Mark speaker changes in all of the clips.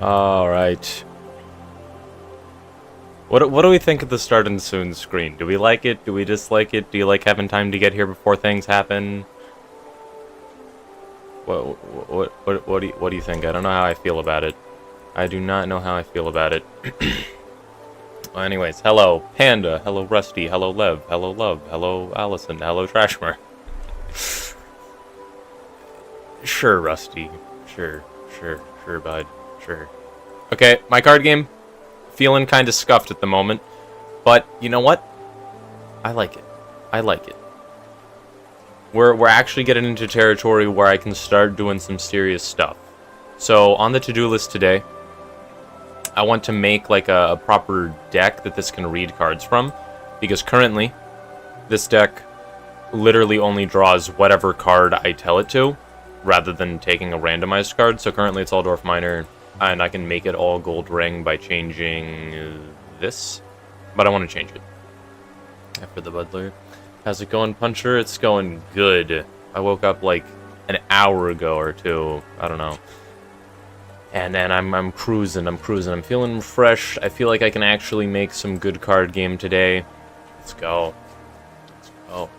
Speaker 1: Alright. What do we think of the start and soon screen? Do we like it? Do we dislike it? Do you like having time to get here before things happen? What do you think? I don't know how I feel about it. I do not know how I feel about it. Well, anyways, hello Panda, hello Rusty, hello Lev, hello Love, hello Allison, hello Trashmer. Sure, Rusty. Sure, bud. Sure. Okay, my card game. Feeling kind of scuffed at the moment. But, you know what? I like it. I like it. We're actually getting into territory where I can start doing some serious stuff. So, on the to-do list today, I want to make like a proper deck that this can read cards from. Because currently, this deck literally only draws whatever card I tell it to, rather than taking a randomized card. So currently it's all Dwarf Miner, and I can make it all Gold Ring by changing this. But I want to change it. After the Buddler. How's it going, Puncher? It's going good. I woke up like an hour ago or two. I don't know. And then I'm cruising. I'm feeling fresh. I feel like I can actually make some good card game today. Let's go. Let's go.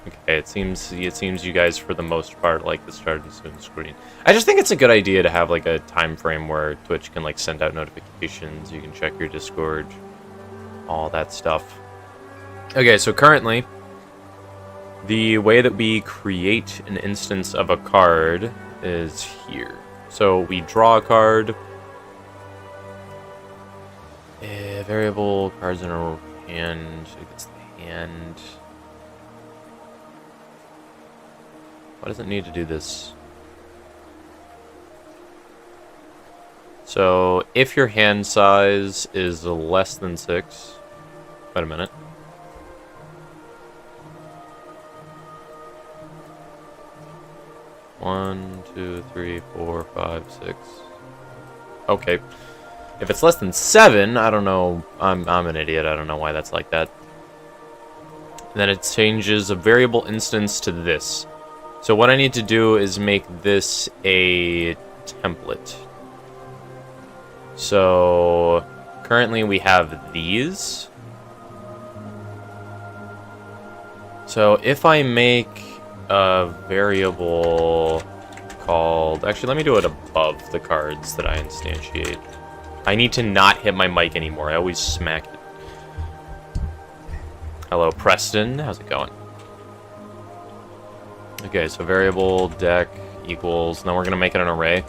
Speaker 1: Okay, it seems you guys for the most part like the start and soon screen. I just think it's a good idea to have like a time frame where Twitch can like send out notifications, you can check your Discord, all that stuff. Okay, so currently the way that we create an instance of a card is here. So we draw a card. Variable cards in our hand. It gets the hand. Why does it need to do this? So, if your hand size is less than 6... Wait a minute. One, two, three, four, 5, 6. Okay. If it's less than 7, I don't know. I'm an idiot. I don't know why that's like that. Then it changes a variable instance to this. So what I need to do is make this a template. So currently we have these. So if I make a variable called... Actually, let me do it above the cards that I instantiate. I need to not hit my mic anymore. I always smack it. Hello, Preston. How's it going? Okay, so variable deck equals, then we're going to make it an array.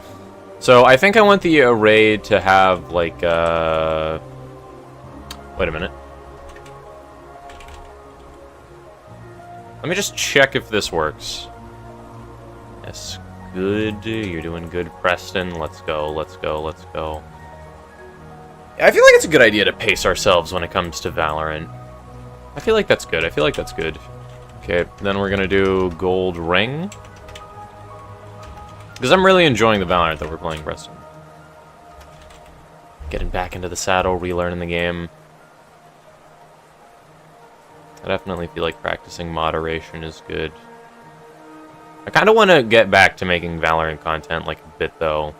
Speaker 1: So I think I want the array to have like, wait a minute. Let me just check if this works. Yes, good. You're doing good, Preston. Let's go, let's go, let's go. I feel like it's a good idea to pace ourselves when it comes to Valorant. I feel like that's good. I feel like that's good. Okay, then we're gonna do Gold Ring. Because I'm really enjoying the Valorant that we're playing, Preston. Getting back into the saddle, relearning the game. I definitely feel like practicing moderation is good. I kind of want to get back to making Valorant content like a bit, though.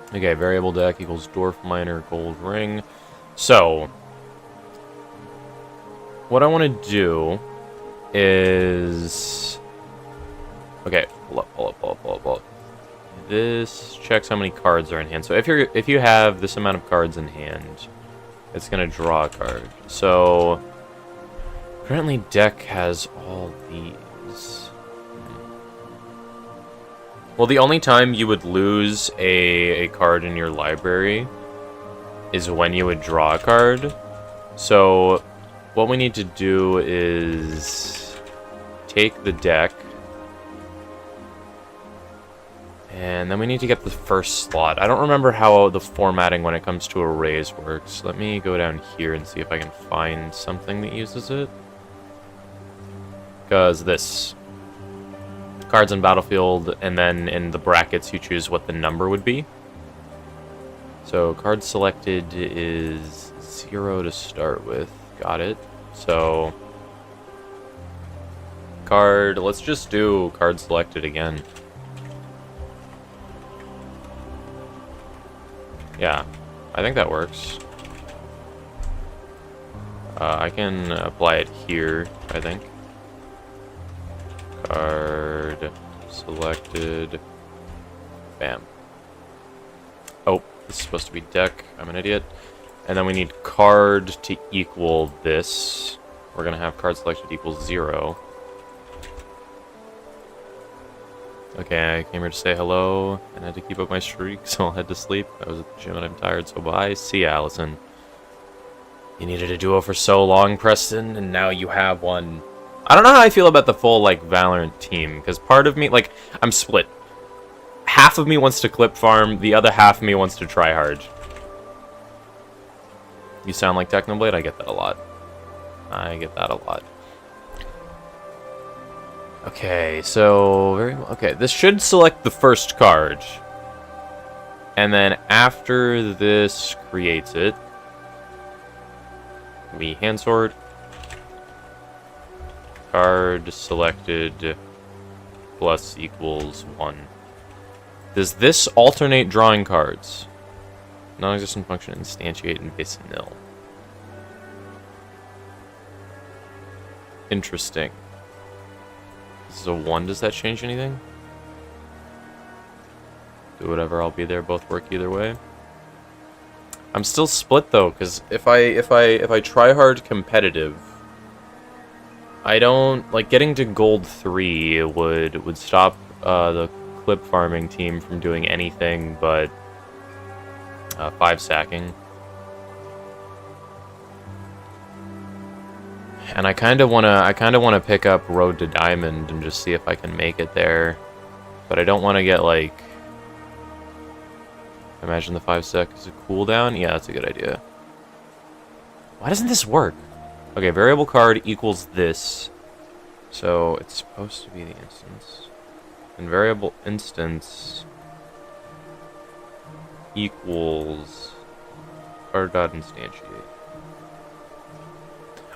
Speaker 1: Okay, variable deck equals Dwarf Miner Gold Ring. So, what I want to do is... Okay, pull up. This checks how many cards are in hand. So if you have this amount of cards in hand, it's gonna draw a card. So currently deck has all these. Well, the only time you would lose a card in your library is when you would draw a card. So what we need to do is take the deck, and then we need to get the first slot. I don't remember how the formatting when it comes to arrays works. Let me go down here and see if I can find something that uses it. Because this. Cards on battlefield, and then in the brackets you choose what the number would be. So card selected is 0 to start with. Got it. So card, let's just do card selected again. Yeah, I think that works. I can apply it here, I think. Card selected. Bam. Oh, this is supposed to be deck. I'm an idiot. And then we need card to equal this. We're going to have card selected equals 0. Okay, I came here to say hello and had to keep up my streak, so I'll head to sleep. I was at the gym and I'm tired, so bye. See ya, Allison. You needed a duo for so long, Preston, and now you have one. I don't know how I feel about the full, like, Valorant team, because part of me, like, I'm split. Half of me wants to clip farm, the other half of me wants to try hard. You sound like Technoblade? I get that a lot. I get that a lot. Okay, so... Okay, this should select the first card. And then after this creates it, we hand sort. Card selected plus equals 1. Does this alternate drawing cards? Non-existent function instantiate and base nil. Interesting. This is a 1. Does that change anything? Do whatever. I'll be there. Both work either way. I'm still split though, because if I try hard competitive, I don't like getting to gold 3 would stop the clip farming team from doing anything but 5 stacking. And I kind of wanna pick up Road to Diamond and just see if I can make it there, but I don't want to get like. Imagine the 5 sec is a cooldown. Yeah, that's a good idea. Why doesn't this work? Okay, variable card equals this. So it's supposed to be the instance. And variable instance equals card.instantiate.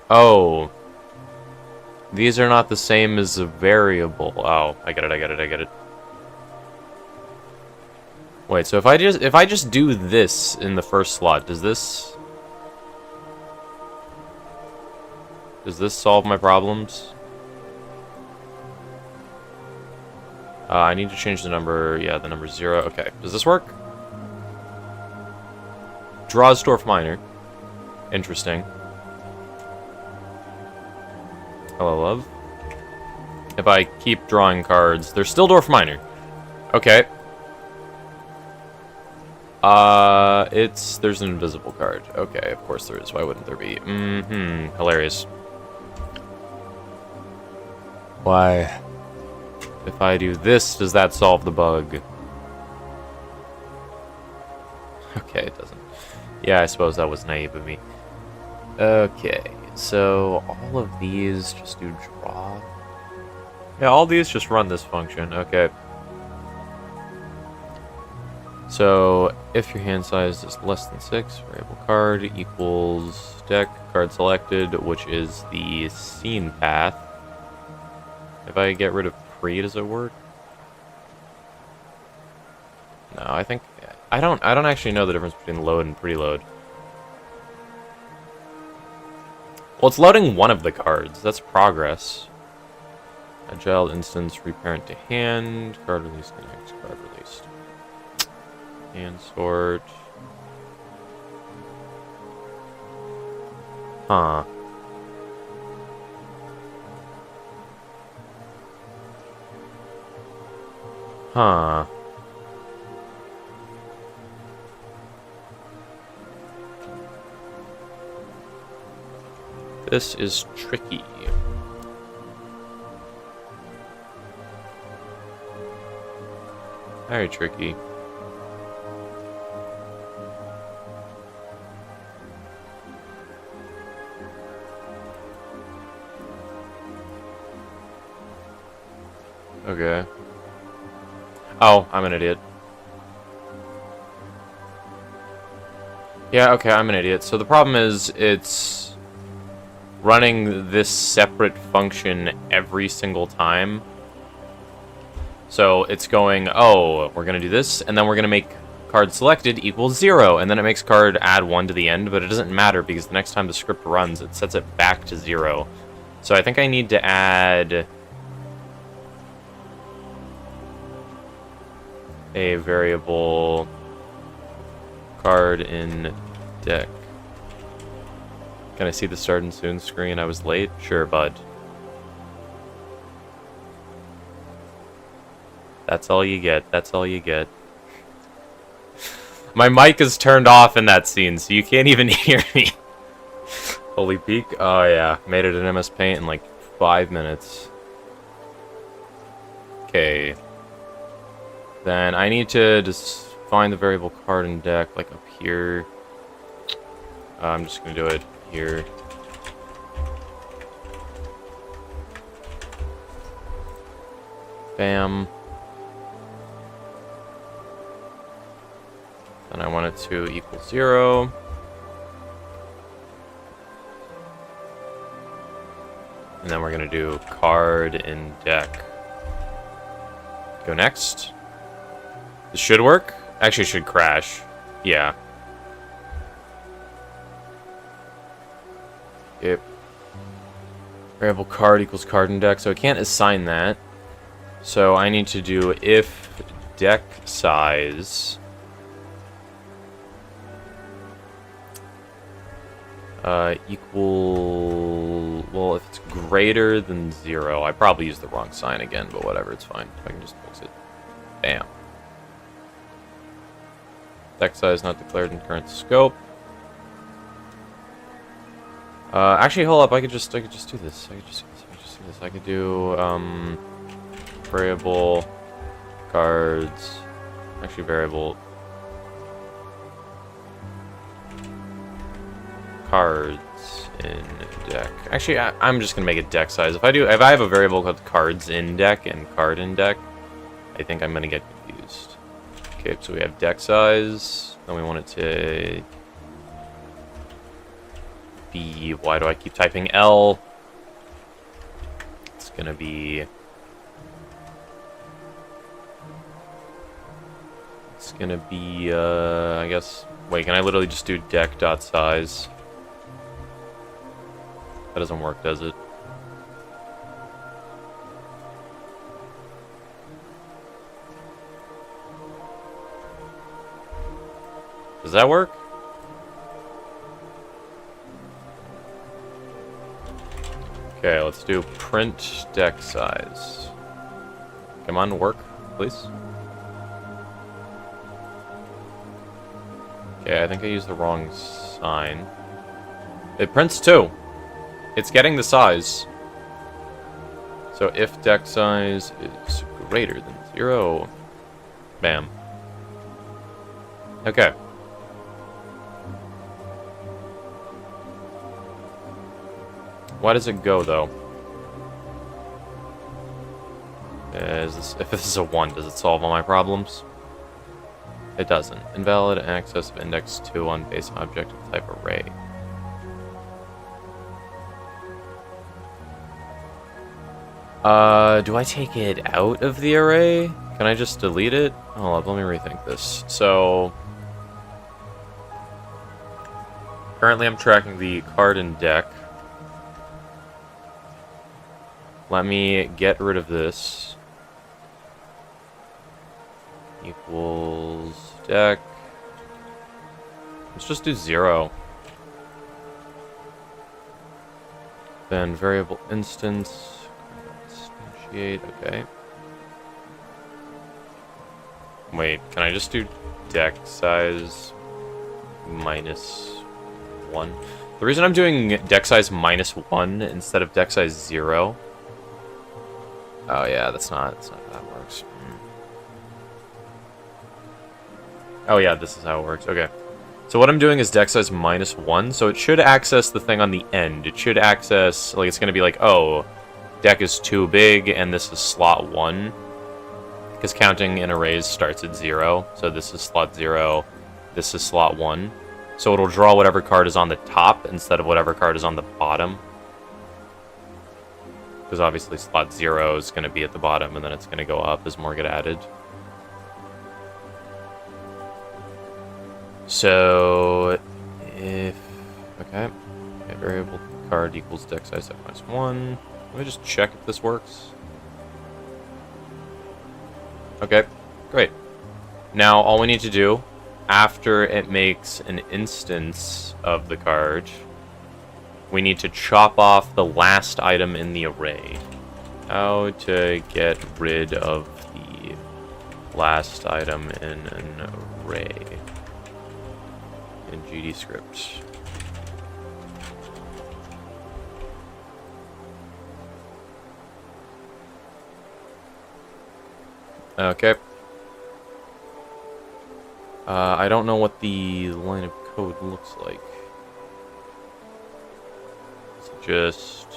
Speaker 1: Oh. These are not the same as a variable. Oh, I get it. Wait, so if I just do this in the first slot, does this solve my problems? I need to change the number. Yeah, the number 0. Okay, does this work? Draws dwarf minor. Interesting. Hello, love. If I keep drawing cards, they're still dwarf minor. Okay. There's an invisible card. Okay, of course there is. Why wouldn't there be? Hilarious. Why? If I do this, does that solve the bug? Okay, it doesn't. Yeah, I suppose that was naive of me. Okay, so all of these just do draw. Yeah, all these just run this function. Okay. So, if your hand size is less than 6, variable card equals deck, card selected, which is the scene path. If I get rid of pre, does it work? No, I think I don't actually know the difference between load and preload. Well, it's loading one of the cards. That's progress. Agile instance, reparent to hand, card released, next card released. And sort. Huh. Huh. This is tricky. Very tricky. Okay. Oh, I'm an idiot. Yeah, okay, I'm an idiot. So the problem is, it's running this separate function every single time. So it's going, oh, we're going to do this, and then we're going to make card selected equals 0, and then it makes card add 1 to the end, but it doesn't matter because the next time the script runs, it sets it back to 0. So I think I need to add a variable card in deck. Can I see the start and soon screen? I was late? Sure, bud. That's all you get. That's all you get. My mic is turned off in that scene, so you can't even hear me. Holy peak. Oh, yeah. Made it in MS Paint in like 5 minutes. Okay. Then I need to just find the variable card in deck, like up here. I'm just going to do it here. Bam. And I want it to equal 0. And then we're going to do card in deck. Go next. This should work. Actually, it should crash. Yeah. Yep. Variable card equals card in deck. So I can't assign that. So I need to do if deck size equal, well, if it's greater than 0, I probably used the wrong sign again, but whatever, it's fine. I can just fix it. Bam. Deck size not declared in current scope. Actually, hold up. I could just do this. I could do variable cards. Actually, variable cards in deck. Actually, I'm just gonna make it deck size. If I have a variable called cards in deck and card in deck, I think I'm gonna get confused. Okay, so we have deck size. Then we want it to be. Why do I keep typing L? It's gonna be. It's gonna be. I guess. Wait, can I literally just do deck.size? That doesn't work, does it? Does that work? Okay, let's do print deck size. Come on, work, please. Okay, I think I used the wrong sign. It prints 2. It's getting the size. So if deck size is greater than 0, bam. Okay. Why does it go though? If this is a 1, does it solve all my problems? It doesn't. Invalid access of index 2 on base object of type array. Do I take it out of the array? Can I just delete it? Hold up, let me rethink this. So, currently I'm tracking the card in deck. Let me get rid of this. Equals deck. Let's just do 0. Then variable instance. Okay. Wait, can I just do deck size -1? The reason I'm doing deck size -1 instead of deck size 0. Oh yeah, that's not how that works. Oh yeah, this is how it works. Okay. So what I'm doing is deck size -1, so it should access the thing on the end. It should access, like, it's gonna be like, oh, deck is too big, and this is slot 1. Because counting in arrays starts at 0. So this is slot 0, this is slot 1. So it'll draw whatever card is on the top instead of whatever card is on the bottom. Because obviously slot 0 is going to be at the bottom, and then it's going to go up as more get added. So, if... Okay. Variable card equals deck size at -1. Let me just check if this works. Okay, great. Now, all we need to do, after it makes an instance of the card, we need to chop off the last item in the array. How to get rid of the last item in an array in GD script. Okay. I don't know what the line of code looks like. It's just...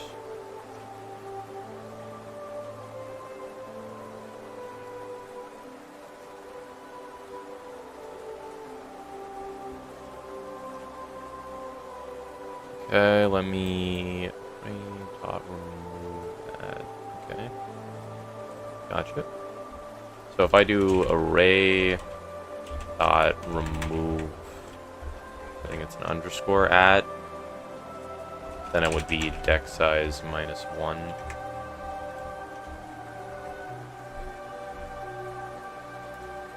Speaker 1: Okay, let me... remove that. Okay. Gotcha. So if I do array dot remove, I think it's an underscore at, then it would be deck size -1.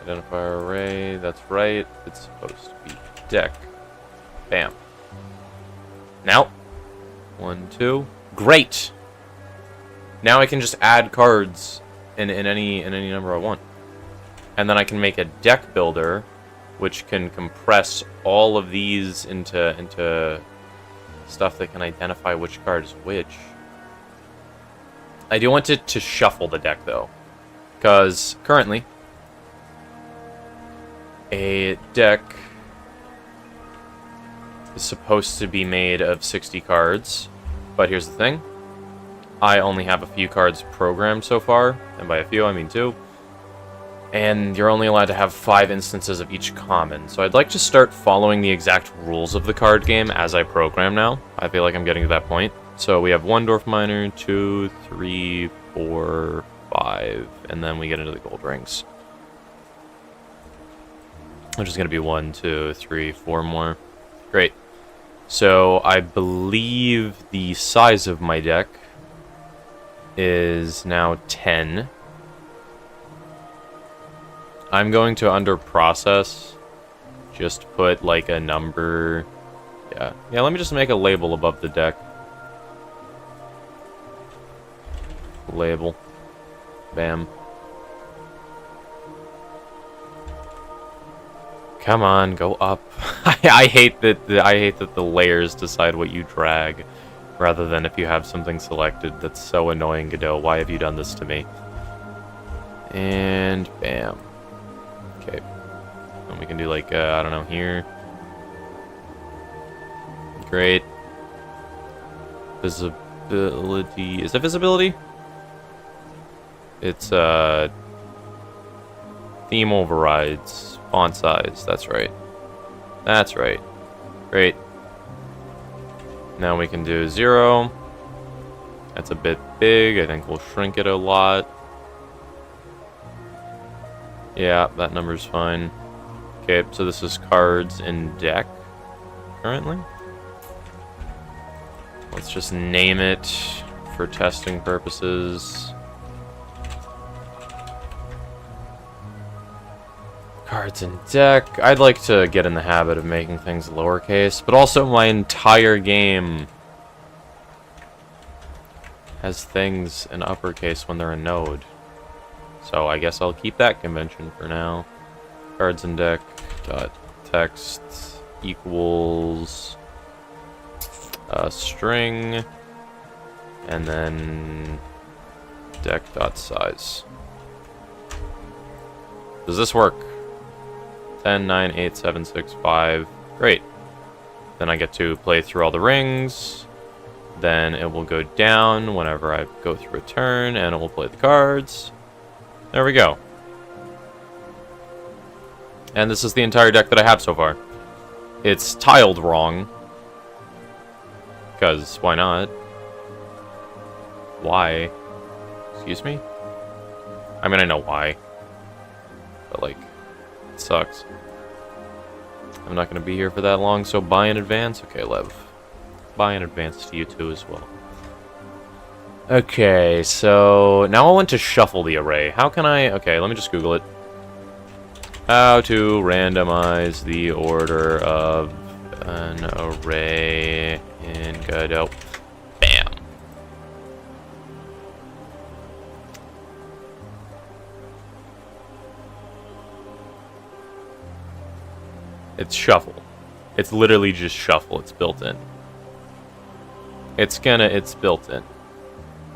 Speaker 1: Identifier array, that's right. It's supposed to be deck. Bam. Now, 1, 2. Great! Now I can just add cards in any number I want. And then I can make a deck builder, which can compress all of these into stuff that can identify which card is which. I do want to shuffle the deck, though. Because, currently, a deck is supposed to be made of 60 cards. But here's the thing. I only have a few cards programmed so far. And by a few, I mean 2. And you're only allowed to have 5 instances of each common. So I'd like to start following the exact rules of the card game as I program now. I feel like I'm getting to that point. So we have 1 Dwarf Miner, 2, 3, 4, 5, and then we get into the gold rings. Which is going to be 1, 2, 3, 4 more. Great. So I believe the size of my deck is now 10. I'm going to, under process, just put like a number. Yeah, let me just make a label above the deck. Label. Bam. Come on, go up. I hate that the layers decide what you drag, rather than if you have something selected. That's so annoying, Godot. Why have you done this to me? And bam. Okay. And we can do like, I don't know, here. Great. Visibility. Is it visibility? It's, theme overrides. Font size. That's right. That's right. Great. Now we can do 0. That's a bit big. I think we'll shrink it a lot. Yeah, that number's fine. Okay, so this is cards in deck currently. Let's just name it for testing purposes. Cards in deck. I'd like to get in the habit of making things lowercase, but also my entire game has things in uppercase when they're a node. So I guess I'll keep that convention for now. Cards in deck dot text equals string, and then deck dot size. Does this work? 10, 9, 8, 7, 6, 5. Great. Then I get to play through all the rings. Then it will go down whenever I go through a turn, and it will play the cards. There we go. And this is the entire deck that I have so far. It's tiled wrong. Because, why not? Why? Excuse me? I mean, I know why. But, like, it sucks. I'm not going to be here for that long, so buy in advance. Okay, Lev. Buy in advance to you too as well. Okay, so now I want to shuffle the array. How can I... Okay, let me just Google it. How to randomize the order of an array in Godot. Bam. It's shuffle. It's literally just shuffle. It's built in. It's built in.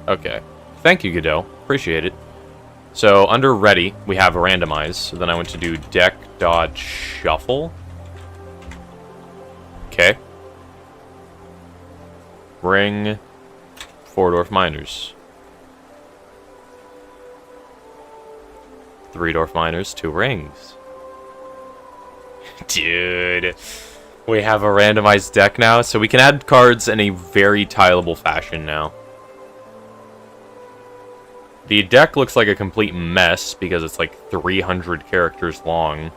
Speaker 1: Okay. Thank you, Godot. Appreciate it. So, under ready, we have randomize. So then I went to do deck.shuffle. Okay. Bring 4-dwarf miners. 3-dwarf miners, 2 rings. Dude. We have a randomized deck now, so we can add cards in a very tileable fashion now. The deck looks like a complete mess because it's like 300 characters long,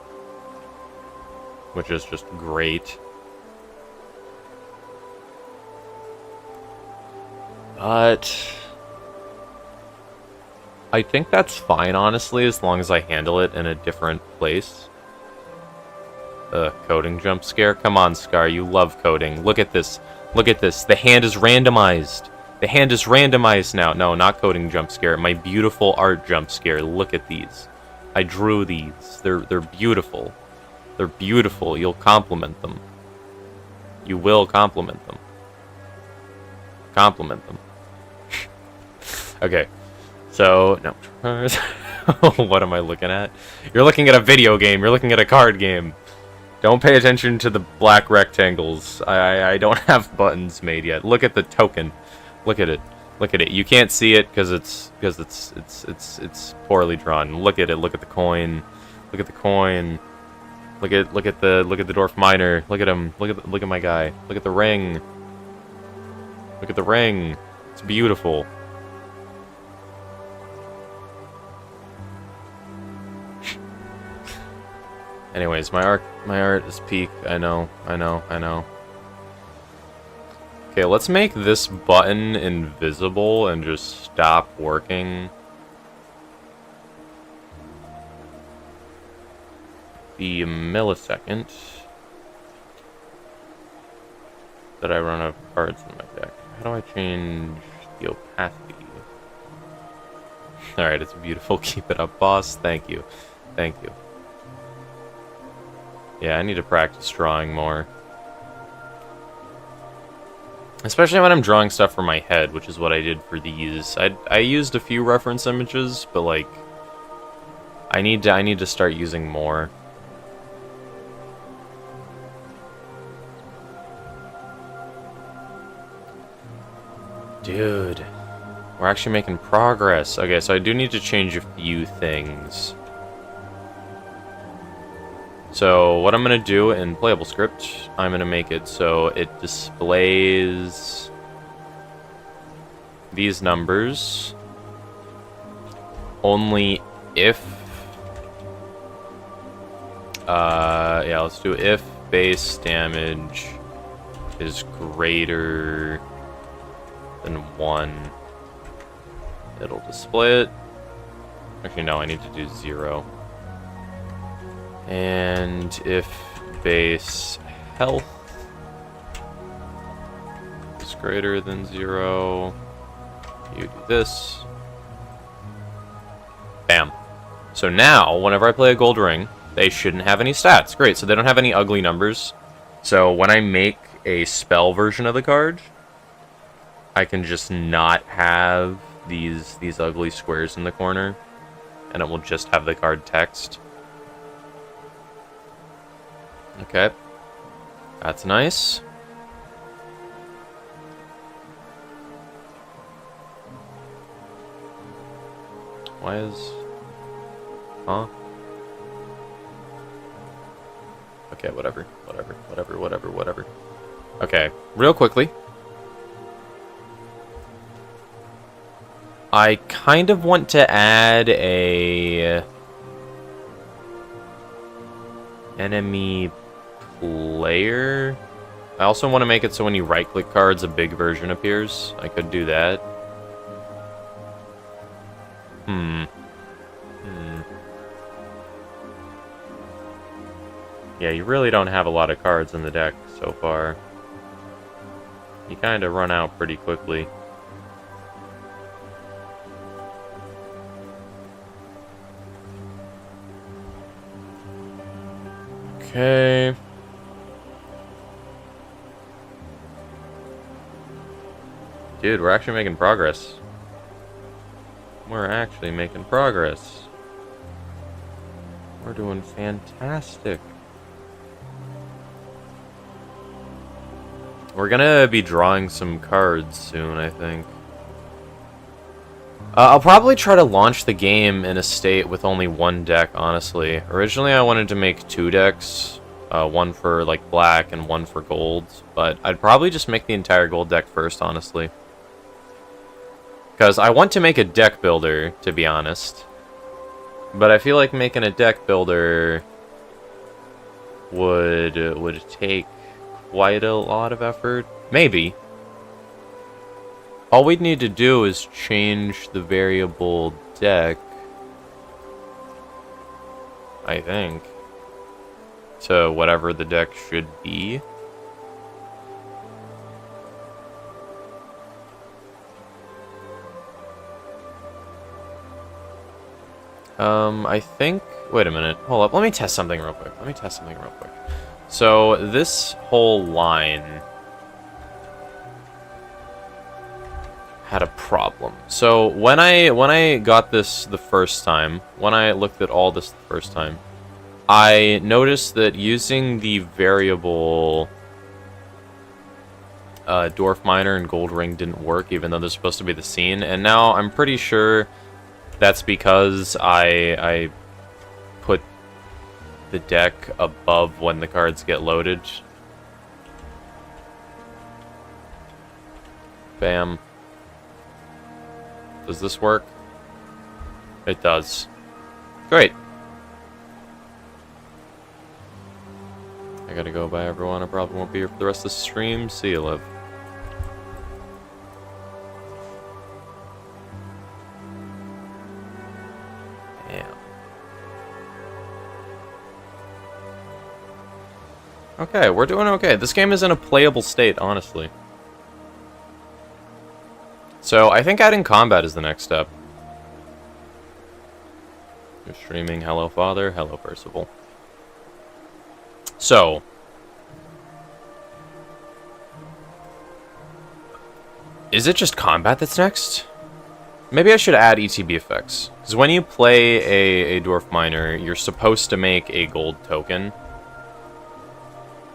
Speaker 1: which is just great. But I think that's fine, honestly, as long as I handle it in a different place. Coding jump scare? Come on, Scar, you love coding. Look at this. Look at this. The hand is randomized. The hand is randomized now. No, not coding jump scare. My beautiful art jump scare. Look at these. I drew these. They're beautiful. They're beautiful. You'll compliment them. You will compliment them. Compliment them. Okay. So, no. What am I looking at? You're looking at a video game. You're looking at a card game. Don't pay attention to the black rectangles. I don't have buttons made yet. Look at the token. Look at it. Look at it. You can't see it because it's poorly drawn. Look at it. Look at the coin. Look at the coin. Look at the dwarf miner. Look at him. Look at my guy. Look at the ring. Look at the ring. It's beautiful. Anyways, my art is peak. I know. Okay, let's make this button invisible and just stop working. The millisecond that I run out of cards in my deck. How do I change the opacity? Alright, it's beautiful. Keep it up, boss. Thank you. Thank you. Yeah, I need to practice drawing more. Especially when I'm drawing stuff from my head, which is what I did for these. I used a few reference images, but like I need to start using more. Dude, we're actually making progress. Okay, so I do need to change a few things. So what I'm going to do in playable script, I'm going to make it so it displays these numbers only if, yeah, let's do if base damage is greater than 1. It'll display it. Actually, no, I need to do 0. And if base health is greater than 0, you do this. Bam. So now, whenever I play a gold ring, they shouldn't have any stats. Great, so they don't have any ugly numbers. So when I make a spell version of the card, I can just not have these ugly squares in the corner, and it will just have the card text. Okay, that's nice. Why is... Huh? Okay, whatever. Okay, real quickly. I kind of want to add a... enemy player. I also want to make it so when you right-click cards, a big version appears. I could do that. Yeah, you really don't have a lot of cards in the deck so far. You kind of run out pretty quickly. Okay. Dude, we're actually making progress. We're actually making progress. We're doing fantastic. We're gonna be drawing some cards soon, I think. I'll probably try to launch the game in a state with only one deck, honestly. Originally, I wanted to make 2 decks. One for, like, black and one for gold. But I'd probably just make the entire gold deck first, honestly. Because I want to make a deck builder, to be honest. But I feel like making a deck builder would take quite a lot of effort. Maybe. All we'd need to do is change the variable deck, I think, to whatever the deck should be. I think... Wait a minute. Hold up. Let me test something real quick. So, this whole line had a problem. So, when I got this the first time, when I looked at all this the first time, I noticed that using the variable Dwarf Miner and Gold Ring didn't work, even though they're supposed to be the scene. And now I'm pretty sure that's because I put the deck above when the cards get loaded. Bam. Does this work? It does. Great. I gotta go. Bye, everyone. I probably won't be here for the rest of the stream. See you, Liv. Okay, we're doing okay. This game is in a playable state, honestly. So, I think adding combat is the next step. You're streaming. Hello, Father. Hello, Percival. So. Is it just combat that's next? Maybe I should add ETB effects. Because when you play a Dwarf Miner, you're supposed to make a gold token.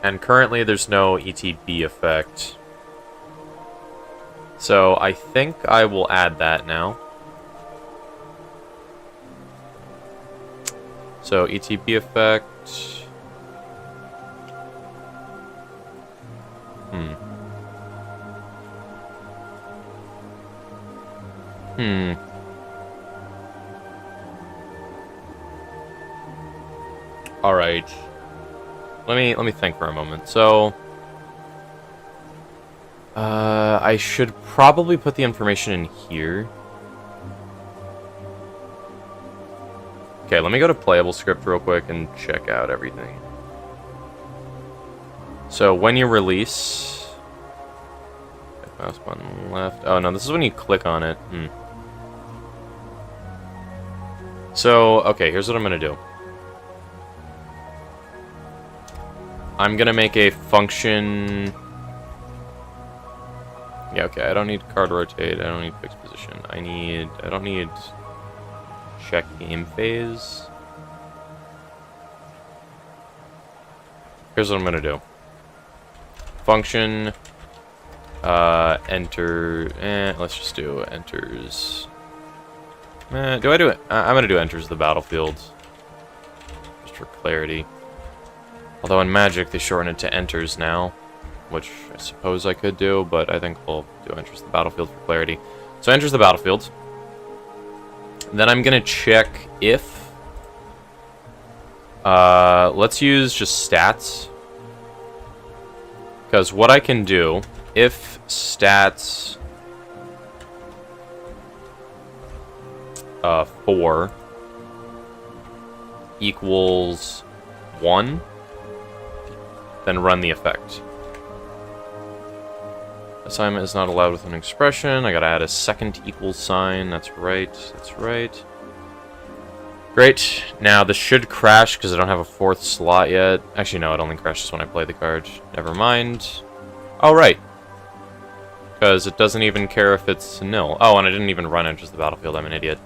Speaker 1: And currently there's no ETB effect. So I think I will add that now. So ETB effect. All right. Let me think for a moment. So, I should probably put the information in here. Okay, let me go to playable script real quick and check out everything. So, when you release... Mouse button left. Oh, no, this is when you click on it. So, okay, here's what I'm going to do. I'm gonna make a function. Yeah, okay, I don't need card rotate, I don't need fixed position. I don't need check game phase. Here's what I'm gonna do. Function, enter, let's just do enters. Do I do it? I'm gonna do enters the battlefield. Just for clarity. Although in Magic, they shorten it to enters now, which I suppose I could do, but I think we'll do enters the battlefield for clarity. So enters the battlefield. Then I'm going to check if... let's use just stats. Because what I can do, if stats 4 equals 1, then run the effect. Assignment is not allowed with an expression. I gotta add a second equal sign. That's right. That's right. Great. Now, this should crash because I don't have a 4th slot yet. Actually, no, it only crashes when I play the card. Never mind. Oh, right. Because it doesn't even care if it's nil. Oh, and I didn't even run into the battlefield. I'm an idiot.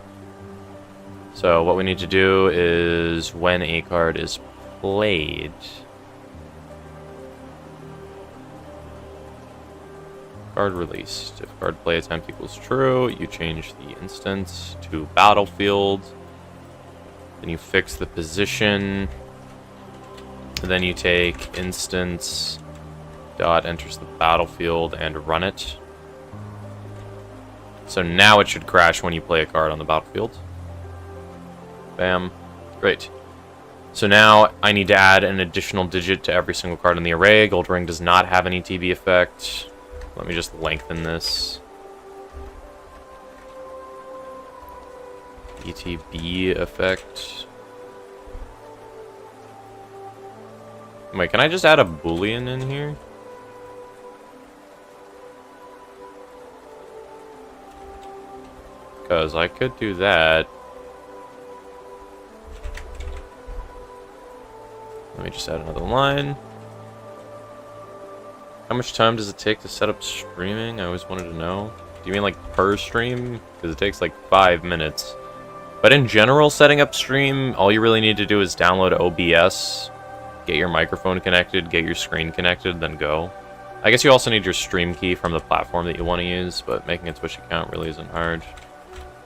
Speaker 1: So, what we need to do is when a card is played... Card released. If card play attempt equals true, you change the instance to battlefield. Then you fix the position. And then you take instance dot enters the battlefield and run it. So now it should crash when you play a card on the battlefield. Bam. Great. So now I need to add an additional digit to every single card in the array. Gold Ring does not have any TB effect. Let me just lengthen this. ETB effect. Wait, can I just add a Boolean in here? Because I could do that. Let me just add another line. How much time does it take to set up streaming? I always wanted to know. Do you mean like per stream? Because it takes like 5 minutes. But in general, setting up stream, all you really need to do is download OBS, get your microphone connected, get your screen connected, then go. I guess you also need your stream key from the platform that you want to use, but making a Twitch account really isn't hard.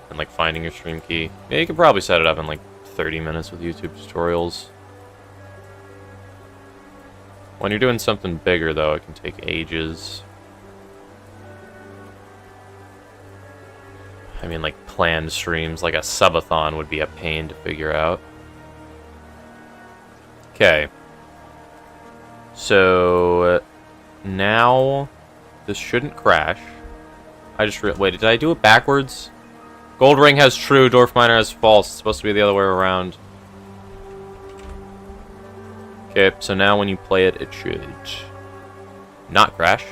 Speaker 1: And like finding your stream key. Yeah, you could probably set it up in like 30 minutes with YouTube tutorials. When you're doing something bigger, though, it can take ages. I mean, like, planned streams, like a subathon would be a pain to figure out. Okay. So, now, this shouldn't crash. I just wait, did I do it backwards? Gold Ring has true, Dwarf Miner has false. It's supposed to be the other way around. Okay, so now when you play it, it should not crash.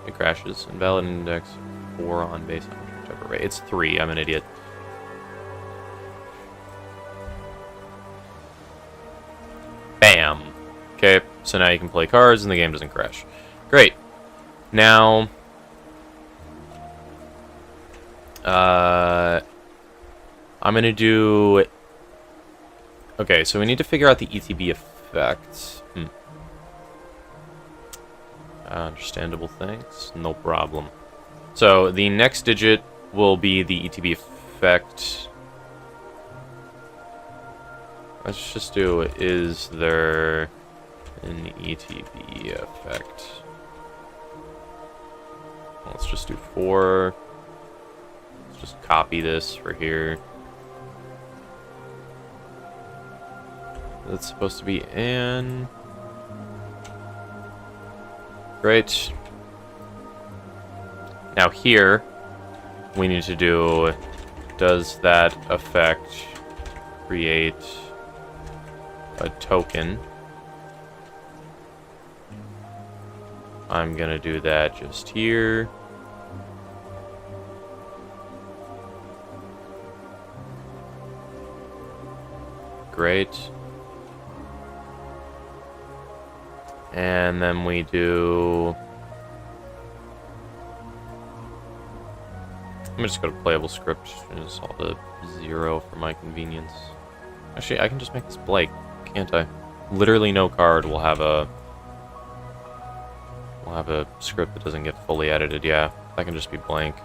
Speaker 1: It crashes. Invalid index 4 on base on whichever rate. It's 3. I'm an idiot. Bam. Okay, so now you can play cards and the game doesn't crash. Great. Now, I'm gonna do. Okay, so we need to figure out the ETB effect. Understandable, thanks. No problem. So the next digit will be the ETB effect. Let's just do, is there an ETB effect? Let's just do 4. Let's just copy this for here. That's supposed to be an. Great. Now here, we need to do, does that effect create a token? I'm gonna do that just here. Great. And then we do. Let me just go to playable script and just all the 0 for my convenience. Actually, I can just make this blank, can't I? Literally no card will have a script that doesn't get fully edited. Yeah, that can just be blank.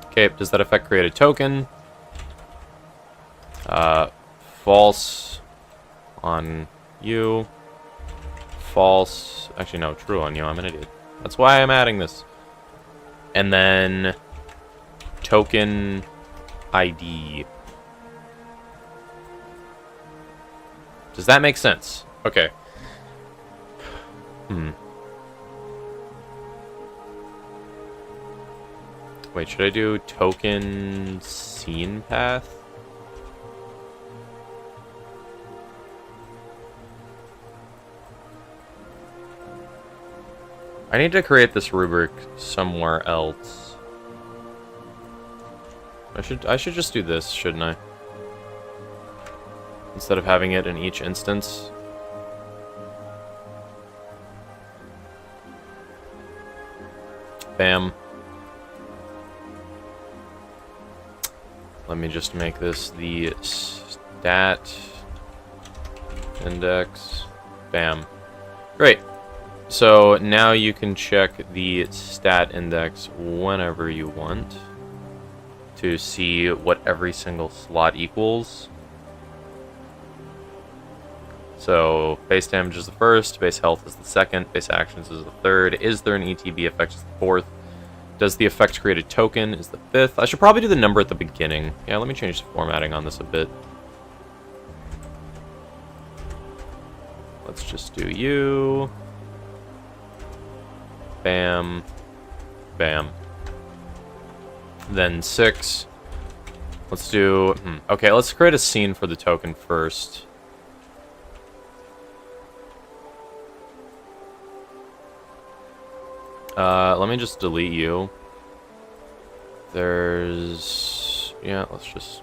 Speaker 1: Okay, does that effect create a token? False on you. False. Actually, no, true on you. I'm an idiot. That's why I'm adding this. And then token ID. Does that make sense? Okay. Wait, should I do token scene path? I need to create this rubric somewhere else. I should just do this, shouldn't I? Instead of having it in each instance. Bam. Let me just make this the stat index. Bam. Great. So now you can check the stat index whenever you want to see what every single slot equals. So base damage is the first, base health is the second, base actions is the third. Is there an ETB effect is the fourth? Does the effect create a token is the fifth? I should probably do the number at the beginning. Yeah, let me change the formatting on this a bit. Let's just do you. Bam. Bam. Then 6. Let's do... Okay, let's create a scene for the token first. Let me just delete you. There's... Yeah, let's just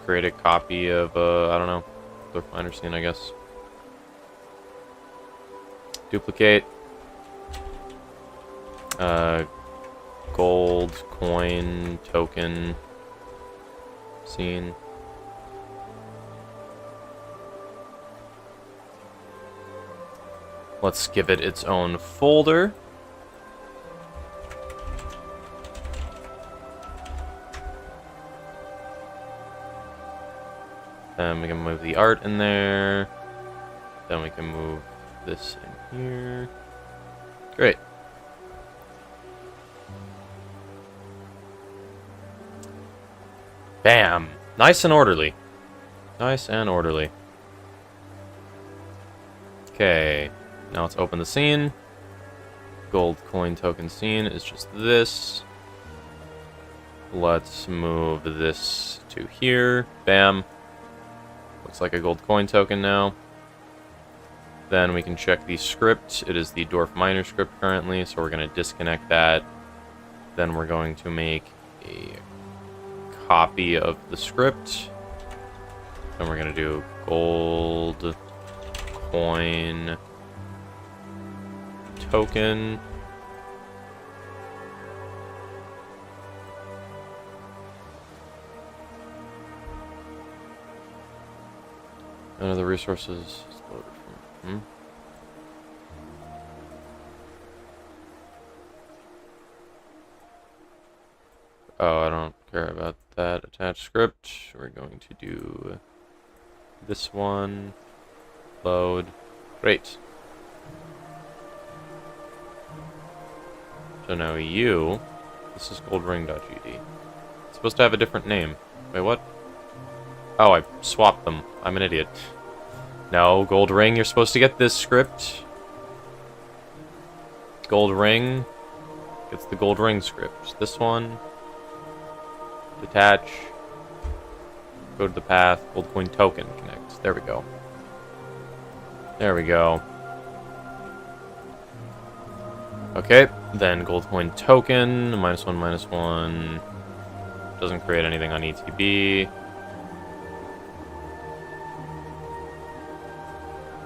Speaker 1: create a copy of, I don't know, the Finder scene, I guess. Duplicate. Gold, coin, token, scene. Let's give it its own folder. Then we can move the art in there. Then we can move this in here. Great. Bam! Nice and orderly. Nice and orderly. Okay. Now let's open the scene. Gold coin token scene is just this. Let's move this to here. Bam. Looks like a gold coin token now. Then we can check the script. It is the dwarf miner script currently, so we're going to disconnect that. Then we're going to make a copy of the script. Then we're going to do gold coin token. None of the resources is loaded from. Oh, I don't care about that. Attach script. We're going to do this one. Load. Great. So now this is goldring.gd. It's supposed to have a different name. Wait, what? Oh, I swapped them. I'm an idiot. No, gold ring, you're supposed to get this script. Gold ring gets the gold ring script. This one. Detach. Go to the path. Gold coin token. Connect. There we go. There we go. Okay, then gold coin token. -1, -1. Doesn't create anything on ETB.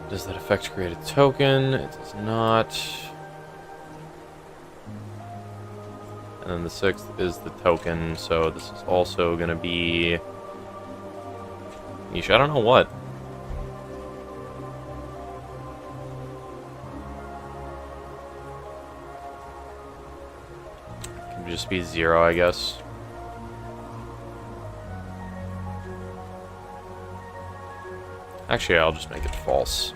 Speaker 1: Does that effect create a token? It does not. And then the 6th is the token, so this is also going to be... Yeesh, I don't know what. It can just be 0, I guess. Actually, I'll just make it false.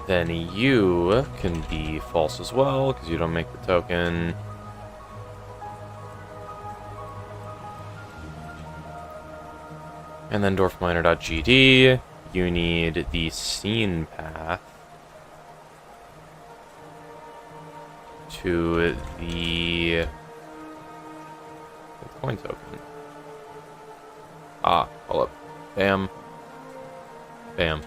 Speaker 1: Then you can be false as well, because you don't make the token. And then dwarfminer.gd, you need the scene path. to the coin token. Ah, hold up. Bam. Bam.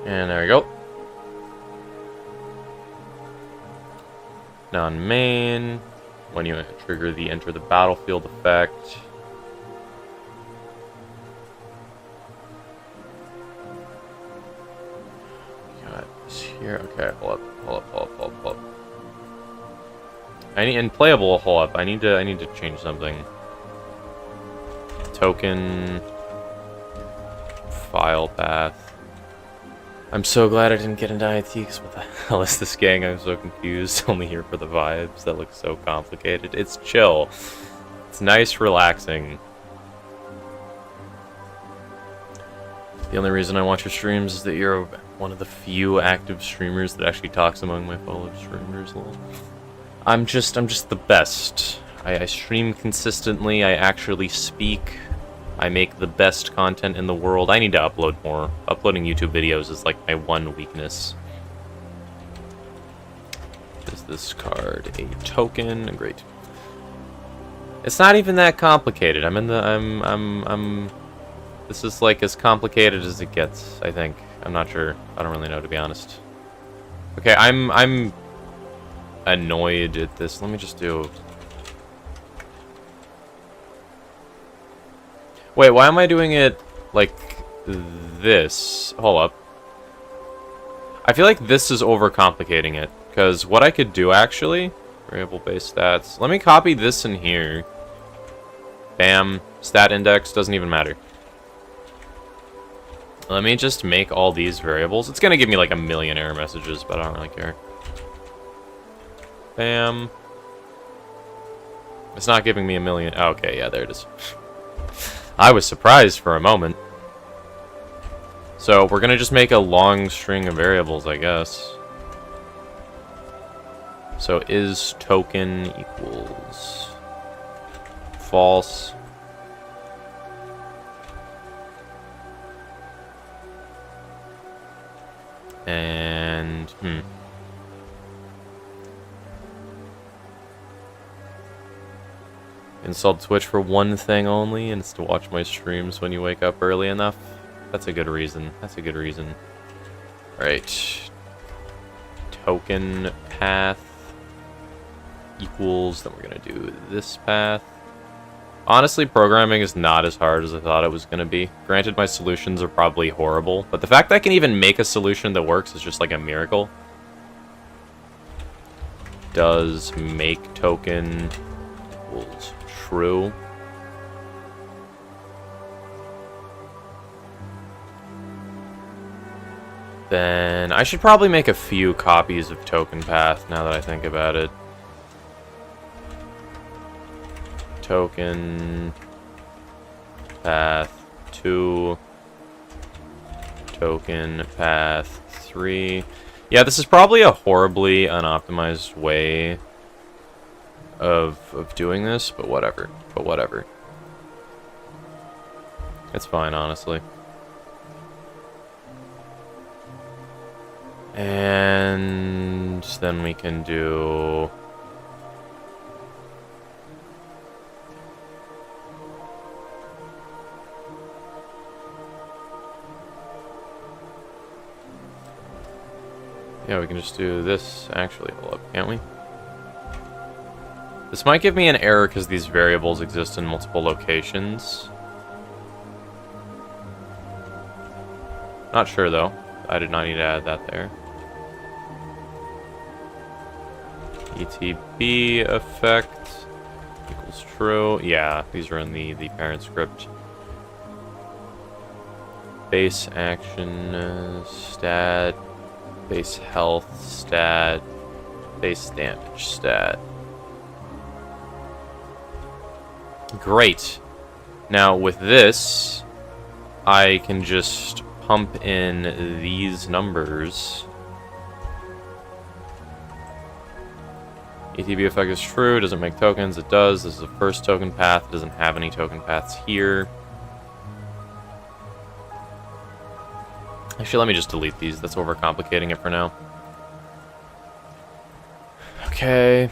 Speaker 1: And there we go. Non-main. When you trigger the enter the battlefield effect. Got this here. Okay, hold up. I need and playable. Hold up. I need to change something. Token. File path. I'm so glad I didn't get into IT, because what the hell is this gang? I'm so confused. Only here for the vibes. That looks so complicated. It's chill. It's nice, relaxing. The only reason I watch your streams is that you're one of the few active streamers that actually talks among my fellow streamers. Lol. I'm just the best. I stream consistently. I actually speak. I make the best content in the world. I need to upload more. Uploading YouTube videos is like my one weakness. Is this card a token? Great. It's not even that complicated. This is like as complicated as it gets, I think. I'm not sure. I don't really know, to be honest. Okay, I'm annoyed at this. Let me just do... Wait, why am I doing it like this? Hold up. I feel like this is overcomplicating it. Because what I could do, actually... Variable-based stats. Let me copy this in here. Bam. Stat index. Doesn't even matter. Let me just make all these variables. It's going to give me like a million error messages, but I don't really care. Bam. It's not giving me a million... Oh, okay, yeah, there it is. I was surprised for a moment. So, we're going to just make a long string of variables, I guess. So, is token equals false. And, Installed Twitch for one thing only, and it's to watch my streams when you wake up early enough. That's a good reason. That's a good reason. Alright. Token path equals, then we're going to do this path. Honestly, programming is not as hard as I thought it was going to be. Granted, my solutions are probably horrible, but the fact that I can even make a solution that works is just like a miracle. Does make token equals true. Then I should probably make a few copies of token path now that I think about it. Token path 2, token path 3. Yeah, this is probably a horribly unoptimized way of doing this, but whatever. But whatever. It's fine, honestly. And then we can do... Yeah, we can just do this. Actually, hold up, can't we? This might give me an error because these variables exist in multiple locations. Not sure, though. I did not need to add that there. ETB effect equals true. Yeah, these are in the parent script. Base action stat. Base health stat. Base damage stat. Great. Now with this, I can just pump in these numbers. ETB effect is true. Doesn't make tokens. It does. This is the first token path. It doesn't have any token paths here. Actually, let me just delete these. That's overcomplicating it for now. Okay.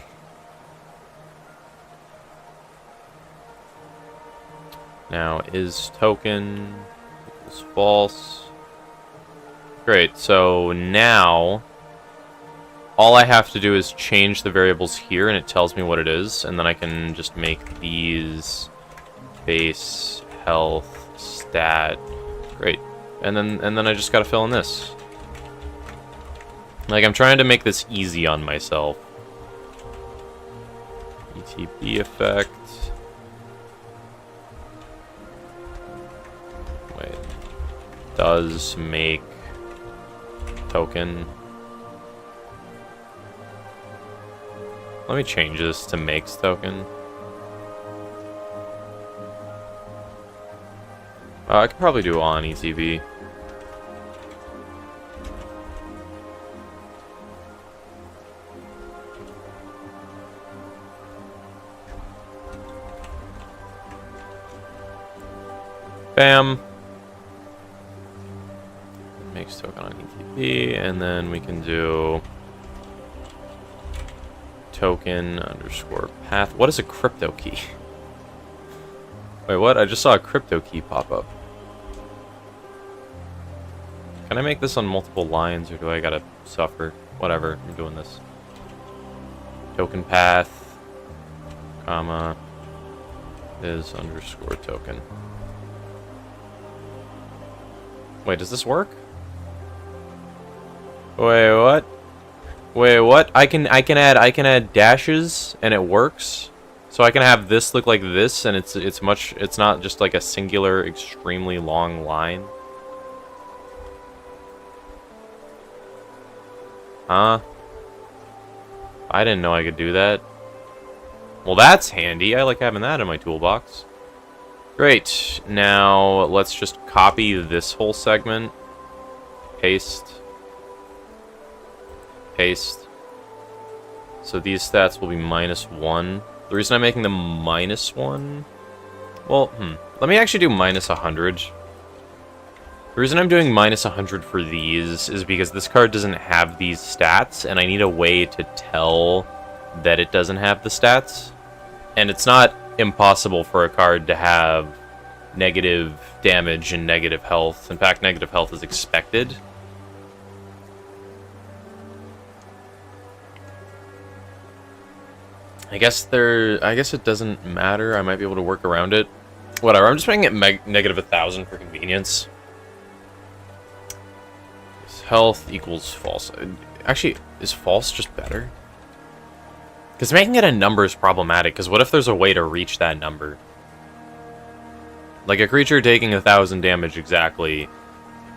Speaker 1: Now, is token equals false? Great, so now all I have to do is change the variables here and it tells me what it is, and then I can just make these base, health, stat. Great. And then I just gotta fill in this. Like, I'm trying to make this easy on myself. ETB effect. Wait. Does make token. Let me change this to makes token. I could probably do on ETB. Bam. Makes token on ETB, and then we can do token underscore path. What is a crypto key? Wait, what? I just saw a crypto key pop up. Can I make this on multiple lines, or do I gotta suffer? Whatever, I'm doing this. Token path, comma, is underscore token. Wait, does this work? Wait, what? Wait, what? I can add dashes and it works. So I can have this look like this, and it's not just like a singular extremely long line. Huh? I didn't know I could do that. Well, that's handy. I like having that in my toolbox. Great. Now, let's just copy this whole segment. Paste. Paste. So these stats will be -1. The reason I'm making them -1... Well, let me actually do -100. The reason I'm doing -100 for these is because this card doesn't have these stats, and I need a way to tell that it doesn't have the stats. And it's not impossible for a card to have negative damage and negative health. In fact, negative health is expected. I guess it doesn't matter. I might be able to work around it. Whatever, I'm just making it -1,000 for convenience. Health equals false. Actually, is false just better? Because making it a number is problematic, because what if there's a way to reach that number? Like, a creature taking 1,000 damage exactly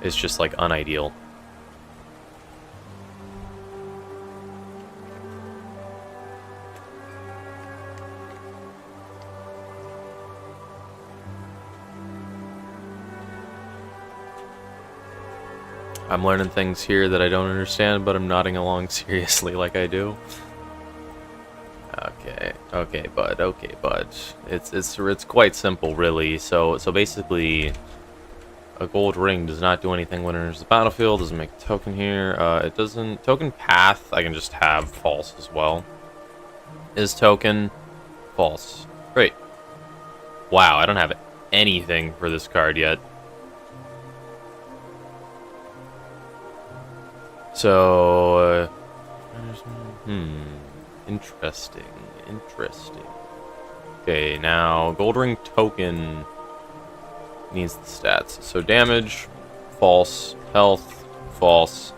Speaker 1: is just, like, unideal. I'm learning things here that I don't understand, but I'm nodding along seriously like I do. Okay, bud. It's quite simple, really. So basically, a gold ring does not do anything when it enters the battlefield. Doesn't make a token here. It doesn't. Token path, I can just have false as well. Is token false? Great. Wow, I don't have anything for this card yet. So, interesting. Okay, now gold ring token needs the stats. So damage, false. Health, false.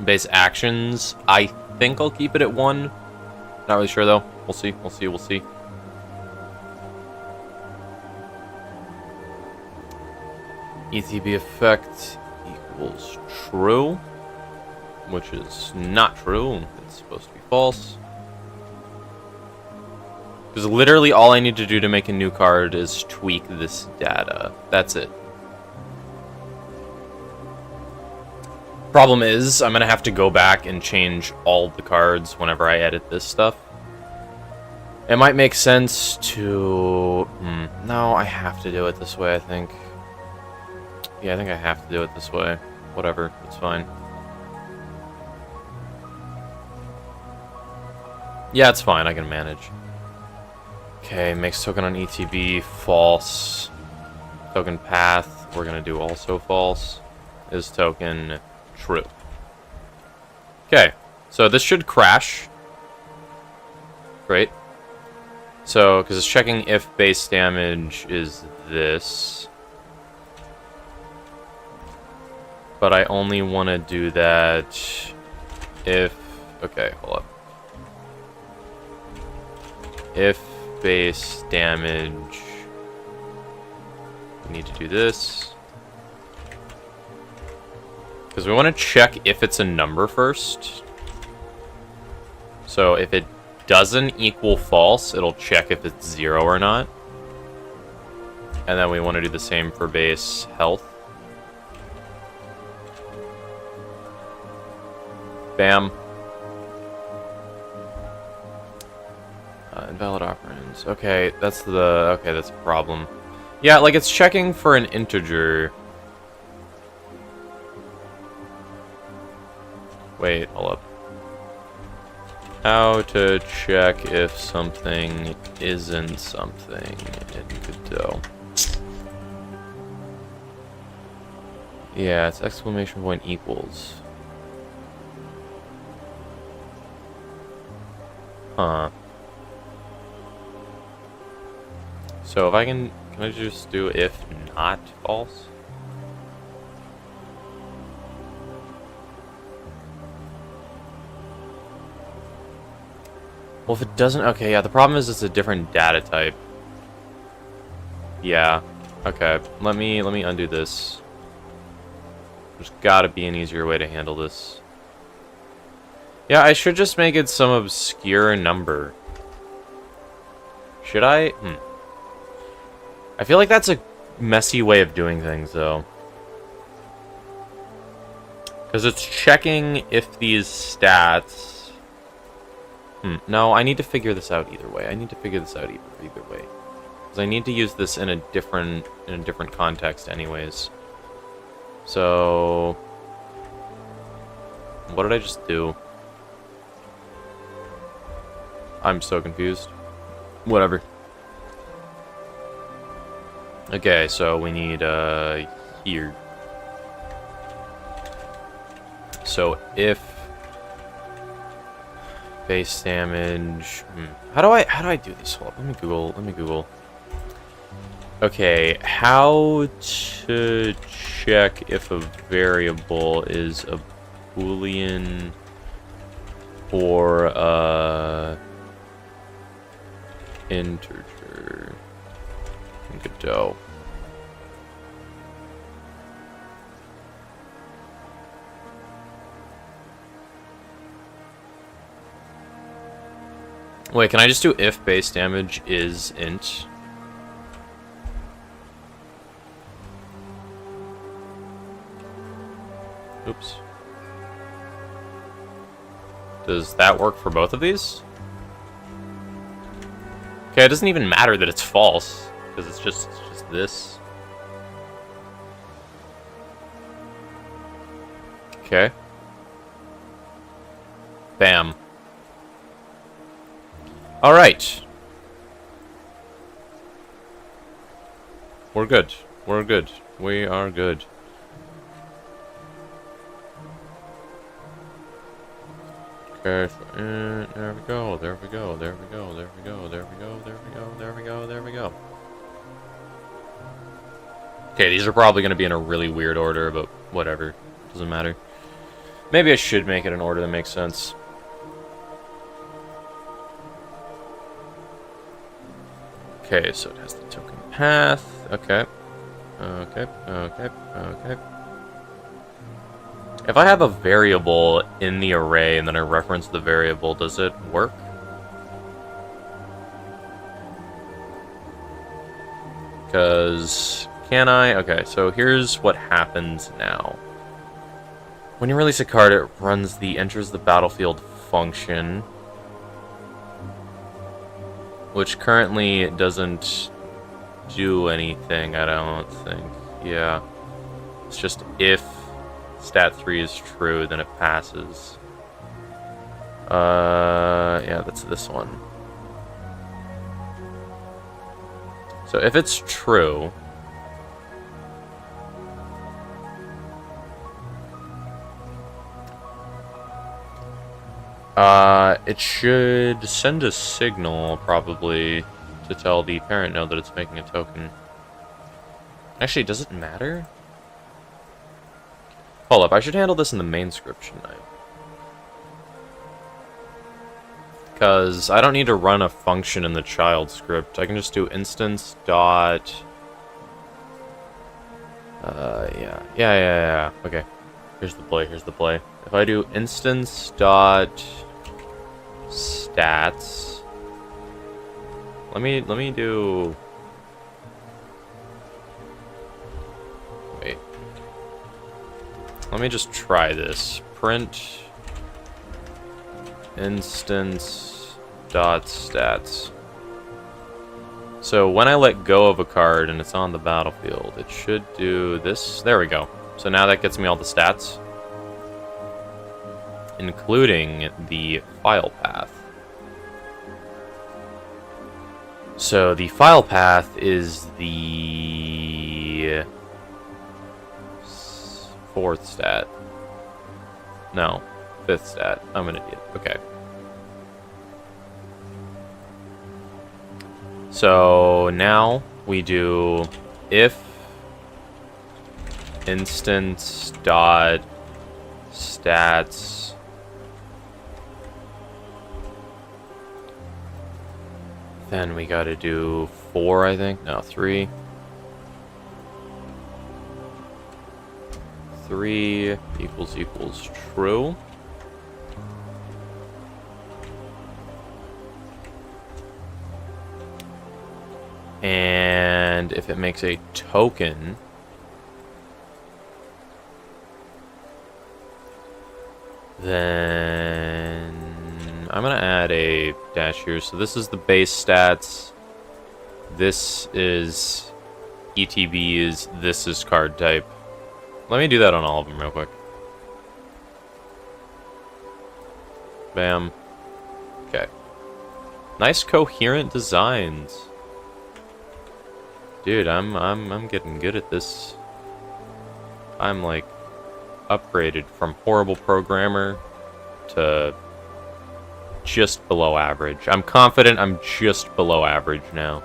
Speaker 1: Base actions, I think I'll keep it at 1. Not really sure though. We'll see. ETB effect equals true, which is not true. It's supposed to be false. Because literally all I need to do to make a new card is tweak this data. That's it. Problem is, I'm going to have to go back and change all the cards whenever I edit this stuff. It might make sense to... No, I have to do it this way, I think. Yeah, I think I have to do it this way. Whatever, it's fine. Yeah, it's fine, I can manage. Okay, makes token on ETB false. Token path, we're gonna do also false. Is token true. Okay, so this should crash. Great. So, because it's checking if base damage is this. But I only want to do that if... Okay, hold up. If base damage... We need to do this. Because we want to check if it's a number first. So if it doesn't equal false, it'll check if it's 0 or not. And then we want to do the same for base health. Bam. Invalid operands. Okay, that's a problem. Yeah, like it's checking for an integer. Wait, hold up. How to check if something isn't something in Godot. Yeah, it's exclamation point equals. Huh. So if can I just do if not false? Well, if it doesn't, okay, yeah, the problem is it's a different data type. Yeah, okay, let me undo this. There's gotta be an easier way to handle this. Yeah, I should just make it some obscure number. Should I? I feel like that's a messy way of doing things, though. Because it's checking if these stats... No, I need to figure this out either way. I need to figure this out either way. Because I need to use this in a different context anyways. So... What did I just do? I'm so confused. Whatever. Okay, so we need, here. So if base damage... How do I do this? Hold up, let me Google. Okay, how to check if a variable is a Boolean or a integer in Godot. Wait, can I just do if base damage is int? Oops. Does that work for both of these? Okay, it doesn't even matter that it's false, because it's just this. Okay. Bam. Alright. We're good. We're good. We are good. Okay, there we go, there we go, there we go, there we go, there we go, there we go, there we go, there we go. Okay, these are probably going to be in a really weird order, but whatever. Doesn't matter. Maybe I should make it an order that makes sense. Okay, so it has the token path. Okay. Okay, okay, okay. If I have a variable in the array and then I reference the variable, does it work? Because, can I? Okay, so here's what happens now. When you release a card, it runs the enters the battlefield function, which currently doesn't do anything, I don't think. Yeah. It's just if stat 3 is true, then it passes. Yeah, that's this one. So if it's true, it should send a signal, probably, to tell the parent node that it's making a token. Actually, does it matter? Hold up, I should handle this in the main script, shouldn't I? Because I don't need to run a function in the child script. I can just do instance dot... Yeah. Okay. Here's the play. If I do instance dot stats... Let me do... Wait. Let me just try this. Print... instance dot stats. So when I let go of a card and it's on the battlefield, it should do this. There we go. So now that gets me all the stats, including the file path. So the file path is the 4th stat. No. 5th stat. I'm an idiot. Okay. So now we do if instance dot stats then we gotta do 4, I think. No, 3. 3 equals true. And if it makes a token, then I'm going to add a dash here. So this is the base stats. This is ETBs. This is card type. Let me do that on all of them real quick. Bam. Okay. Nice coherent designs. Dude, I'm getting good at this. I'm like upgraded from horrible programmer to just below average. I'm confident I'm just below average now.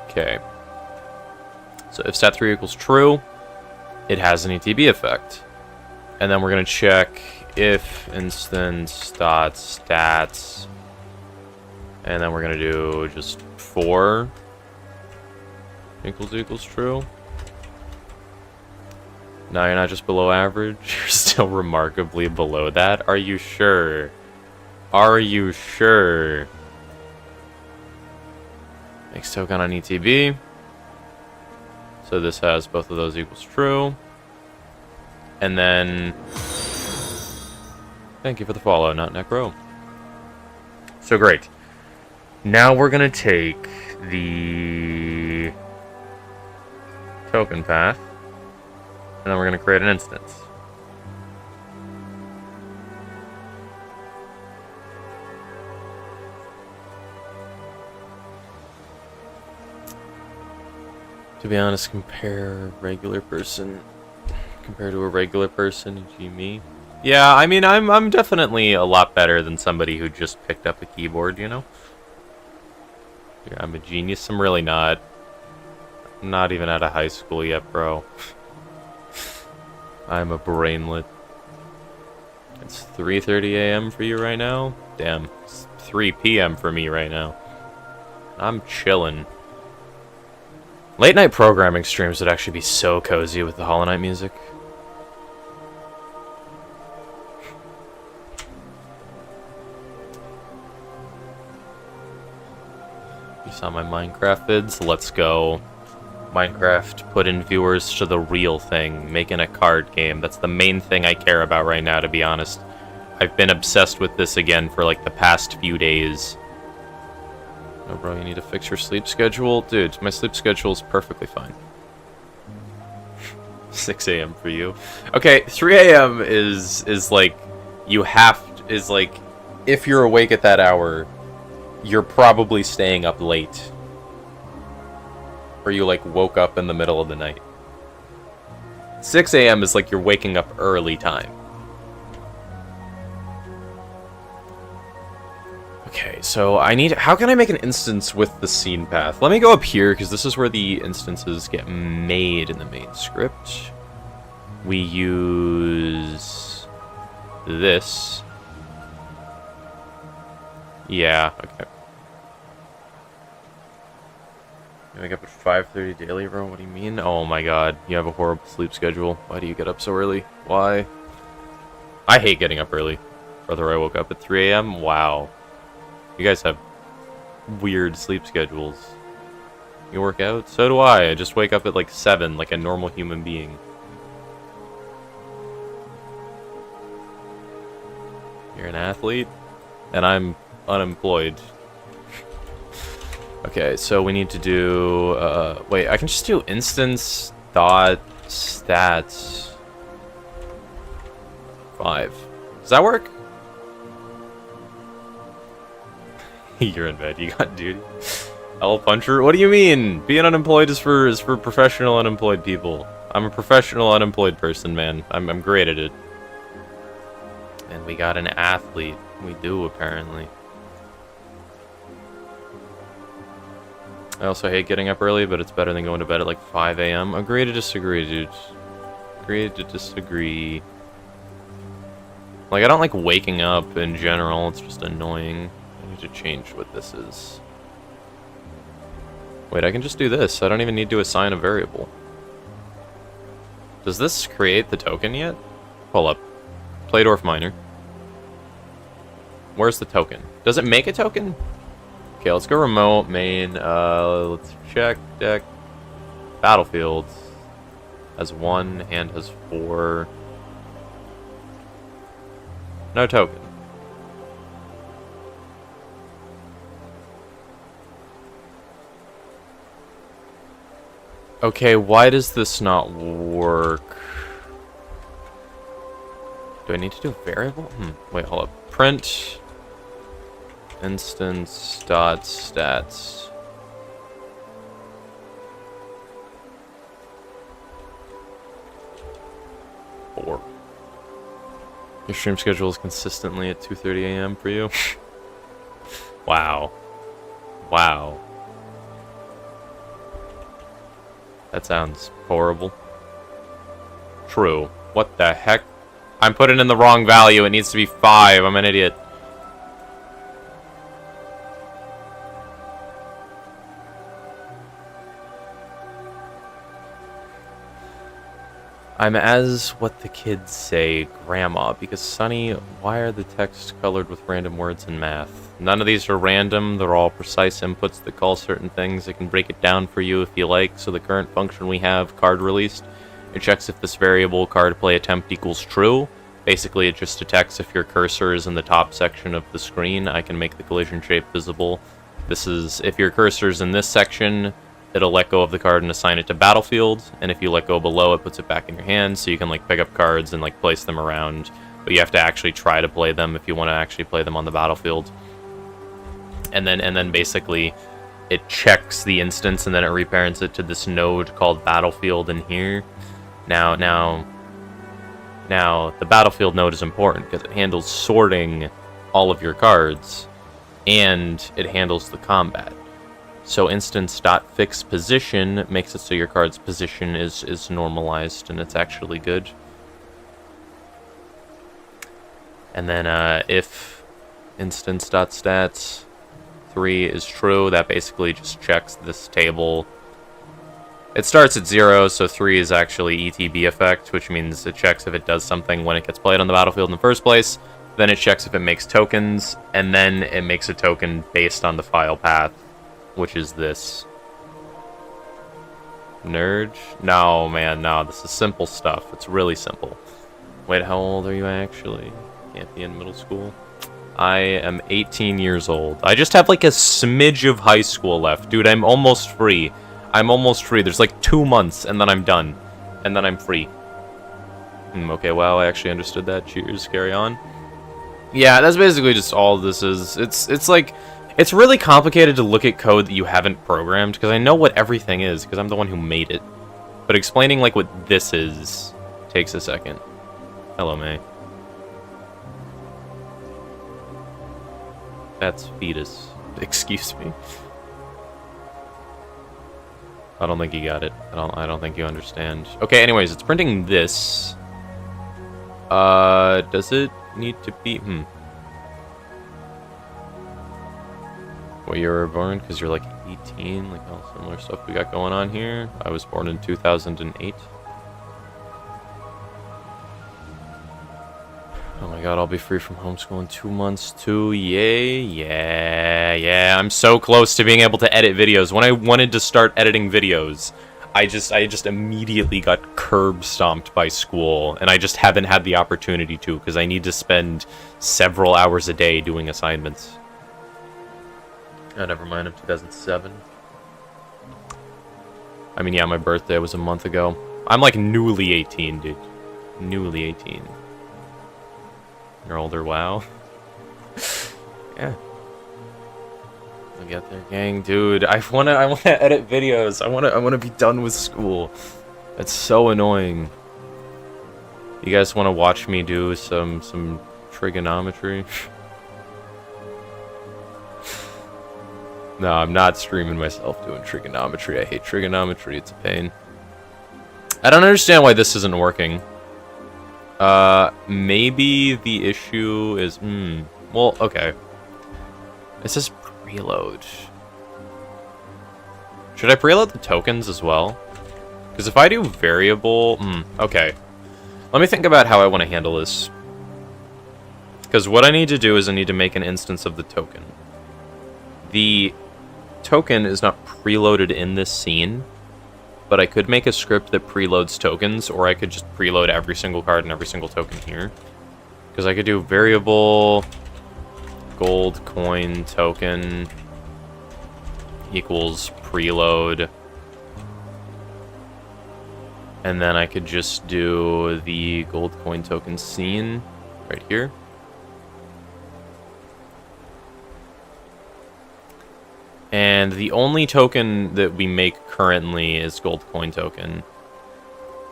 Speaker 1: Okay. So if stat 3 equals true, it has an ETB effect. And then we're gonna check if instance dot stats, and then we're gonna do just 4 equals true. No, you're not just below average. You're still remarkably below that. Are you sure? Are you sure? Makes token on ETB. So this has both of those equals true. And then... Thank you for the follow, not Necro. So great. Now we're going to take the token path, and then we're going to create an instance. To be honest, compare regular person compared to a regular person, gee me. Yeah, I mean, I'm definitely a lot better than somebody who just picked up a keyboard, you know? Yeah, I'm a genius. I'm really not. I'm not even out of high school yet, bro. I'm a brainlet. It's 3:30 a.m. for you right now? Damn, it's 3 p.m. for me right now. I'm chilling. Late night programming streams would actually be so cozy with the Hollow Knight music. You saw my Minecraft vids? Let's go. Minecraft put in viewers to the real thing, making a card game. That's the main thing I care about right now, to be honest. I've been obsessed with this again for like the past few days. No, bro, you need to fix your sleep schedule? Dude, my sleep schedule is perfectly fine. 6 a.m. for you. Okay, 3 a.m. is like, you have to, is like, if you're awake at that hour, you're probably staying up late. Or you like woke up in the middle of the night. 6 a.m. is like you're waking up early time. Okay, so I need... How can I make an instance with the scene path? Let me go up here, because this is where the instances get made in the main script. We use... this. Yeah, okay. You wake up at 5:30 daily, bro? What do you mean? Oh my god, you have a horrible sleep schedule. Why do you get up so early? Why? I hate getting up early. Brother, I woke up at 3 a.m. Wow. You guys have weird sleep schedules. You work out? So do I. I just wake up at like 7, like a normal human being. You're an athlete? And I'm unemployed. Okay, so we need to do... wait, I can just do instance dot stats 5. Does that work? You're in bed. You got duty. L puncher. What do you mean? Being unemployed is for professional unemployed people. I'm a professional unemployed person, man. I'm great at it. And we got an athlete. We do apparently. I also hate getting up early, but it's better than going to bed at like 5 a.m. Agree to disagree, dude. Agree to disagree. Like, I don't like waking up in general. It's just annoying. I need to change what this is. Wait, I can just do this. I don't even need to assign a variable. Does this create the token yet? Hold up. Playdorf Minor. Where's the token? Does it make a token? Okay, let's go remote, main, let's check, deck, battlefield, has 1 and has 4, no token. Okay, why does this not work? Do I need to do a variable? Wait, hold up, print... Instance dot stats. Four. Your stream schedule is consistently at 2:30 a.m. for you. Wow. Wow. That sounds horrible. True. What the heck? I'm putting in the wrong value. It needs to be 5. I'm an idiot. I'm as what the kids say, grandma, because Sonny, why are the texts colored with random words in math? None of these are random, they're all precise inputs that call certain things. It can break it down for you if you like. So the current function we have, card released, it checks if this variable card play attempt equals true. Basically it just detects if your cursor is in the top section of the screen. I can make the collision shape visible. This is, if your cursor is in this section, it'll let go of the card and assign it to battlefield, and if you let go below, it puts it back in your hand, so you can like pick up cards and like place them around, but you have to actually try to play them if you want to actually play them on the battlefield. And then basically it checks the instance and then it reparents it to this node called battlefield in here. Now the battlefield node is important because it handles sorting all of your cards and it handles the combat. So instance.fixPosition makes it so your card's position is normalized, and it's actually good. And then if instance.stats 3 is true, that basically just checks this table. It starts at 0, so 3 is actually ETB effect, which means it checks if it does something when it gets played on the battlefield in the first place. Then it checks if it makes tokens, and then it makes a token based on the file path, which is this. Nerd? No, man, no. This is simple stuff. It's really simple. Wait, how old are you actually? Can't be in middle school. I am 18 years old. I just have like a smidge of high school left. Dude, I'm almost free. I'm almost free. There's like 2 months and then I'm done. and then I'm free. Okay, wow, I actually understood that. Cheers, carry on. Yeah, that's basically just all this is. It's like, it's really complicated to look at code that you haven't programmed, because I know what everything is, because I'm the one who made it. But explaining, like, what this is takes a second. Hello, May. That's fetus. Excuse me. I don't think you got it. I don't think you understand. Okay, anyways, it's printing this. Does it need to be... Well, you were born because you're like 18, like all similar stuff we got going on here. I was born in 2008. Oh my god, I'll be free from homeschool in 2 months too. Yay, yeah. I'm so close to being able to edit videos. When I wanted to start editing videos, I just immediately got curb stomped by school, and I just haven't had the opportunity to, because I need to spend several hours a day doing assignments. Oh, never mind, I'm 2007. I mean, yeah, my birthday was a month ago. I'm like newly 18, dude. Newly 18. You're older, wow. Yeah. I'll get there, gang, dude. I wanna edit videos. I wanna be done with school. That's so annoying. You guys wanna watch me do some trigonometry? No, I'm not streaming myself doing trigonometry. I hate trigonometry. It's a pain. I don't understand why this isn't working. Maybe the issue is... well, okay. It says preload. Should I preload the tokens as well? Because if I do variable... okay. Let me think about how I want to handle this. Because what I need to do is I need to make an instance of the token. The token is not preloaded in this scene, but I could make a script that preloads tokens, or I could just preload every single card and every single token here. Because I could do variable gold coin token equals preload. And then I could just do the gold coin token scene right here. And the only token that we make currently is gold coin token.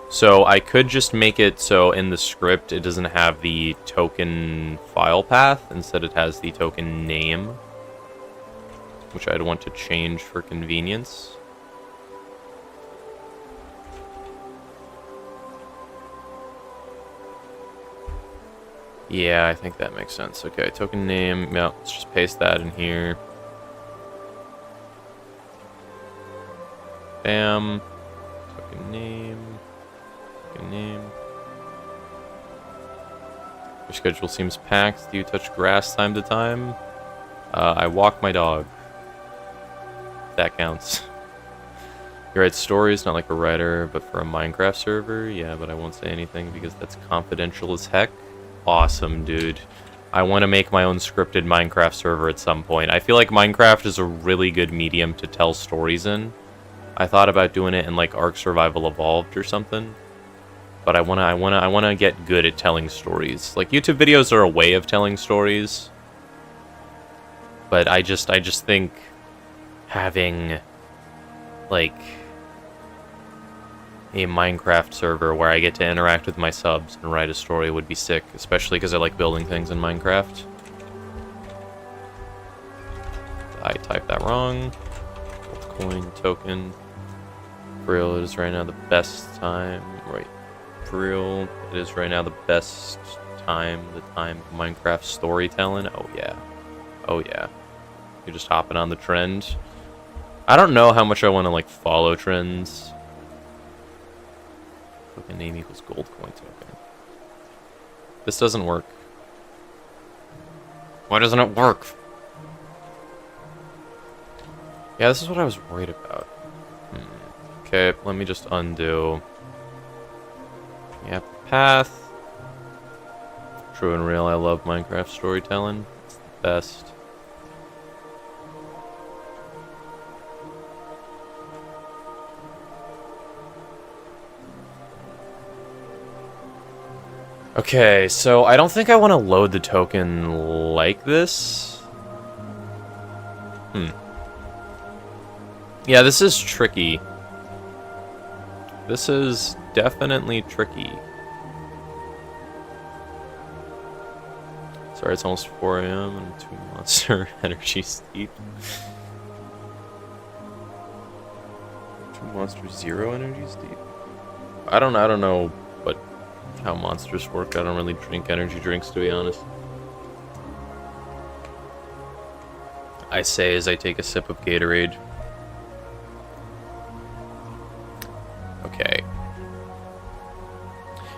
Speaker 1: So I could just make it so in the script it doesn't have the token file path. Instead it has the token name, which I'd want to change for convenience. Yeah, I think that makes sense. Okay, token name. Yeah, let's just paste that in here. Bam. Token name. Token name. Your schedule seems packed. Do you touch grass time to time? I walk my dog. That counts. You write stories, not like a writer, but for a Minecraft server? Yeah, but I won't say anything because that's confidential as heck. Awesome, dude. I want to make my own scripted Minecraft server at some point. I feel like Minecraft is a really good medium to tell stories in. I thought about doing it in like Ark Survival Evolved or something, but I wanna get good at telling stories. Like YouTube videos are a way of telling stories, but I just think having like a Minecraft server where I get to interact with my subs and write a story would be sick, especially because I like building things in Minecraft. I typed that wrong. Coin token. For real, it is right now the best time. Right. For real, it is right now the best time. The time of Minecraft storytelling. Oh yeah. Oh yeah. You're just hopping on the trend. I don't know how much I want to like follow trends. Token name equals gold coin token. This doesn't work. Why doesn't it work? Yeah, this is what I was worried about. Okay, let me just undo. Yep, path. True and real, I love Minecraft storytelling. It's the best. Okay, so I don't think I want to load the token like this. Yeah, this is tricky. This is definitely tricky. Sorry, it's almost 4 a.m. and 2 monster energy steep. 2 monsters, 0 energy steep? I don't know how monsters work. I don't really drink energy drinks, to be honest. I say as I take a sip of Gatorade. Okay.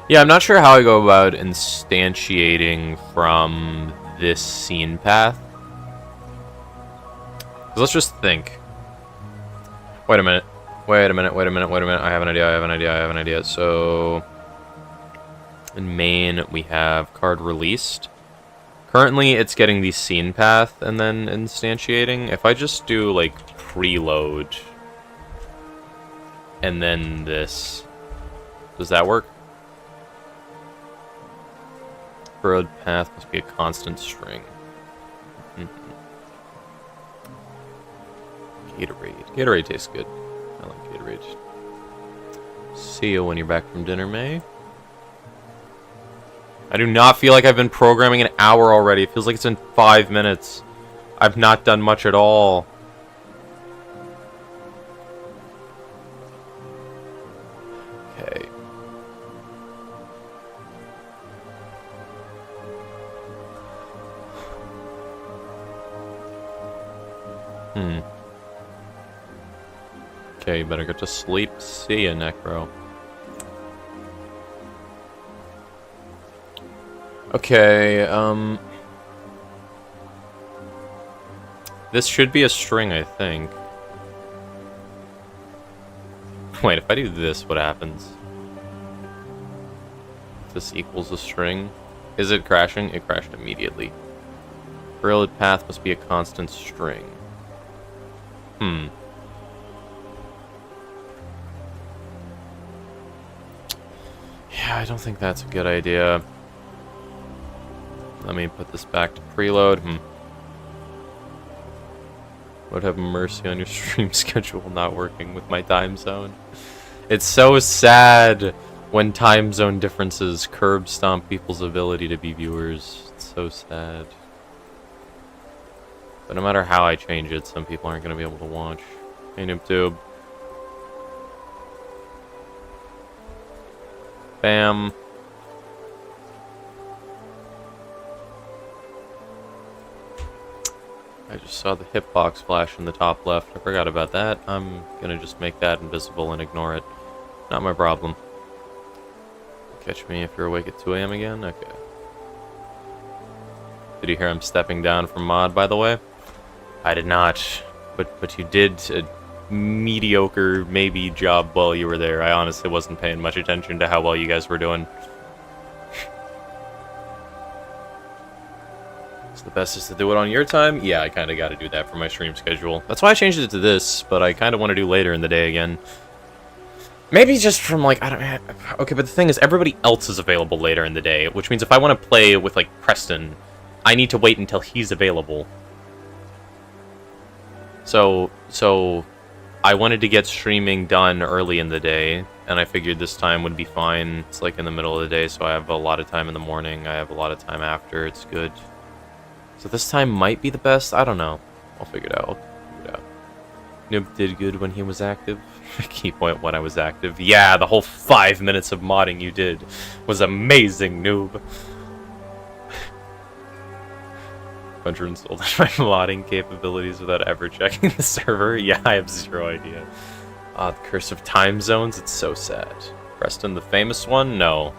Speaker 1: Yeah, I'm not sure how I go about instantiating from this scene path. 'Cause let's just think. Wait a minute. I have an idea. So, in main, we have card released. Currently, it's getting the scene path and then instantiating. If I just do, like, preload and then this, does that work? Road path must be a constant string. Gatorade. Gatorade tastes good. I like Gatorade. See you when you're back from dinner, May. I do not feel like I've been programming an hour already. It feels like it's been 5 minutes. I've not done much at all. Okay. Okay, you better get to sleep. See ya, Necro. Okay, this should be a string, I think. Wait, if I do this, what happens? If this equals a string. Is it crashing? It crashed immediately. Railroad path must be a constant string. Yeah, I don't think that's a good idea. Let me put this back to preload. Would have mercy on your stream schedule not working with my time zone. It's so sad when time zone differences curb stomp people's ability to be viewers. It's so sad. But no matter how I change it, some people aren't going to be able to watch. Hey, NoobTube. Bam. I just saw the hitbox flash in the top left. I forgot about that. I'm gonna just make that invisible and ignore it. Not my problem. Catch me if you're awake at 2 a.m. again? Okay. Did you hear I'm stepping down from mod, by the way? I did not. But you did a mediocre, maybe, job while you were there. I honestly wasn't paying much attention to how well you guys were doing. The best is to do it on your time? Yeah, I kind of got to do that for my stream schedule. That's why I changed it to this, but I kind of want to do later in the day again. Maybe just from, like, I don't... Okay, but the thing is, everybody else is available later in the day, which means if I want to play with, like, Preston, I need to wait until he's available. So I wanted to get streaming done early in the day, and I figured this time would be fine. It's, like, in the middle of the day, so I have a lot of time in the morning. I have a lot of time after. It's good. So this time might be the best. I don't know. I'll figure it out. Noob did good when he was active. Key point when I was active. Yeah, the whole 5 minutes of modding you did was amazing, Noob. Buncher installed my modding capabilities without ever checking the server. Yeah, I have zero idea. The curse of time zones. It's so sad. Preston, the famous one? No.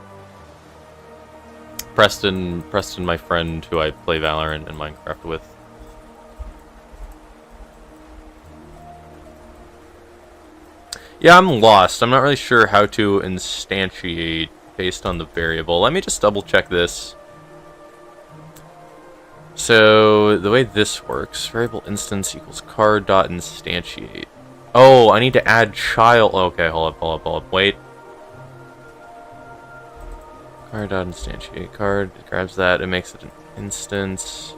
Speaker 1: Preston, my friend who I play Valorant and Minecraft with. Yeah, I'm lost. I'm not really sure how to instantiate based on the variable. Let me just double check this. So, the way this works, variable instance equals card.instantiate. Oh, I need to add child. Okay, hold up, wait. Card.instantiate card. It grabs that. It makes it an instance.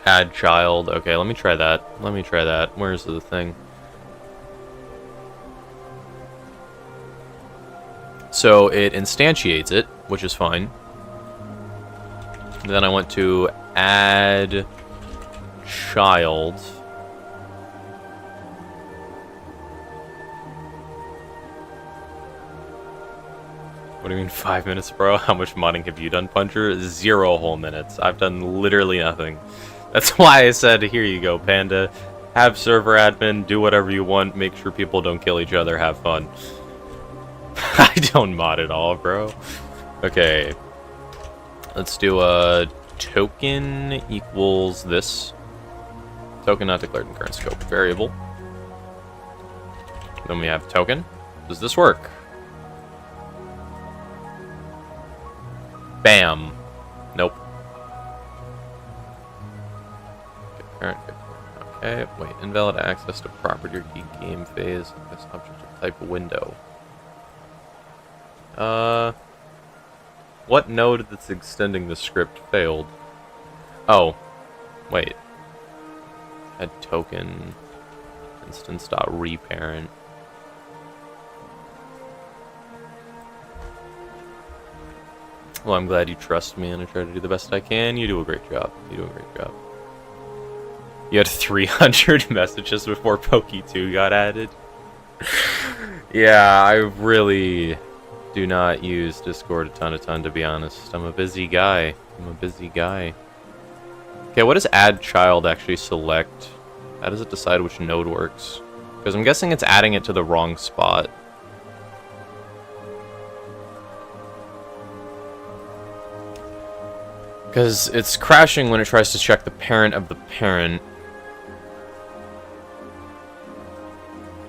Speaker 1: Add child. Okay, let me try that. Let me try that. Where's the thing? So it instantiates it, which is fine. And then I want to add child. What do you mean 5 minutes, bro? How much modding have you done, Puncher? 0 whole minutes. I've done literally nothing. That's why I said, here you go, Panda. Have server admin, do whatever you want, make sure people don't kill each other, have fun. I don't mod at all, bro. Okay. Let's do a token equals this. Token not declared in current scope variable. Then we have token. Does this work? Bam. Nope. Okay, wait. Invalid access to property or key game phase. This object of type window. What node that's extending the script failed? Oh. Wait. Add token instance.reparent. Well, I'm glad you trust me and I try to do the best I can. You do a great job. You do a great job. You had 300 messages before Poke 2 got added. Yeah, I really do not use Discord a ton, to be honest. I'm a busy guy. Okay, what does add child actually select? How does it decide which node works? Because I'm guessing it's adding it to the wrong spot. Because it's crashing when it tries to check the parent of the parent.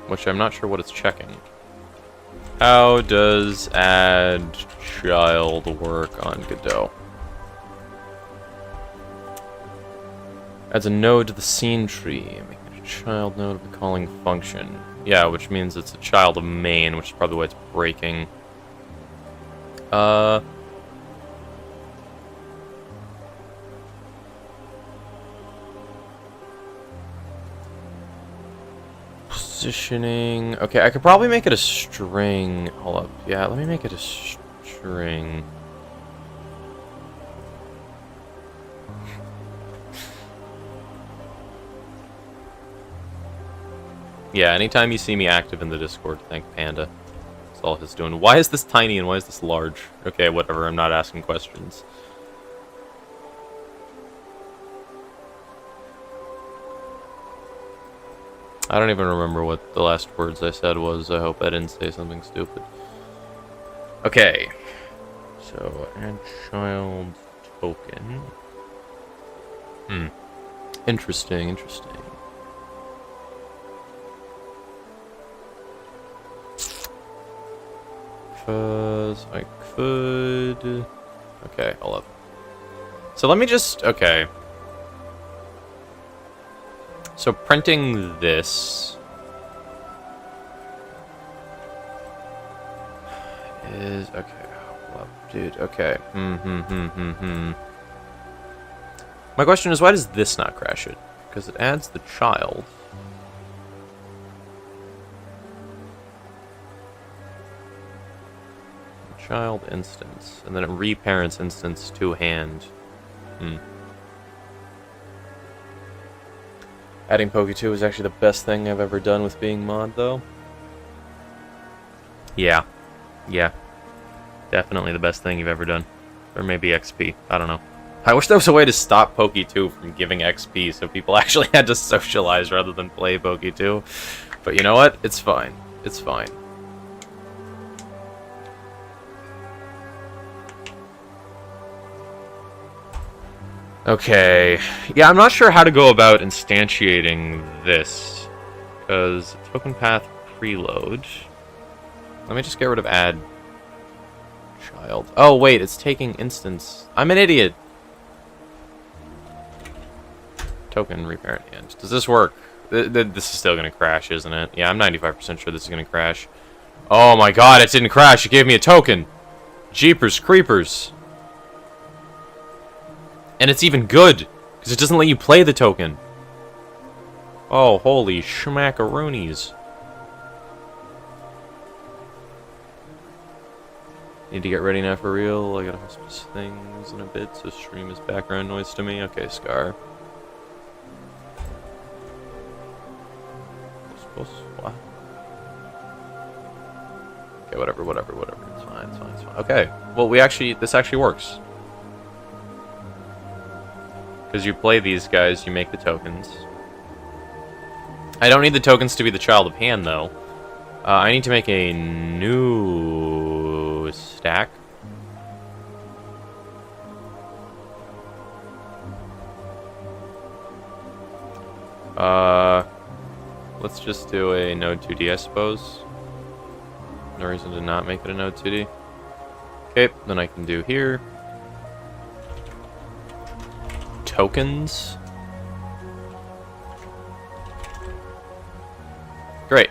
Speaker 1: Which I'm not sure what it's checking. How does add child work on Godot? Adds a node to the scene tree. Make it a child node of the calling function. Yeah, which means it's a child of main, which is probably why it's breaking. Positioning. Okay, I could probably make it a string. Hold up. Yeah, let me make it a string. Yeah, anytime you see me active in the Discord, thank Panda. That's all he's doing. Why is this tiny and why is this large? Okay, whatever. I'm not asking questions. I don't even remember what the last words I said was. I hope I didn't say something stupid. Okay. So, add child token. Interesting. Because I could... Okay, hold up. So let me just... Okay. So printing this is okay. Well, dude, okay. My question is, why does this not crash it? Because it adds the child. Child instance, and then it reparents instance to hand. Adding Poke 2 is actually the best thing I've ever done with being mod, though. Yeah. Definitely the best thing you've ever done. Or maybe XP. I don't know. I wish there was a way to stop Poke 2 from giving XP so people actually had to socialize rather than play Poke 2. But you know what? It's fine. It's fine. Okay, yeah, I'm not sure how to go about instantiating this, because token path preload. Let me just get rid of add child. Oh, wait, it's taking instance. I'm an idiot. Token reparent hand. Does this work? This is still going to crash, isn't it? Yeah, I'm 95% sure this is going to crash. Oh my god, it didn't crash. It gave me a token. Jeepers creepers. And it's even good, because it doesn't let you play the token. Oh, holy schmackaroonies. Need to get ready now for real. I got a hospice things in a bit, so stream is background noise to me. Okay, Scar. What? Okay, whatever. It's fine. Okay, well, this actually works. Because you play these guys, you make the tokens. I don't need the tokens to be the Child of Hand, though. I need to make a new stack. Let's just do a node 2D, I suppose. No reason to not make it a node 2D. Okay, then I can do here. Tokens. Great.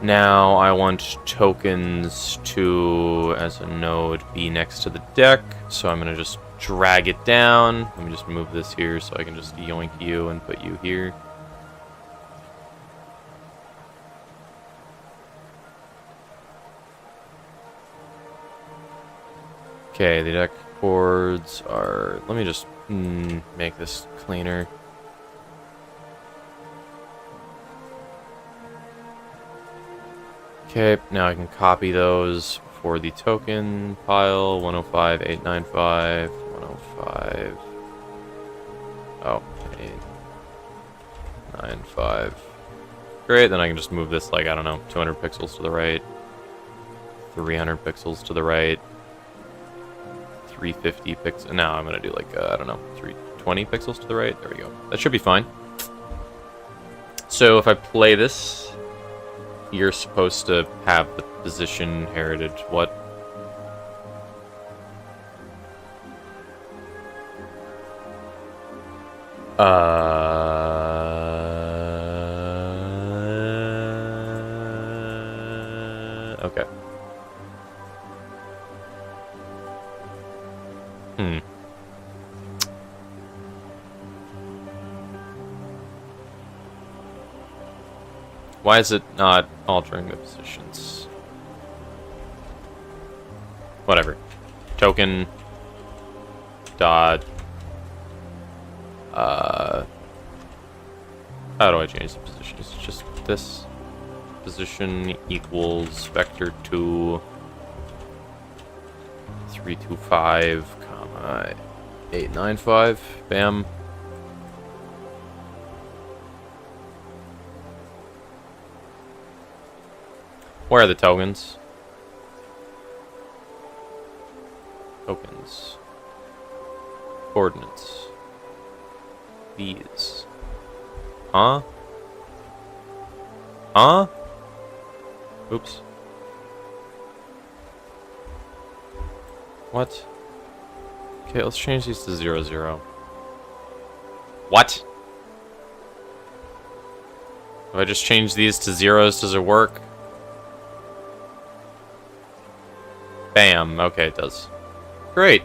Speaker 1: Now I want tokens to, as a node, be next to the deck. So I'm going to just drag it down. Let me just move this here so I can just yoink you and put you here. Okay, the deck boards are... Let me just make this cleaner. Okay, now I can copy those for the token pile. 105, 895, 105. Oh, 895. Great, then I can just move this, like, I don't know, 200 pixels to the right. 300 pixels to the right. 350 pixels. No, I'm gonna do like, I don't know, 320 pixels to the right. There we go. That should be fine. So if I play this, you're supposed to have the position heritage. What? Okay. Why is it not altering the positions? Whatever. Token. Dot. How do I change the positions? Just this. Position equals vector 2. 325, comma 895. Bam. Where are the tokens? Tokens. Coordinates. These. Huh? Huh? Oops. What? Okay, let's change these to 0, 0. What? If I just change these to zeros, does it work? Bam. Okay, it does. Great.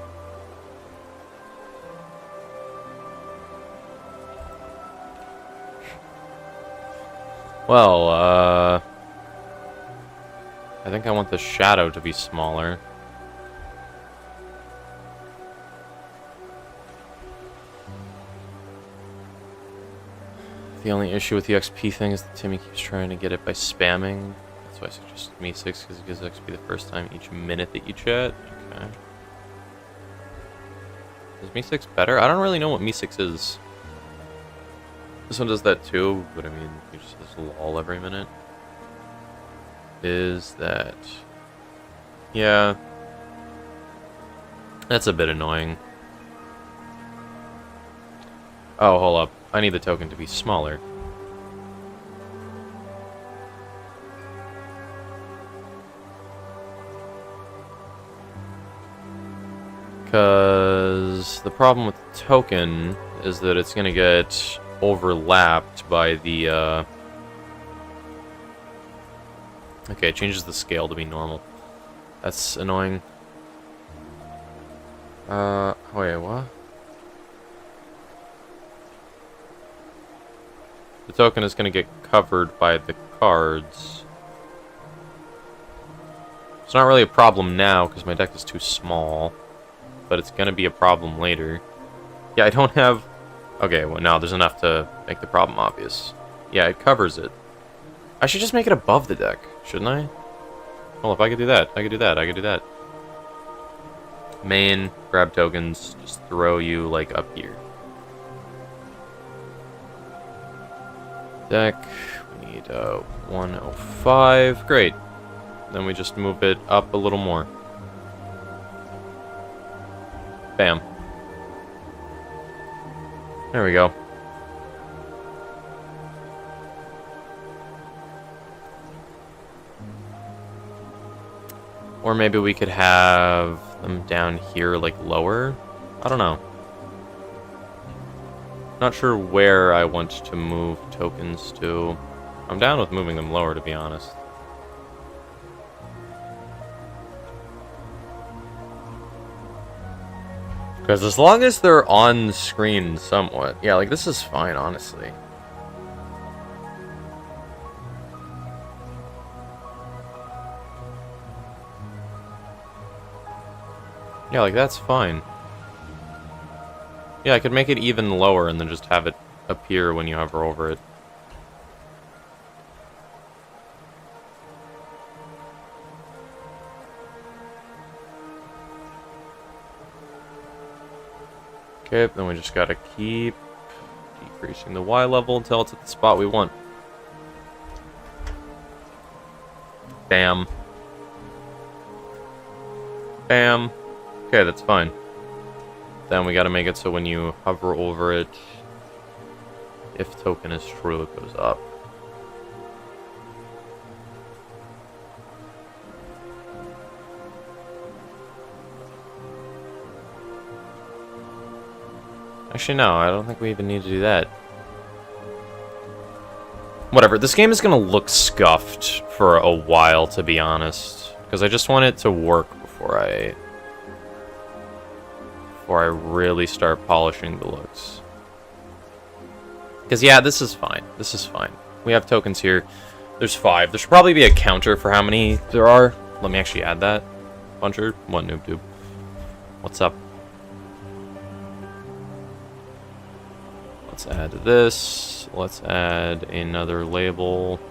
Speaker 1: Well, I think I want the shadow to be smaller. The only issue with the XP thing is that Timmy keeps trying to get it by spamming. That's why I suggested Me6, because it gives XP the first time each minute that you chat. Okay. Is Me6 better? I don't really know what Me6 is. This one does that too, but I mean, he just says lol every minute. Is that... Yeah. That's a bit annoying. Oh, hold up. I need the token to be smaller. Because the problem with the token is that it's going to get overlapped by the... Okay, it changes the scale to be normal. That's annoying. Wait, what? The token is going to get covered by the cards. It's not really a problem now, because my deck is too small. But it's going to be a problem later. Yeah, I don't have... Okay, well, now there's enough to make the problem obvious. Yeah, it covers it. I should just make it above the deck, shouldn't I? Well, if I could do that, I could do that, I could do that. Main, grab tokens, just throw you, like, up here. Deck, we need 105, great. Then we just move it up a little more. Bam. There we go. Or maybe we could have them down here, like, lower? I don't know. Not sure where I want to move tokens to. I'm down with moving them lower, to be honest. Because as long as they're on screen somewhat, yeah, like, this is fine, honestly. Yeah, like, that's fine. Yeah, I could make it even lower and then just have it appear when you hover over it. Okay, then we just gotta keep decreasing the Y level until it's at the spot we want. Bam. Bam. Okay, that's fine. Then we gotta make it so when you hover over it, if token is true, it goes up. Actually, no, I don't think we even need to do that. Whatever, this game is gonna look scuffed for a while, to be honest. Because I just want it to work before I really start polishing the looks. Because, yeah, this is fine. This is fine. We have tokens here. There's 5. There should probably be a counter for how many there are. Let me actually add that. Puncher, what noob tube? What's up? Let's add this. Let's add another label.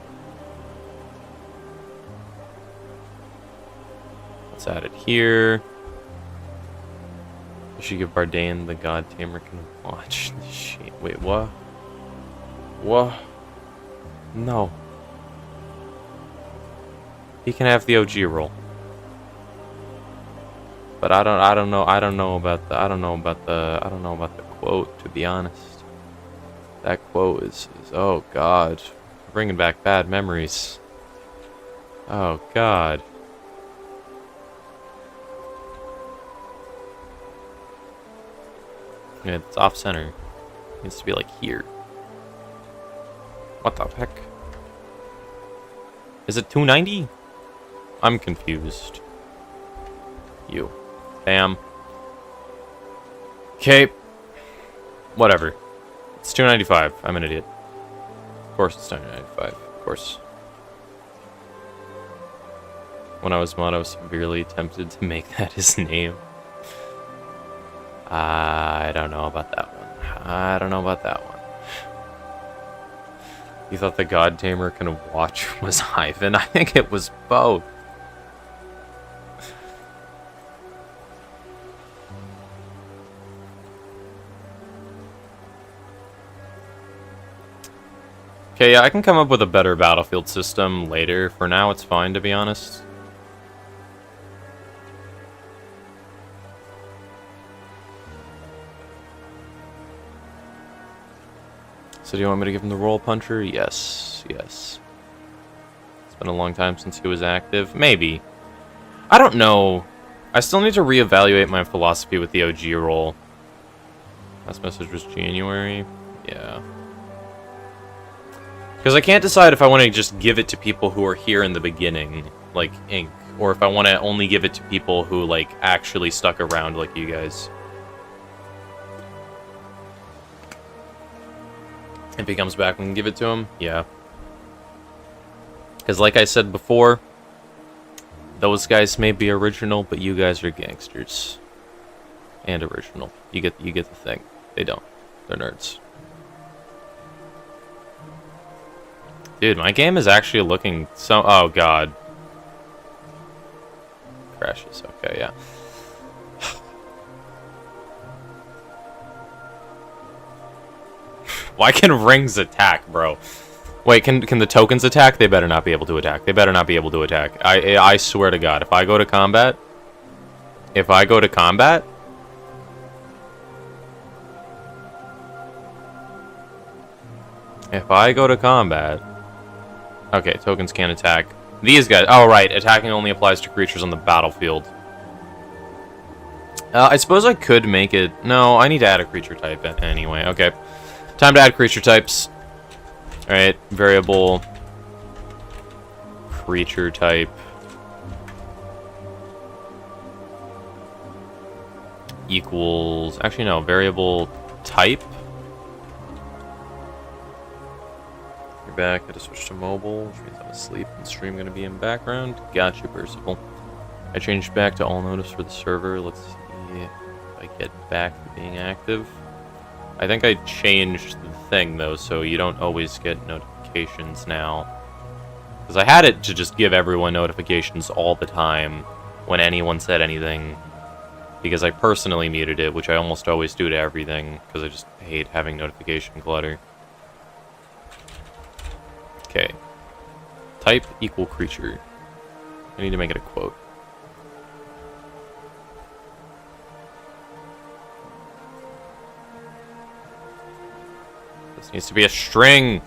Speaker 1: Let's add it here. You should give Bardain the God Tamer can watch. Shit. Wait, what? What? No. He can have the OG roll. But I don't know about the quote, to be honest. That quote is oh god, bringing back bad memories. Oh god. Yeah, it's off center. It needs to be like here. What the heck? Is it 290? I'm confused. You. Bam. Okay. Whatever. It's 295. I'm an idiot. Of course it's 295. Of course. When I was mod, I was severely tempted to make that his name. I don't know about that one. I don't know about that one. You thought the God Tamer can watch was Ivan? I think it was both. Okay, yeah, I can come up with a better battlefield system later. For now, it's fine, to be honest. So do you want me to give him the roll puncher? Yes, yes. It's been a long time since he was active. Maybe. I don't know. I still need to reevaluate my philosophy with the OG roll. Last message was January. Yeah. Because I can't decide if I want to just give it to people who are here in the beginning, like Ink, or if I want to only give it to people who, like, actually stuck around like you guys. If he comes back, we can give it to him? Yeah. Because like I said before, those guys may be original, but you guys are gangsters. And original. You get the thing. They don't. They're nerds. Dude, my game is actually looking so... Oh, God. Crashes. Okay, yeah. Why can rings attack, bro? Wait, can the tokens attack? They better not be able to attack. They better not be able to attack. I swear to God, if I go to combat... If I go to combat... If I go to combat... Okay, tokens can't attack. These guys... Oh, right. Attacking only applies to creatures on the battlefield. I suppose I could make it... No, I need to add a creature type anyway. Okay. Time to add creature types. Alright, variable... Creature type... Equals... Actually, no. Variable type... Back, I just switched to mobile, which means I'm asleep and stream gonna be in background. Gotcha, Percival. I changed back to all notice for the server. Let's see if I get back to being active. I think I changed the thing though, so you don't always get notifications now. Because I had it to just give everyone notifications all the time when anyone said anything. Because I personally muted it, which I almost always do to everything, because I just hate having notification clutter. Okay. Type equal creature. I need to make it a quote. This needs to be a string.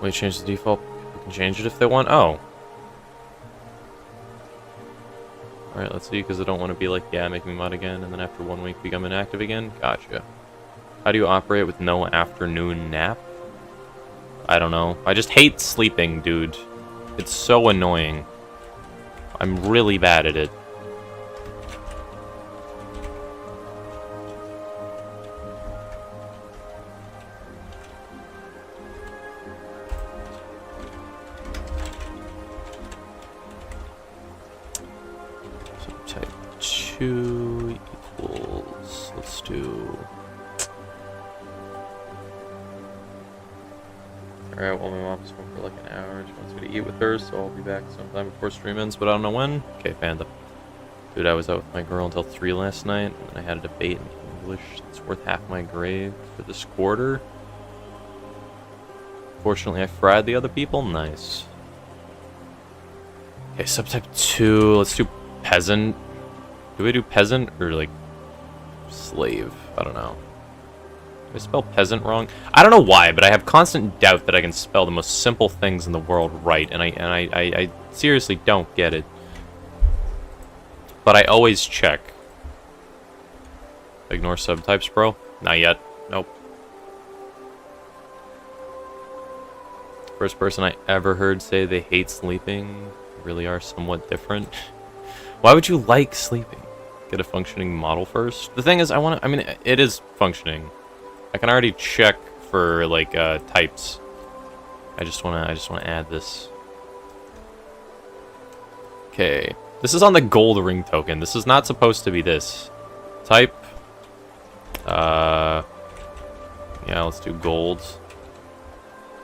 Speaker 1: Wait, change the default. People can change it if they want. Oh. Alright, let's see, because I don't want to be like, yeah, make me mod again, and then after 1 week become inactive again. Gotcha. How do you operate with no afternoon nap? I don't know. I just hate sleeping, dude. It's so annoying. I'm really bad at it. So type 2 equals... Let's do... Alright, well, my mom's home for like an hour. She wants me to eat with her, so I'll be back sometime before stream ends, but I don't know when. Okay, Panda. Dude, I was out with my girl until 3 last night, and then I had a debate in English that's worth half my grade for this quarter. Fortunately, I fried the other people. Nice. Okay, subtype 2. Let's do peasant. Do we do peasant or, like, slave? I don't know. Did I spell peasant wrong? I don't know why, but I have constant doubt that I can spell the most simple things in the world right, and I seriously don't get it. But I always check. Ignore subtypes, bro? Not yet. Nope. First person I ever heard say they hate sleeping. Really are somewhat different. Why would you like sleeping? Get a functioning model first? The thing is, I mean, it is functioning. I can already check for, like, types. I just wanna add this. Okay. This is on the gold ring token. This is not supposed to be this. Type. Yeah, let's do gold.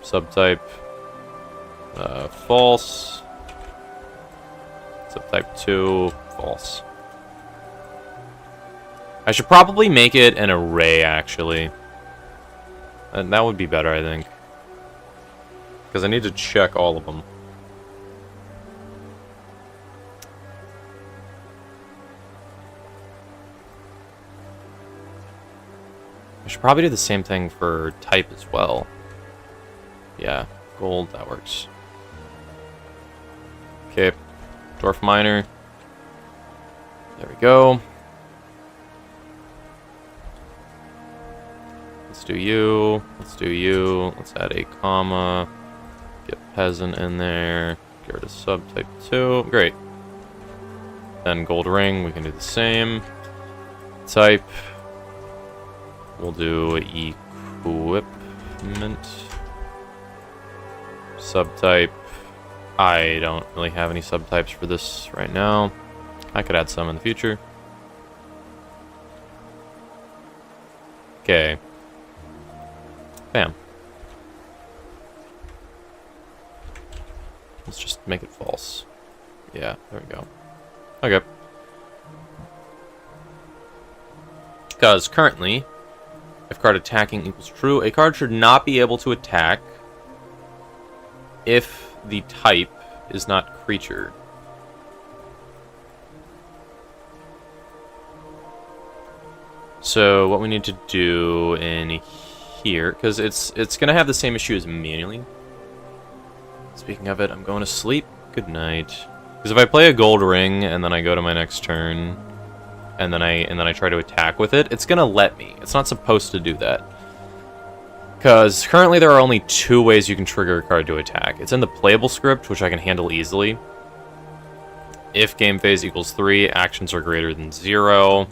Speaker 1: Subtype. False. Subtype 2. False. I should probably make it an array, actually. And that would be better, I think. Because I need to check all of them. I should probably do the same thing for type as well. Yeah, gold, that works. Okay, dwarf miner. There we go. Let's let's do you. Let's do you. Let's add a comma. Get peasant in there. Get rid of subtype 2. Great. Then gold ring, we can do the same. Type. We'll do equipment. Subtype. I don't really have any subtypes for this right now. I could add some in the future. Okay. Bam. Let's just make it false. Yeah, there we go. Okay. Because currently, if card attacking equals true, a card should not be able to attack if the type is not creature. So what we need to do in here, because it's going to have the same issue as manually. Speaking of it, I'm going to sleep. Good night. Because if I play a gold ring and then I go to my next turn and then I try to attack with it, it's going to let me. It's not supposed to do that. Because currently there are only 2 ways you can trigger a card to attack. It's in the playable script, which I can handle easily. If game phase equals 3, actions are greater than 0.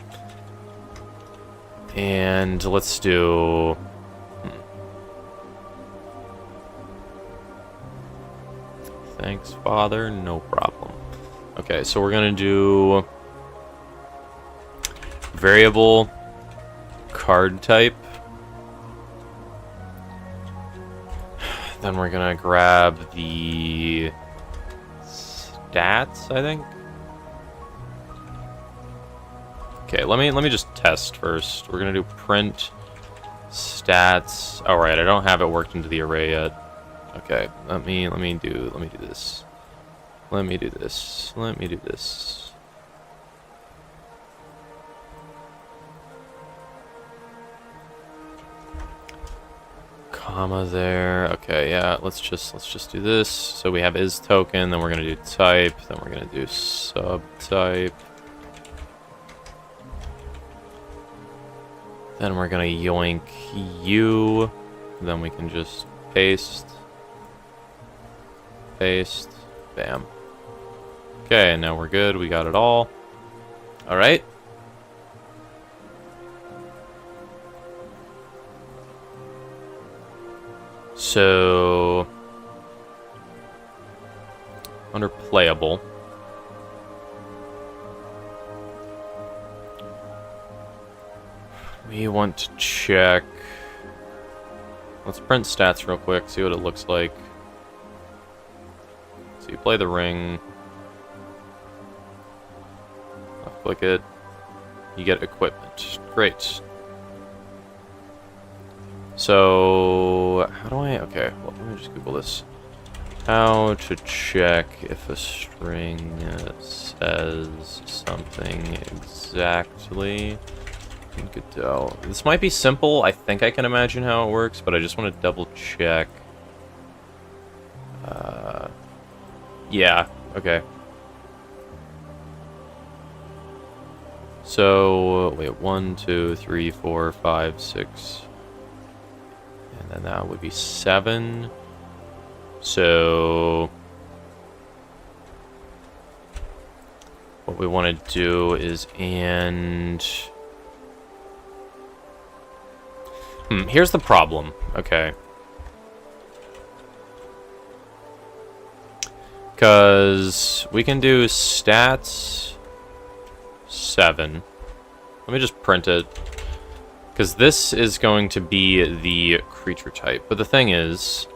Speaker 1: And let's do... Thanks, Father. No problem. Okay, so we're going to do... variable card type. Then we're going to grab the stats, I think. Okay, let me just test first. We're gonna do print stats. All right, I don't have it worked into the array yet. Okay, let me do this. Let me do this. Comma there. Okay, yeah. Let's just do this. So we have is token. Then we're gonna do type. Then we're gonna do subtype. Then we're gonna yoink you. Then we can just paste. Paste. Bam. Okay, now we're good. We got it all. Alright. So... under playable... we want to check... let's print stats real quick, see what it looks like. So you play the ring. Left click it. You get equipment. Great. So... how do I... okay, well, let me just Google this. How to check if a string says something exactly... Godot. This might be simple. I think I can imagine how it works, but I just want to double check. Yeah, okay. So, wait, 1, 2, 3, 4, 5, 6. And then that would be 7. So... what we want to do is and... here's the problem. Okay. Because we can do stats 7. Let me just print it. Because this is going to be the creature type. But the thing is,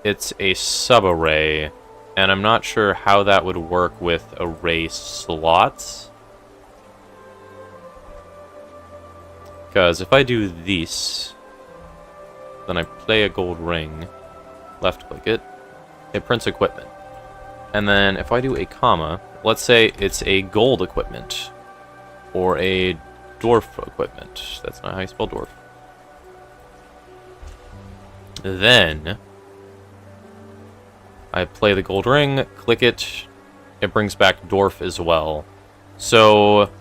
Speaker 1: it's a subarray. And I'm not sure how that would work with array slots. Because if I do this, then I play a gold ring, left click it, it prints equipment. And then if I do a comma, let's say it's a gold equipment, or a dwarf equipment. That's not how you spell dwarf. Then I play the gold ring, click it, it brings back dwarf as well. So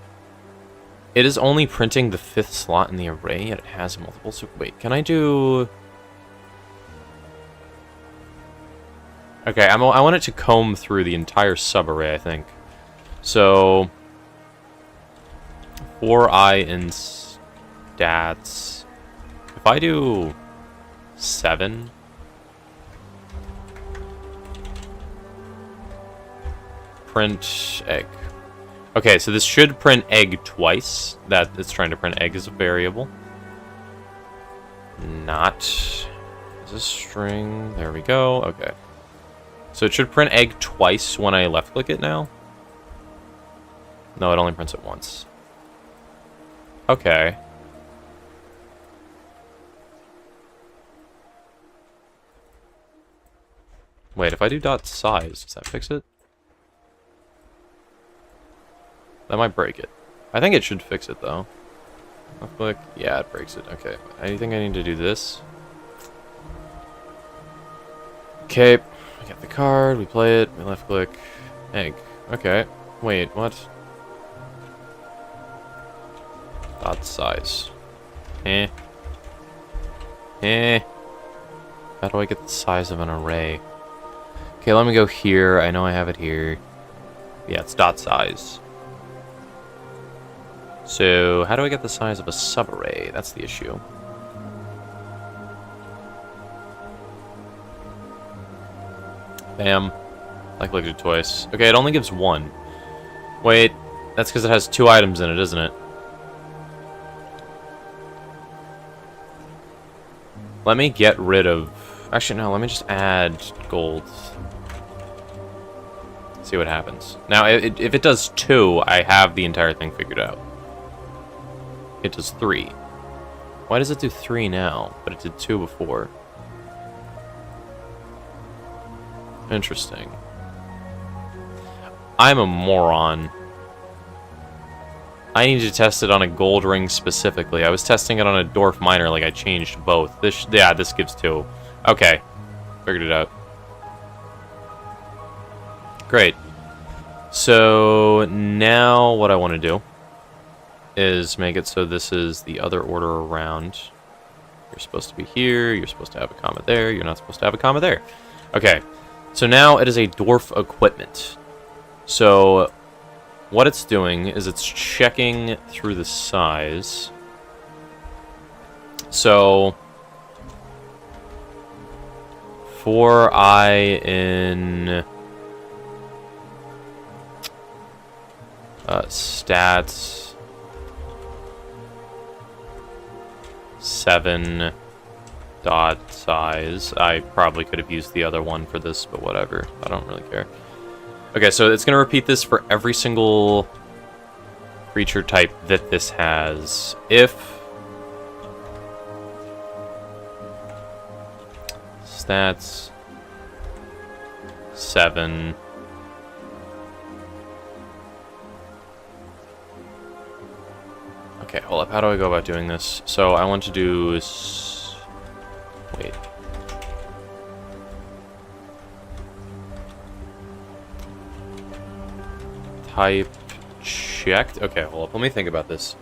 Speaker 1: It is only printing the 5th slot in the array, yet it has multiple. So wait, can I do... Okay, I want it to comb through the entire subarray, I think. So... 4i in stats... If I do... 7... Print egg. Okay, so this should print egg twice. That it's trying to print egg as a variable. Not. Is this string? There we go. Okay. So it should print egg twice when I left click it now. No, it only prints it once. Okay. Wait, if I do dot size, does that fix it? That might break it. I think it should fix it, though. Left click. Yeah, it breaks it. Okay. I think I need to do this. Okay. We get the card. We play it. We left click. Egg. Okay. Wait, what? Dot size. Eh. Eh. How do I get the size of an array? Okay, let me go here. I know I have it here. Yeah, it's dot size. So, how do I get the size of a subarray? That's the issue. Bam. I clicked it twice. Okay, it only gives 1. Wait, that's because it has 2 items in it, isn't it? Let me get rid of... Actually, no, let me just add gold. See what happens. Now, if it does 2, I have the entire thing figured out. It does 3. Why does it do 3 now, but it did 2 before? Interesting. I'm a moron. I need to test it on a gold ring specifically. I was testing it on a dwarf miner, like I changed both. This gives 2. Okay. Figured it out. Great. So, now what I want to do is make it so this is the other order around. You're supposed to be here, you're supposed to have a comma there, you're not supposed to have a comma there. Okay, so now it is a dwarf equipment. So what it's doing is it's checking through the size. So 4i in stats 7 dot size. I probably could have used the other one for this, but whatever. I don't really care. Okay, so it's going to repeat this for every single creature type that this has. If stats 7 Okay, hold up. How do I go about doing this? So I want to do... Wait. Type checked. Okay, hold up. Let me think about this.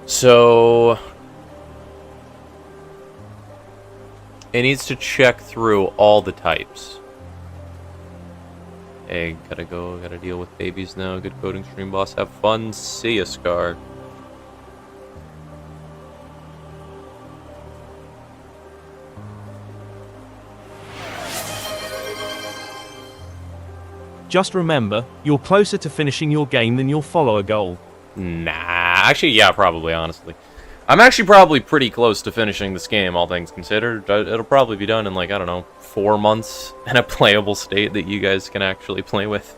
Speaker 1: So... it needs to check through all the types. Hey, gotta deal with babies now. Good coding stream, boss. Have fun. See ya, Scar.
Speaker 2: Just remember, you're closer to finishing your game than your follower goal.
Speaker 1: Nah, actually, yeah, probably, honestly. I'm actually probably pretty close to finishing this game, all things considered. It'll probably be done in, like, I don't know, 4 months in a playable state that you guys can actually play with.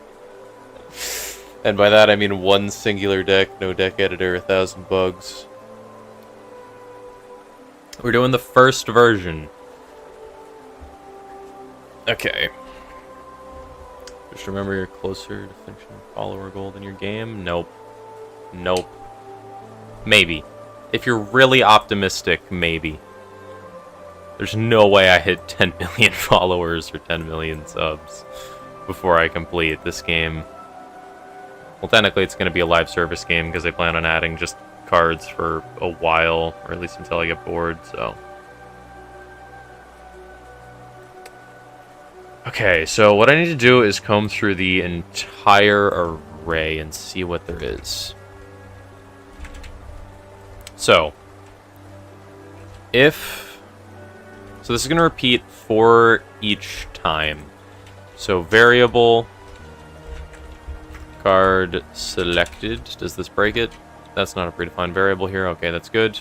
Speaker 1: And by that, I mean one singular deck, no deck editor, 1,000 bugs. We're doing the first version. Okay. Just remember you're closer to finishing follower goal than your game? Nope. Nope. Maybe. If you're really optimistic, maybe. There's no way I hit 10 million followers or 10 million subs before I complete this game. Well, technically it's going to be a live service game because they plan on adding just cards for a while, or at least until I get bored, so... Okay, so what I need to do is comb through the entire array and see what there is. So, so this is going to repeat for each time. So variable, card selected. Does this break it? That's not a predefined variable here. Okay, that's good.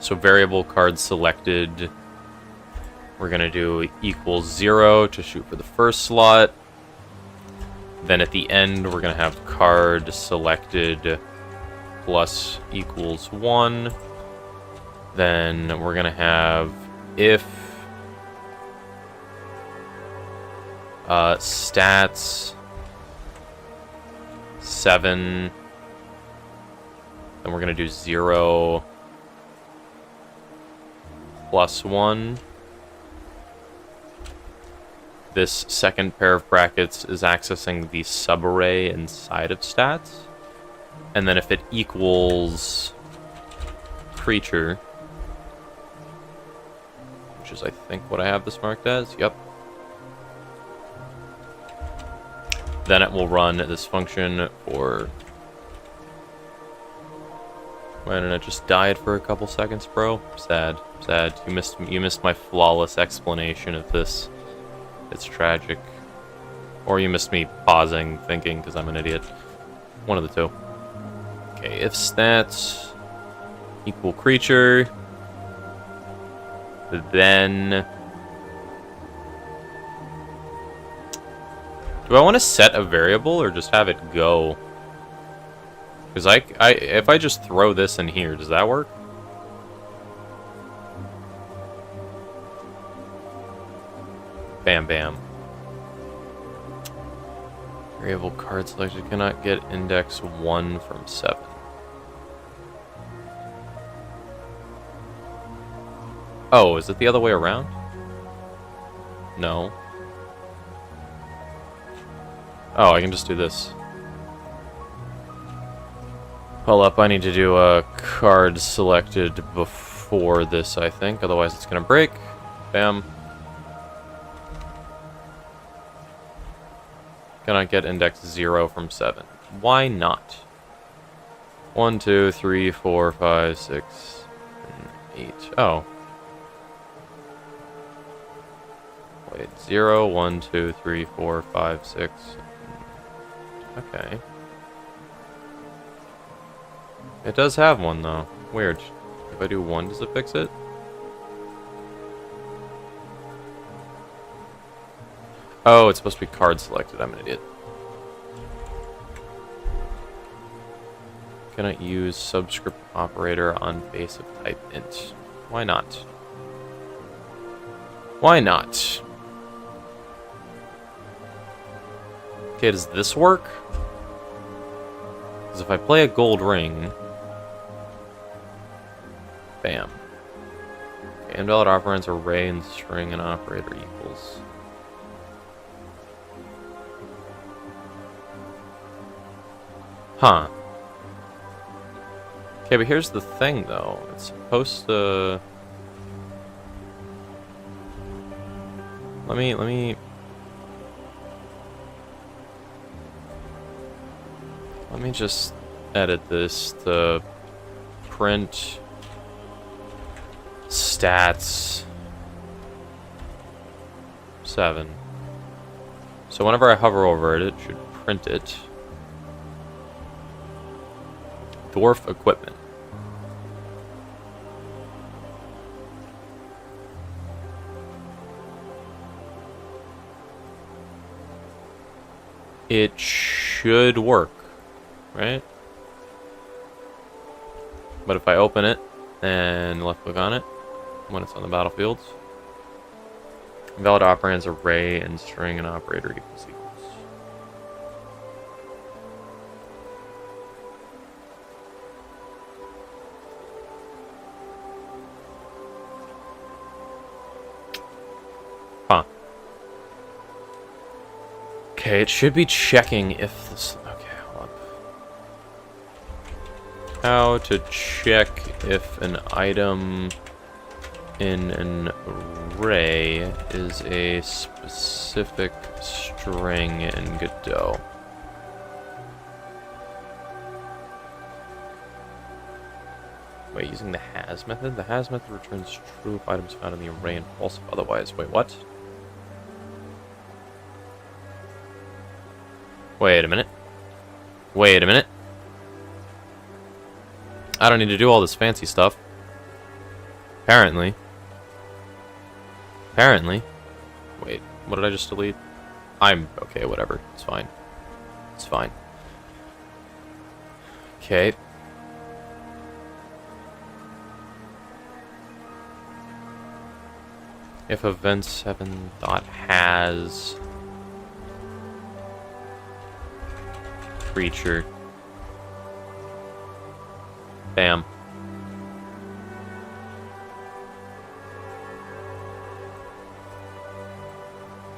Speaker 1: So variable card selected. We're going to do equals 0 to shoot for the first slot. Then at the end, we're going to have card selected plus equals 1. Then we're going to have if stats 7. Then we're going to do 0 plus 1. This second pair of brackets is accessing the subarray inside of stats. And then if it equals creature, which is I think what I have this marked as, yep. Then it will run this function for... Why didn't it just died for a couple seconds, bro? Sad, sad. You missed my flawless explanation of this. It's tragic. Or you missed me pausing, thinking, because I'm an idiot. One of the two. Okay, if stats equal creature, then... Do I want to set a variable or just have it go? Because if I just throw this in here, does that work? Bam, bam. Variable card selected cannot get index 1 from 7. Oh, is it the other way around? No. Oh, I can just do this. Hold up, I need to do a card selected before this, I think. Otherwise it's gonna break. Bam. Cannot get index 0 from 7. Why not? 1, 2, 3, 4, 5, 6, and 8. Oh. Wait, 0, 1, 2, 3, 4, 5, 6. Okay. It does have one, though. Weird. If I do 1, does it fix it? Oh, it's supposed to be card selected. I'm an idiot. Cannot use subscript operator on base of type int. Why not? Why not? Okay, does this work? Because if I play a gold ring... Bam. Okay, invalid operands array and string and operator equals... Huh. Okay, but here's the thing, though. It's supposed to... Let me just edit this to print stats 7. So whenever I hover over it, it should print it. Dwarf equipment. It should work, right? But if I open it and left click on it when it's on the battlefields, invalid operands array and string and operator equals. Huh. Okay, it should be checking if this... Okay, hold up. How to check if an item in an array is a specific string in Godot. Wait, using the has method? The has method returns true if items found in the array and false if otherwise. Wait, what? Wait a minute. Wait a minute. I don't need to do all this fancy stuff. Apparently. Apparently. Wait, what did I just delete? I'm... okay, whatever. It's fine. It's fine. Okay. If event 7 dot has creature. Bam.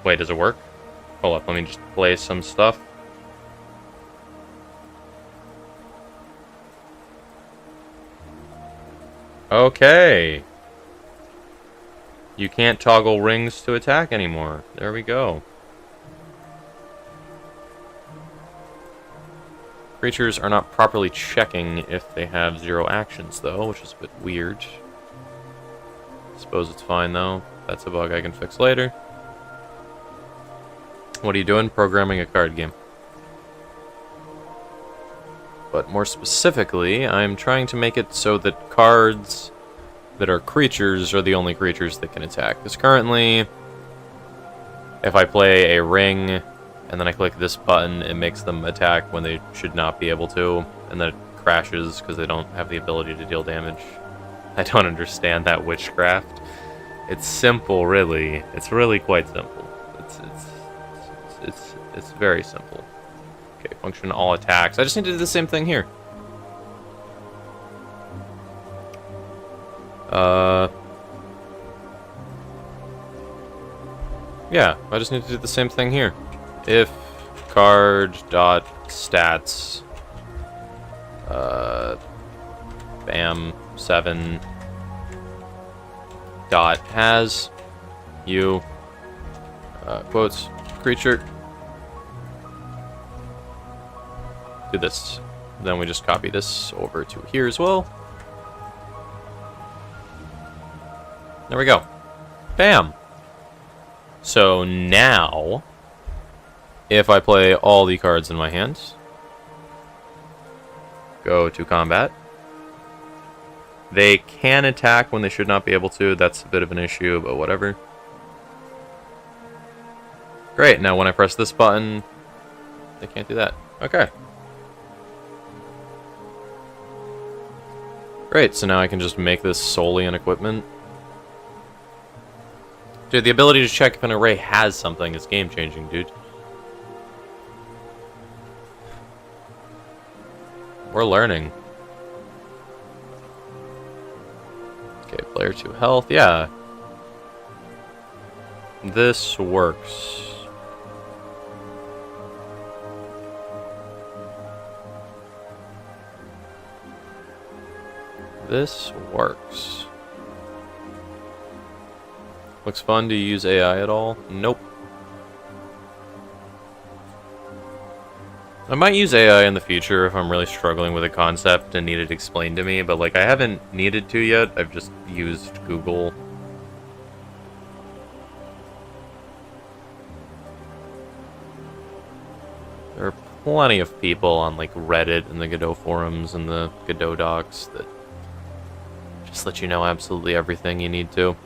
Speaker 1: Wait, does it work? Hold up, let me just play some stuff. Okay. You can't toggle rings to attack anymore. There we go. Creatures are not properly checking if they have 0 actions, though, which is a bit weird. Suppose it's fine, though. That's a bug I can fix later. What are you doing? Programming a card game. But more specifically, I'm trying to make it so that cards that are creatures are the only creatures that can attack. Because currently, if I play a ring and then I click this button, it makes them attack when they should not be able to, and then it crashes because they don't have the ability to deal damage. I don't understand that witchcraft. It's simple, really. It's really quite simple. It's very simple. Okay, function all attacks. I just need to do the same thing here. Yeah, I just need to do the same thing here. If card dot stats bam 7 dot has you quotes creature, do this. Then we just copy this over to here as well. There we go. Bam. So now, if I play all the cards in my hands, go to combat. They can attack when they should not be able to. That's a bit of an issue, but whatever. Great. Now when I press this button, they can't do that. Okay. Great. So now I can just make this solely an equipment. Dude, the ability to check if an array has something is game-changing, dude. We're learning. Okay, player 2 health. Yeah. This works. This works. Looks fun. Do you use AI at all? Nope. I might use AI in the future if I'm really struggling with a concept and need it explained to me, but like I haven't needed to yet. I've just used Google. There are plenty of people on like Reddit and the Godot forums and the Godot docs that just let you know absolutely everything you need to.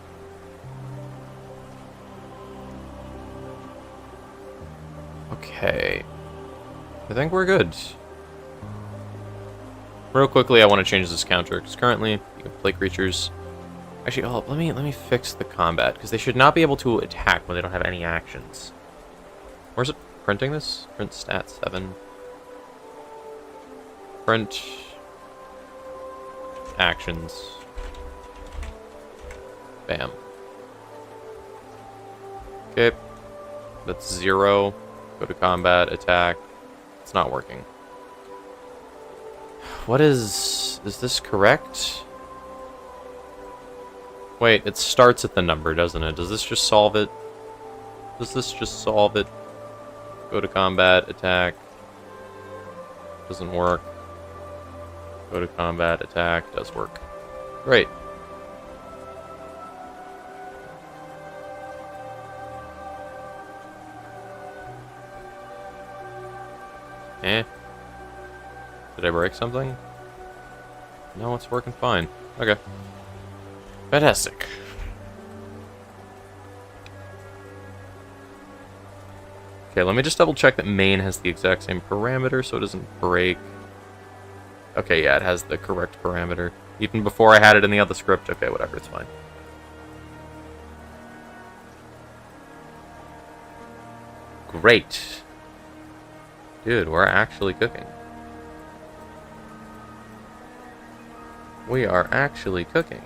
Speaker 1: Okay. I think we're good. Real quickly, I want to change this counter, because currently, you can play creatures. Actually, hold up, let me fix the combat, because they should not be able to attack when they don't have any actions. Where's it printing this? Print stat 7. Print actions. Bam. Okay. That's 0. Go to combat, attack. It's not working. What is this correct? Wait, it starts at the number, doesn't it? Does this just solve it? Does this just solve it? Go to combat, attack. Doesn't work. Go to combat, attack. Does work. Great. Eh? Did I break something? No, it's working fine. Okay. Fantastic. Okay, let me just double check that main has the exact same parameter so it doesn't break. Okay, yeah, it has the correct parameter. Even before I had it in the other script. Okay, whatever, it's fine. Great. Dude, we're actually cooking. We are actually cooking.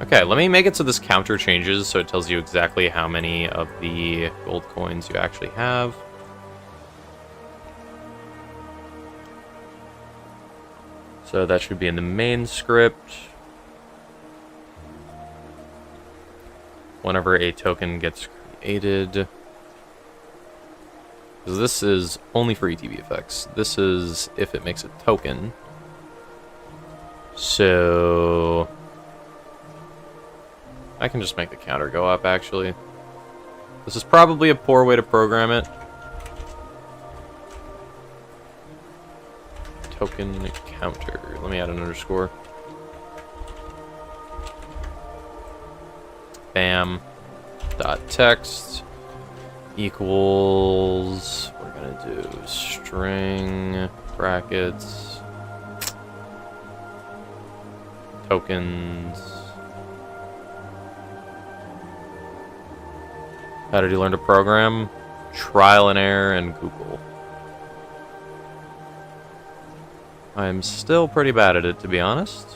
Speaker 1: Okay, let me make it so this counter changes so it tells you exactly how many of the gold coins you actually have. So that should be in the main script. Whenever a token gets created. Because this is only for ETB effects. This is if it makes a token. So I can just make the counter go up, actually. This is probably a poor way to program it. Token counter. Let me add an underscore. Bam. Dot text equals. We're gonna do string brackets. Tokens. How did you learn to program? Trial and error and Google. I'm still pretty bad at it, to be honest.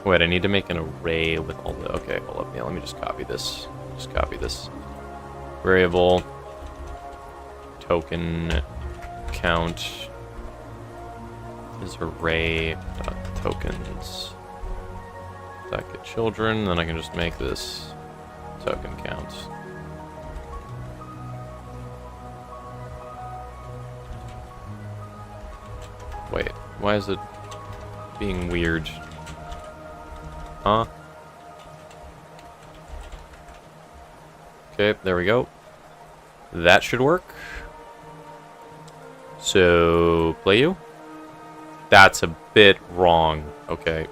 Speaker 1: Wait, I need to make an array with all the... Okay, hold up. Yeah, let me just copy this. Just copy this. Variable. Token count is array tokens. Get children, then I can just make this token count. Wait, why is it being weird? Huh? Okay, there we go. That should work. So, play you? That's a bit wrong. Okay.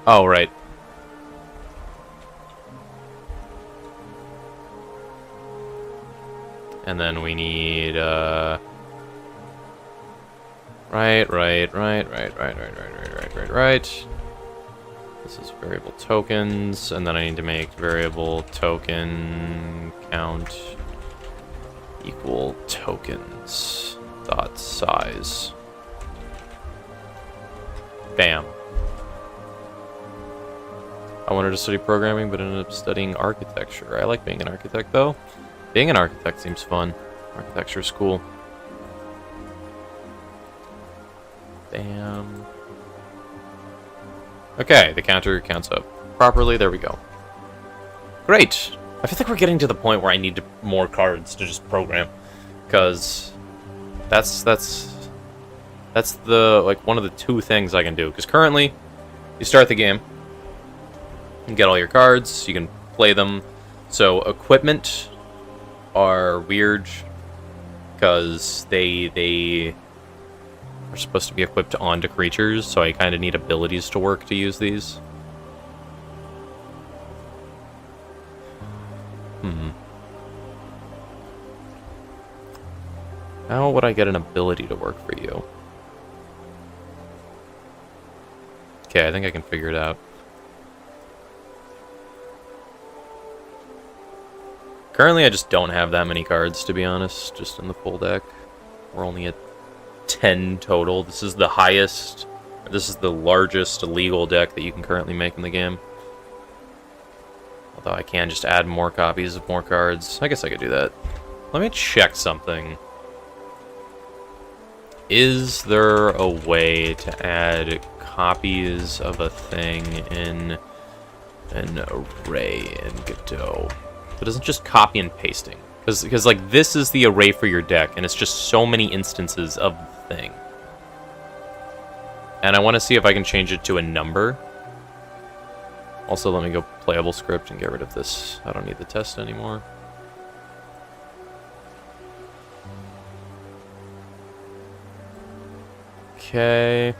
Speaker 1: Oh, right. And then we need, right. This is variable tokens, and then I need to make variable token count equal tokens dot size. Bam. I wanted to study programming, but ended up studying architecture. I like being an architect, though. Being an architect seems fun. Architecture is cool. Bam. Okay, the counter counts up properly. There we go. Great. I feel like we're getting to the point where I need more cards to just program, because that's the like one of the two things I can do. Because currently, you start the game, you get all your cards, you can play them. So equipment are weird because they are supposed to be equipped onto creatures, so I kind of need abilities to work to use these. How would I get an ability to work for you? Okay, I think I can figure it out. Currently, I just don't have that many cards, to be honest, just in the full deck. We're only at 10 total. This is the highest, this is the largest legal deck that you can currently make in the game. Although I can just add more copies of more cards. I guess I could do that. Let me check something. Is there a way to add copies of a thing in an array in Godot? But isn't just copy and pasting? Because like this is the array for your deck, and it's just so many instances of the thing. And I want to see if I can change it to a number. Also, let me go playable script and get rid of this. I don't need the test anymore. Okay.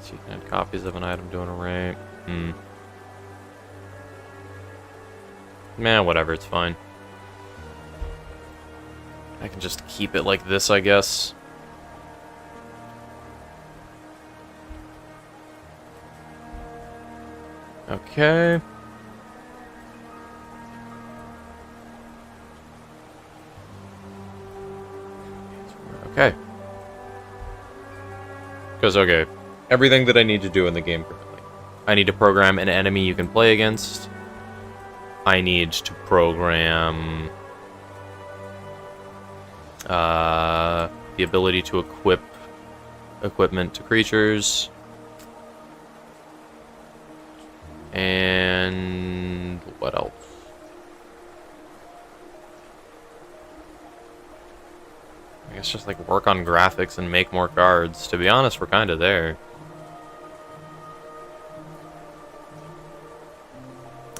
Speaker 1: So you can add copies of an item to an array. Man, whatever, it's fine. I can just keep it like this, I guess. Okay. Okay. Because, okay, everything that I need to do in the game currently. I need to program an enemy you can play against. I need to program the ability to equip equipment to creatures. And what else? I guess just like work on graphics and make more cards. To be honest, we're kind of there.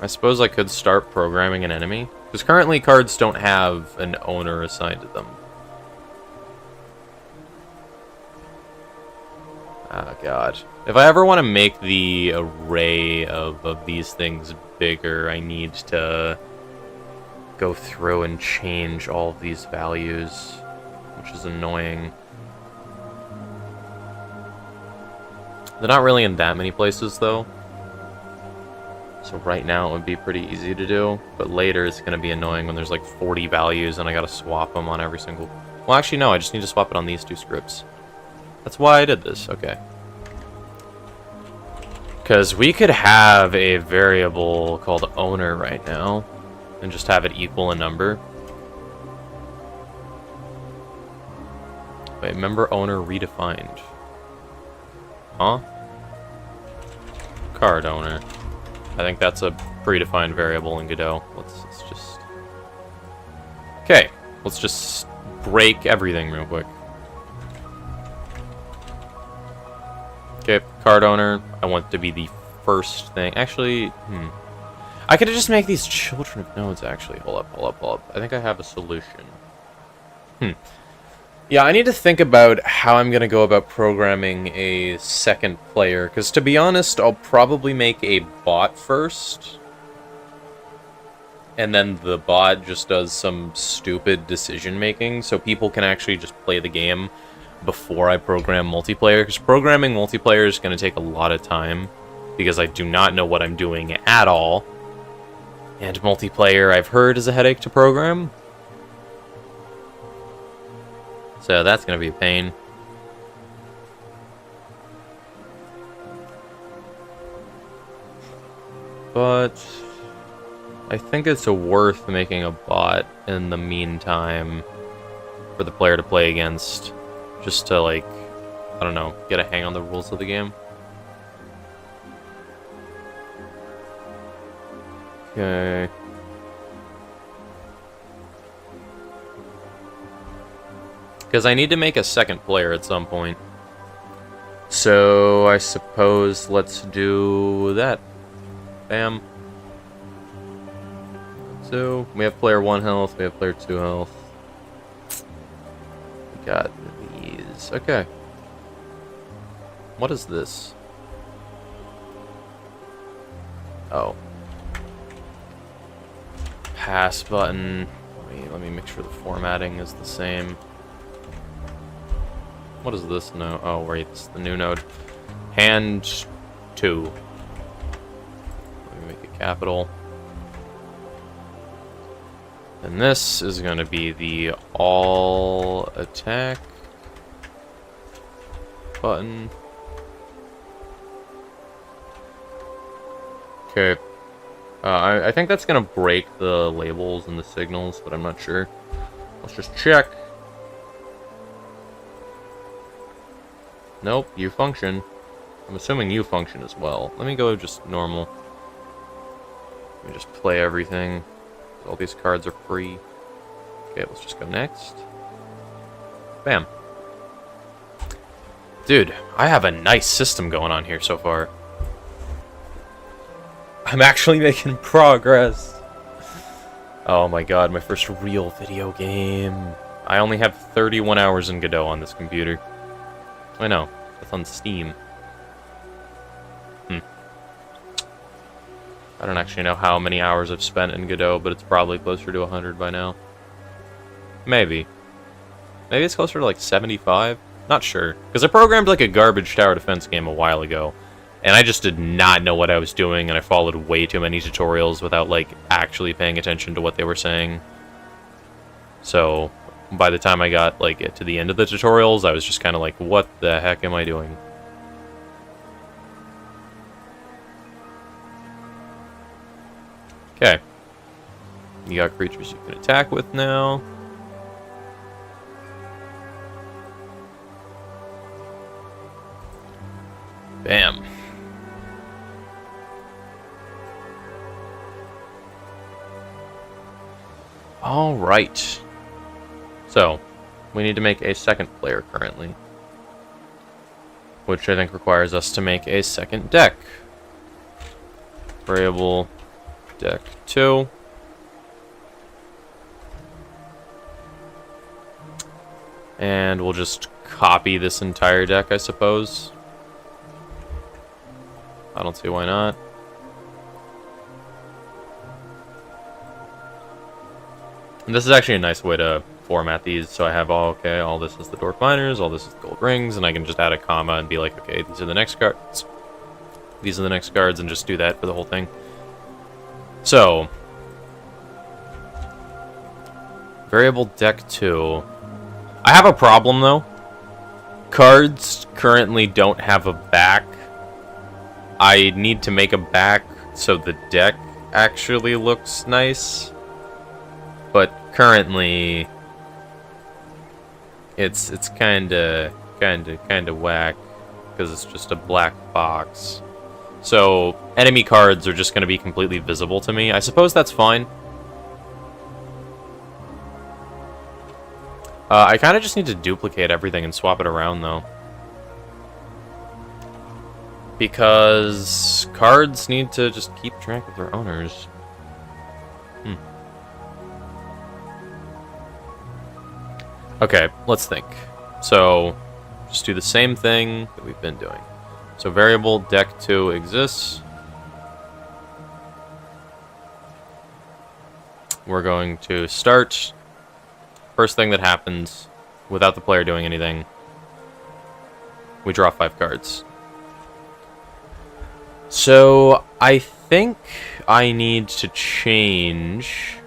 Speaker 1: I suppose I could start programming an enemy. Because currently cards don't have an owner assigned to them. Oh god. If I ever want to make the array of these things bigger, I need to go through and change all of these values, which is annoying. They're not really in that many places, though. So right now it would be pretty easy to do, but later it's going to be annoying when there's like 40 values and I got to swap them on every single... Well, actually, no, I just need to swap it on these two scripts. That's why I did this, okay. Because we could have a variable called owner right now and just have it equal a number. Wait, member owner redefined. Huh? Card owner. I think that's a predefined variable in Godot. Let's just... Okay, let's just break everything real quick. Okay, card owner. I want it to be the first thing. Actually, I could just make these children of nodes, actually. Hold up. I think I have a solution. Yeah, I need to think about how I'm going to go about programming a second player, because to be honest, I'll probably make a bot first, and then the bot just does some stupid decision-making, so people can actually just play the game before I program multiplayer, because programming multiplayer is going to take a lot of time, because I do not know what I'm doing at all, and multiplayer, I've heard, is a headache to program. So that's going to be a pain. But I think it's worth making a bot in the meantime for the player to play against. Just to, like, I don't know, get a hang on the rules of the game. Okay. Because I need to make a second player at some point. So, I suppose let's do that. Bam. So, we have player 1 health, we have player 2 health. We got these. Okay. What is this? Oh. Pass button. Let me make sure the formatting is the same. What is this node? Oh, wait, it's the new node. Hand 2. Let me make it capital. And this is going to be the all attack button. Okay. I think that's going to break the labels and the signals, but I'm not sure. Let's just check. Nope, you function. I'm assuming you function as well. Let me go just normal. Let me just play everything. All these cards are free. Okay, let's just go next. Bam. Dude, I have a nice system going on here so far. I'm actually making progress. Oh my god, my first real video game. I only have 31 hours in Godot on this computer. I know, that's on Steam. I don't actually know how many hours I've spent in Godot, but it's probably closer to 100 by now. Maybe. Maybe it's closer to like 75? Not sure. Because I programmed like a garbage tower defense game a while ago, and I just did not know what I was doing, and I followed way too many tutorials without like actually paying attention to what they were saying. So, by the time I got like to the end of the tutorials, I was just kind of like, what the heck am I doing? Okay. You got creatures you can attack with now. Bam. All right. So, we need to make a second player currently, which I think requires us to make a second deck. Variable deck 2. And we'll just copy this entire deck, I suppose. I don't see why not. And this is actually a nice way to format these. So I have all this is the Dwarf Miners, all this is the Gold Rings, and I can just add a comma and be like, okay, these are the next cards. These are the next cards, and just do that for the whole thing. So, variable deck 2. I have a problem though. Cards currently don't have a back. I need to make a back so the deck actually looks nice. But currently, it's kinda whack because it's just a black box. So enemy cards are just going to be completely visible to me. I suppose that's fine. I kind of just need to duplicate everything and swap it around, though. Because cards need to just keep track of their owners. Okay, let's think. So, just do the same thing that we've been doing. So variable deck 2 exists. We're going to start. First thing that happens, without the player doing anything, we draw 5 cards. So I think I need to change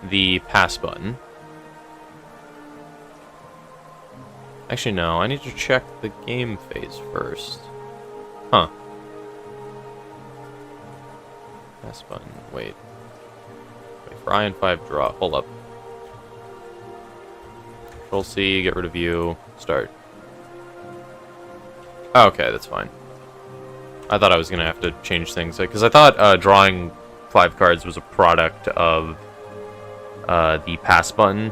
Speaker 1: the pass button. Actually, no, I need to check the game phase first. Huh. Pass button. Wait. Wait for Iron 5 draw. Hold up. Control C, get rid of you. Start. Oh, okay, that's fine. I thought I was going to have to change things. Because I thought drawing 5 cards was a product of the pass button.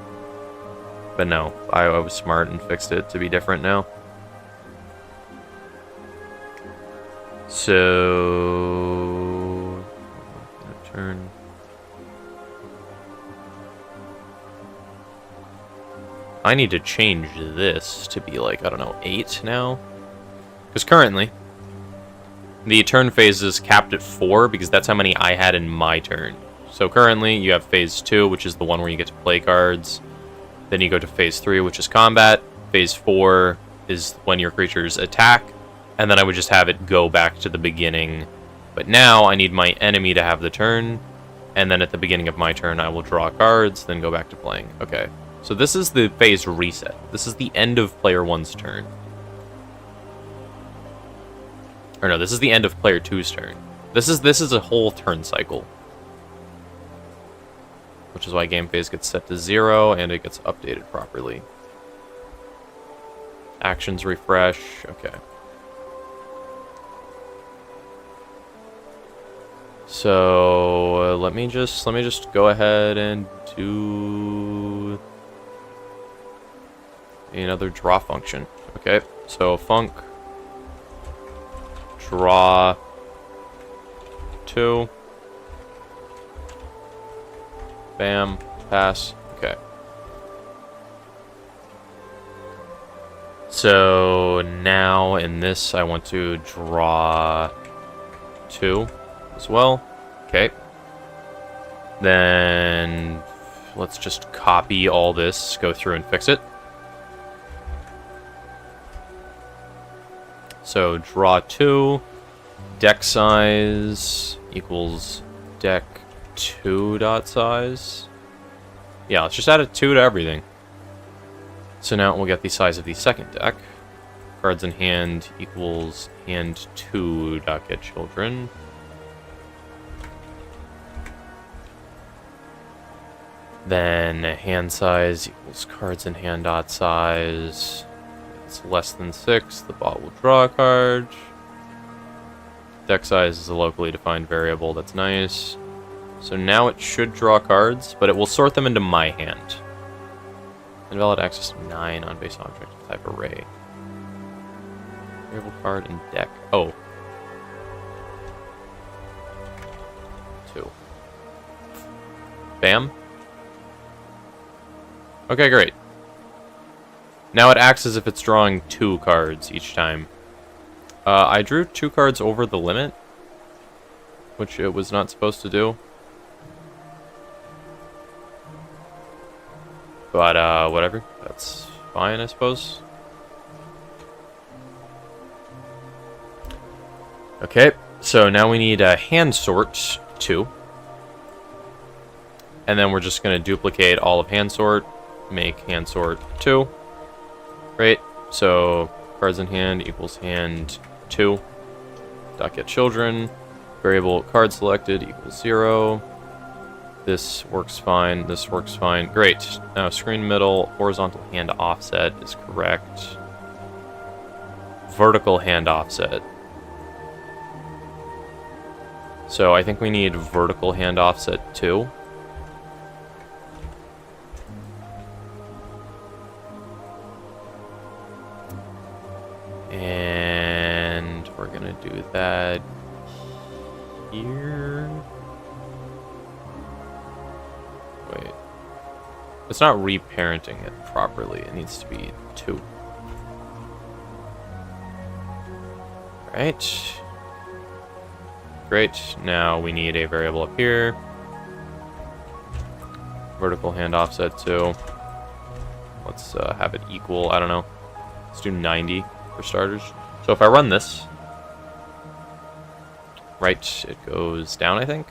Speaker 1: But no, I was smart and fixed it to be different now. So, turn. I need to change this to be like, I don't know, 8 now? Because currently, the turn phase is capped at 4 because that's how many I had in my turn. So currently, you have phase 2, which is the one where you get to play cards. Then you go to phase 3, which is combat. Phase 4 is when your creatures attack. And then I would just have it go back to the beginning But now I need my enemy to have the turn, and then at the beginning of my turn I will draw cards, then go back to playing. Okay, so this is the phase reset. This is the end of player 1's turn. Or no, this is the end of player 2's turn. This is a whole turn cycle. Which is why game phase gets set to 0 and it gets updated properly. Actions refresh. Okay. So let me just go ahead and do another draw function. Okay. So func draw 2. Bam, pass. Okay. So now in this I want to draw 2 as well. Okay. Then let's just copy all this, go through and fix it. So draw 2, deck size equals deck 2 dot size. Yeah, let's just add a 2 to everything. So now we'll get the size of the second deck. Cards in hand equals hand 2 dot get children. Then hand size equals cards in hand dot size. If it's less than 6, the bot will draw a card. Deck size is a locally defined variable. That's nice. So now it should draw cards, but it will sort them into my hand. Invalid access 9 on base object of type array. Variable card and deck. Oh. 2. Bam. Okay, great. Now it acts as if it's drawing 2 cards each time. I drew 2 cards over the limit, which it was not supposed to do. But, whatever. That's fine, I suppose. Okay, so now we need a hand sort 2. And then we're just going to duplicate all of hand sort, make hand sort 2. Great, so cards in hand equals hand 2. Dot get children. Variable card selected equals 0. This works fine. This works fine. Great. Now screen middle, horizontal hand offset is correct. Vertical hand offset. So I think we need vertical hand offset too. And we're gonna do that here. Wait. It's not reparenting it properly. It needs to be 2. Right. Great. Now we need a variable up here. Vertical hand offset 2. Let's have it equal, I don't know. Let's do 90 for starters. So if I run this, right, it goes down, I think.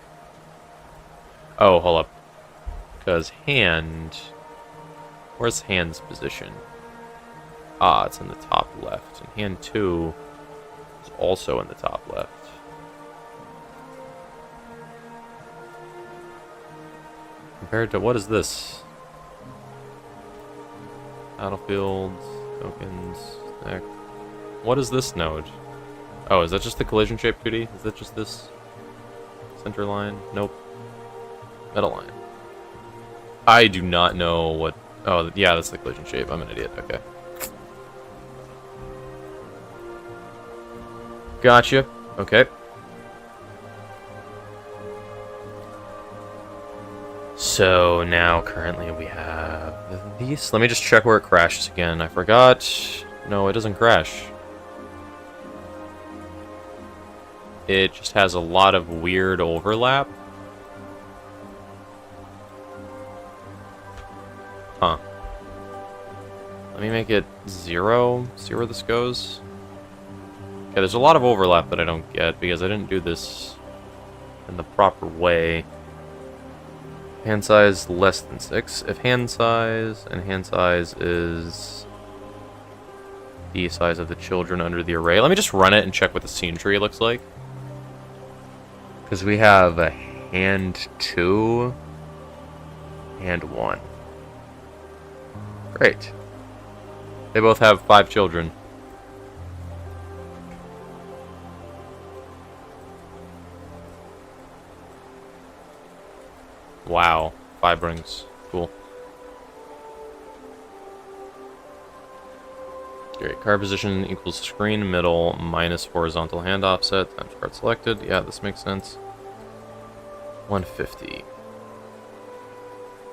Speaker 1: Oh, hold up. Because hand... Where's hand's position? Ah, it's in the top left. And hand 2 is also in the top left. Compared to, what is this? Battlefield, tokens, deck. What is this node? Oh, is that just the collision shape 2D? Is that just this center line? Nope. Metal line. I do not know what... Oh, yeah, that's the collision shape. I'm an idiot. Okay. Gotcha. Okay. So now currently we have these. Let me just check where it crashes again. I forgot. No, it doesn't crash. It just has a lot of weird overlap. Huh. Let me make it 0. See where this goes. Okay, there's a lot of overlap that I don't get because I didn't do this in the proper way. Hand size less than 6. If hand size is the size of the children under the array. Let me just run it and check what the scene tree looks like. Because we have a hand 2, hand 1. Great. They both have 5 children. Wow. 5 rings. Cool. Great. Card position equals screen middle minus horizontal hand offset times card selected. Yeah, this makes sense. 150.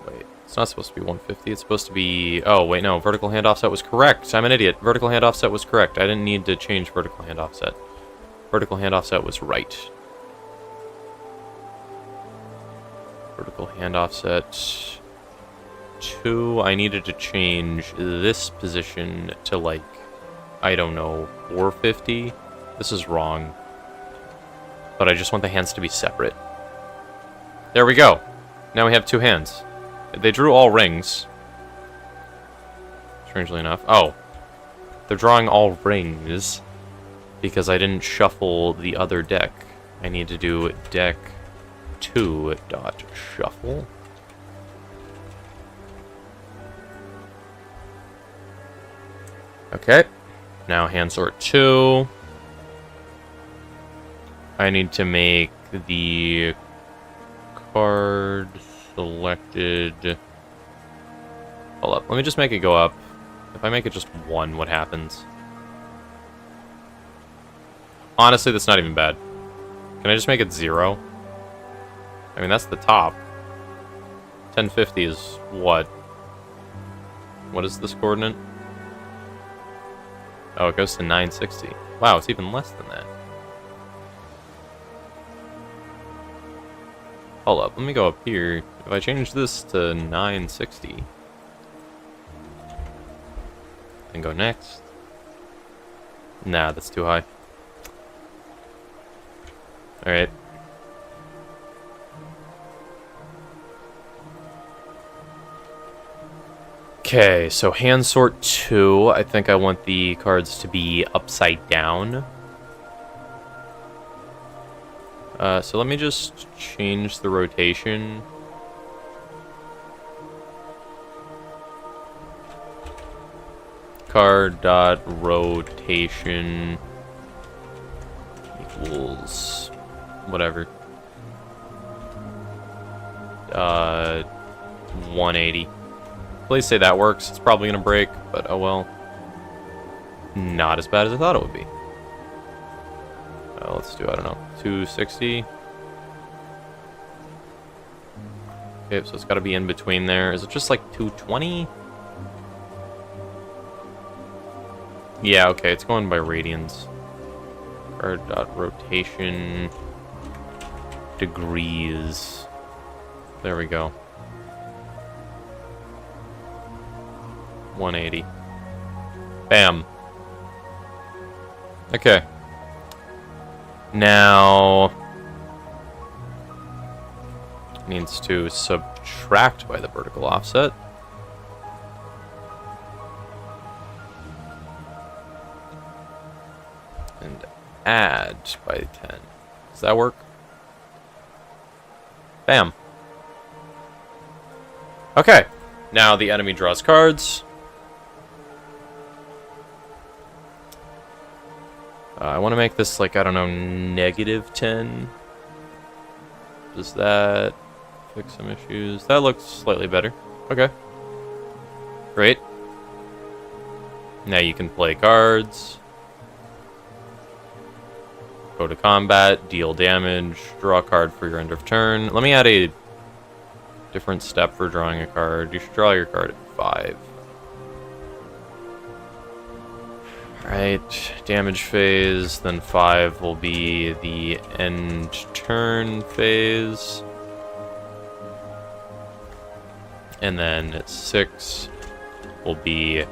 Speaker 1: Wait, it's not supposed to be 150. It's supposed to be... Oh, wait, no. Vertical hand offset was correct. I'm an idiot. Vertical hand offset was correct. I didn't need to change vertical hand offset. Vertical hand offset was right. Vertical hand offset 2. I needed to change this position to, like, I don't know, 450. This is wrong. But I just want the hands to be separate. There we go. Now we have 2 hands. They drew all rings. Strangely enough. Oh. They're drawing all rings because I didn't shuffle the other deck. I need to do deck 2 dot shuffle. Okay. Now hand sort 2. I need to make the card selected. Hold up. Let me just make it go up. If I make it just 1, what happens? Honestly, that's not even bad. Can I just make it 0? I mean, that's the top. 1050 is what? What is this coordinate? Oh, it goes to 960. Wow, it's even less than that. Hold up, let me go up here. If I change this to 960, and go next. Nah, that's too high. Alright. Okay, so hand sort 2. I think I want the cards to be upside down. So let me just change the rotation. Card dot rotation equals whatever. 180. Please say that works. It's probably gonna break, but oh well. Not as bad as I thought it would be. Let's do, I don't know, 260. Okay, so it's got to be in between there. Is it just like 220? Yeah, okay, it's going by radians. Card dot rotation degrees. There we go. 180. Bam. Okay. Now needs to subtract by the vertical offset. And add by 10. Does that work? Bam. Okay. Now the enemy draws cards. I want to make this, like, I don't know, -10. Does that fix some issues? That looks slightly better. Okay. Great. Now you can play cards. Go to combat, deal damage, draw a card for your end of turn. Let me add a different step for drawing a card. You should draw your card at 5. Alright, damage phase, then 5 will be the end turn phase. And then 6 will be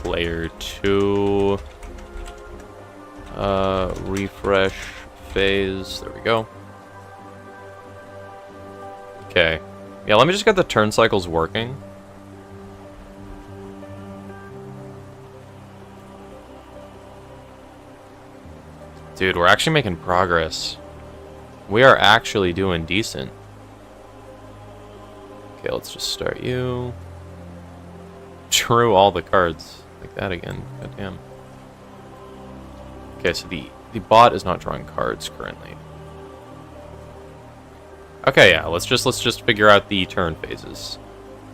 Speaker 1: player 2. Refresh phase. There we go. Okay. Yeah, let me just get the turn cycles working. Dude, we're actually making progress. We are actually doing decent. Okay, let's just start you. Drew all the cards. Like that again. God damn. Okay, so the bot is not drawing cards currently. Okay, yeah, let's just figure out the turn phases.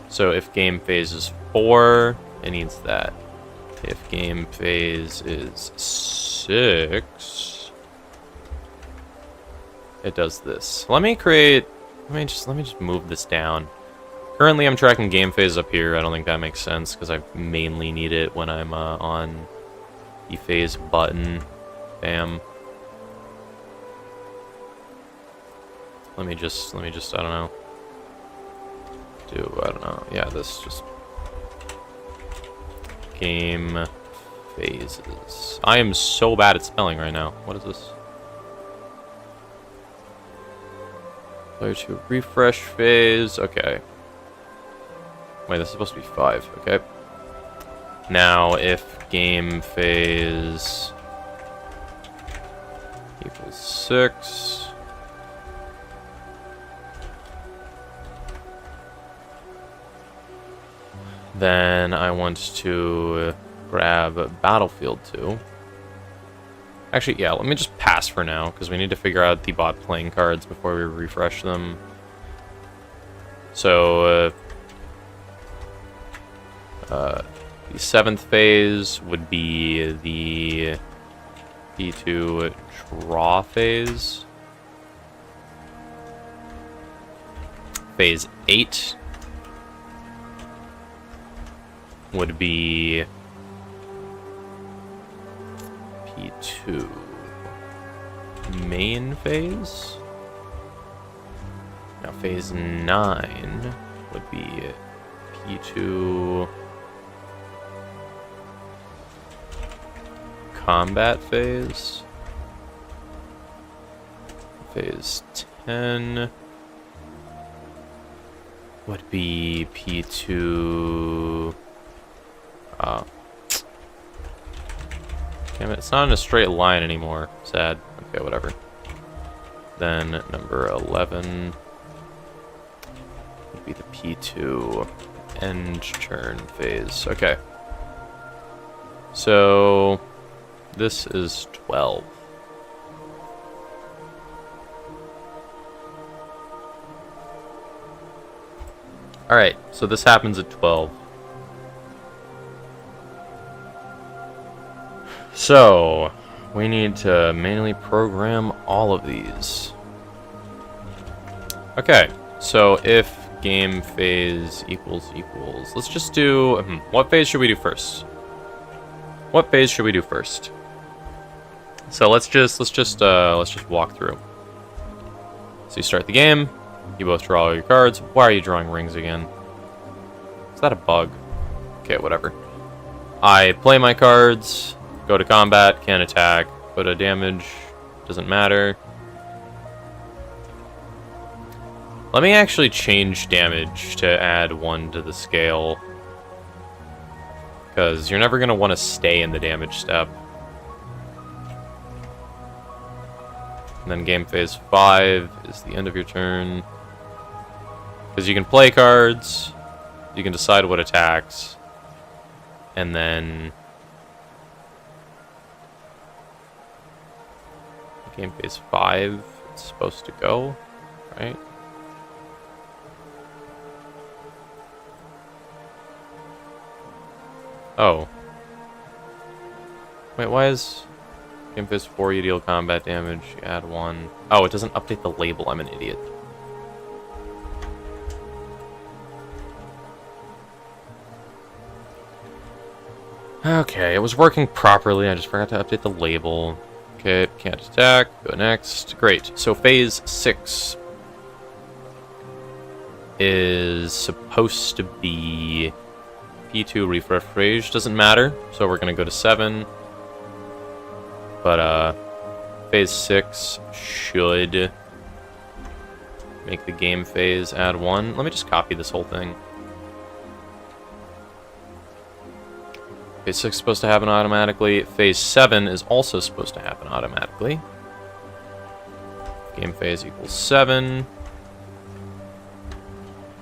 Speaker 1: So if game phase is 4, it needs that. If game phase is 6, it does this. Let me just move this down. Currently, I'm tracking game phase up here. I don't think that makes sense because I mainly need it when I'm on the phase button. Bam. Let me just, I don't know. I don't know. Yeah, this just game phases. I am so bad at spelling right now. What is this? Player 2 refresh phase. Okay. Wait, this is supposed to be 5. Okay. Now, if game phase equals 6. Then I want to grab Battlefield 2. Actually, yeah, let me just pass for now, because we need to figure out the bot playing cards before we refresh them. So, the 7th phase would be the P2 draw phase. Phase 8 would be P2 main phase. Now phase 9 would be P2 combat phase. Phase 10 would be P2 damn it, it's not in a straight line anymore. Sad. Okay, whatever. Then number 11 would be the P2 end turn phase. Okay. So this is 12. Alright, so this happens at 12. So, we need to manually program all of these. Okay, so if game phase equals, let's just do, what phase should we do first? What phase should we do first? So let's just walk through. So you start the game, you both draw all your cards. Why are you drawing rings again? Is that a bug? Okay, whatever. I play my cards. Go to combat, can't attack. Go to damage, doesn't matter. Let me actually change damage to add 1 to the scale. Because you're never going to want to stay in the damage step. And then game phase 5 is the end of your turn. Because you can play cards, you can decide what attacks, and then game phase 5, it's supposed to go, right? Oh. Wait, why is game phase 4 you deal combat damage, you add 1. Oh, it doesn't update the label, I'm an idiot. Okay, it was working properly, I just forgot to update the label. Okay, can't attack. Go next. Great. So phase 6 is supposed to be P2 refresh. Doesn't matter. So we're going to go to 7. But, phase 6 should make the game phase add 1. Let me just copy this whole thing. Phase 6 is supposed to happen automatically. Phase 7 is also supposed to happen automatically. Game phase equals 7.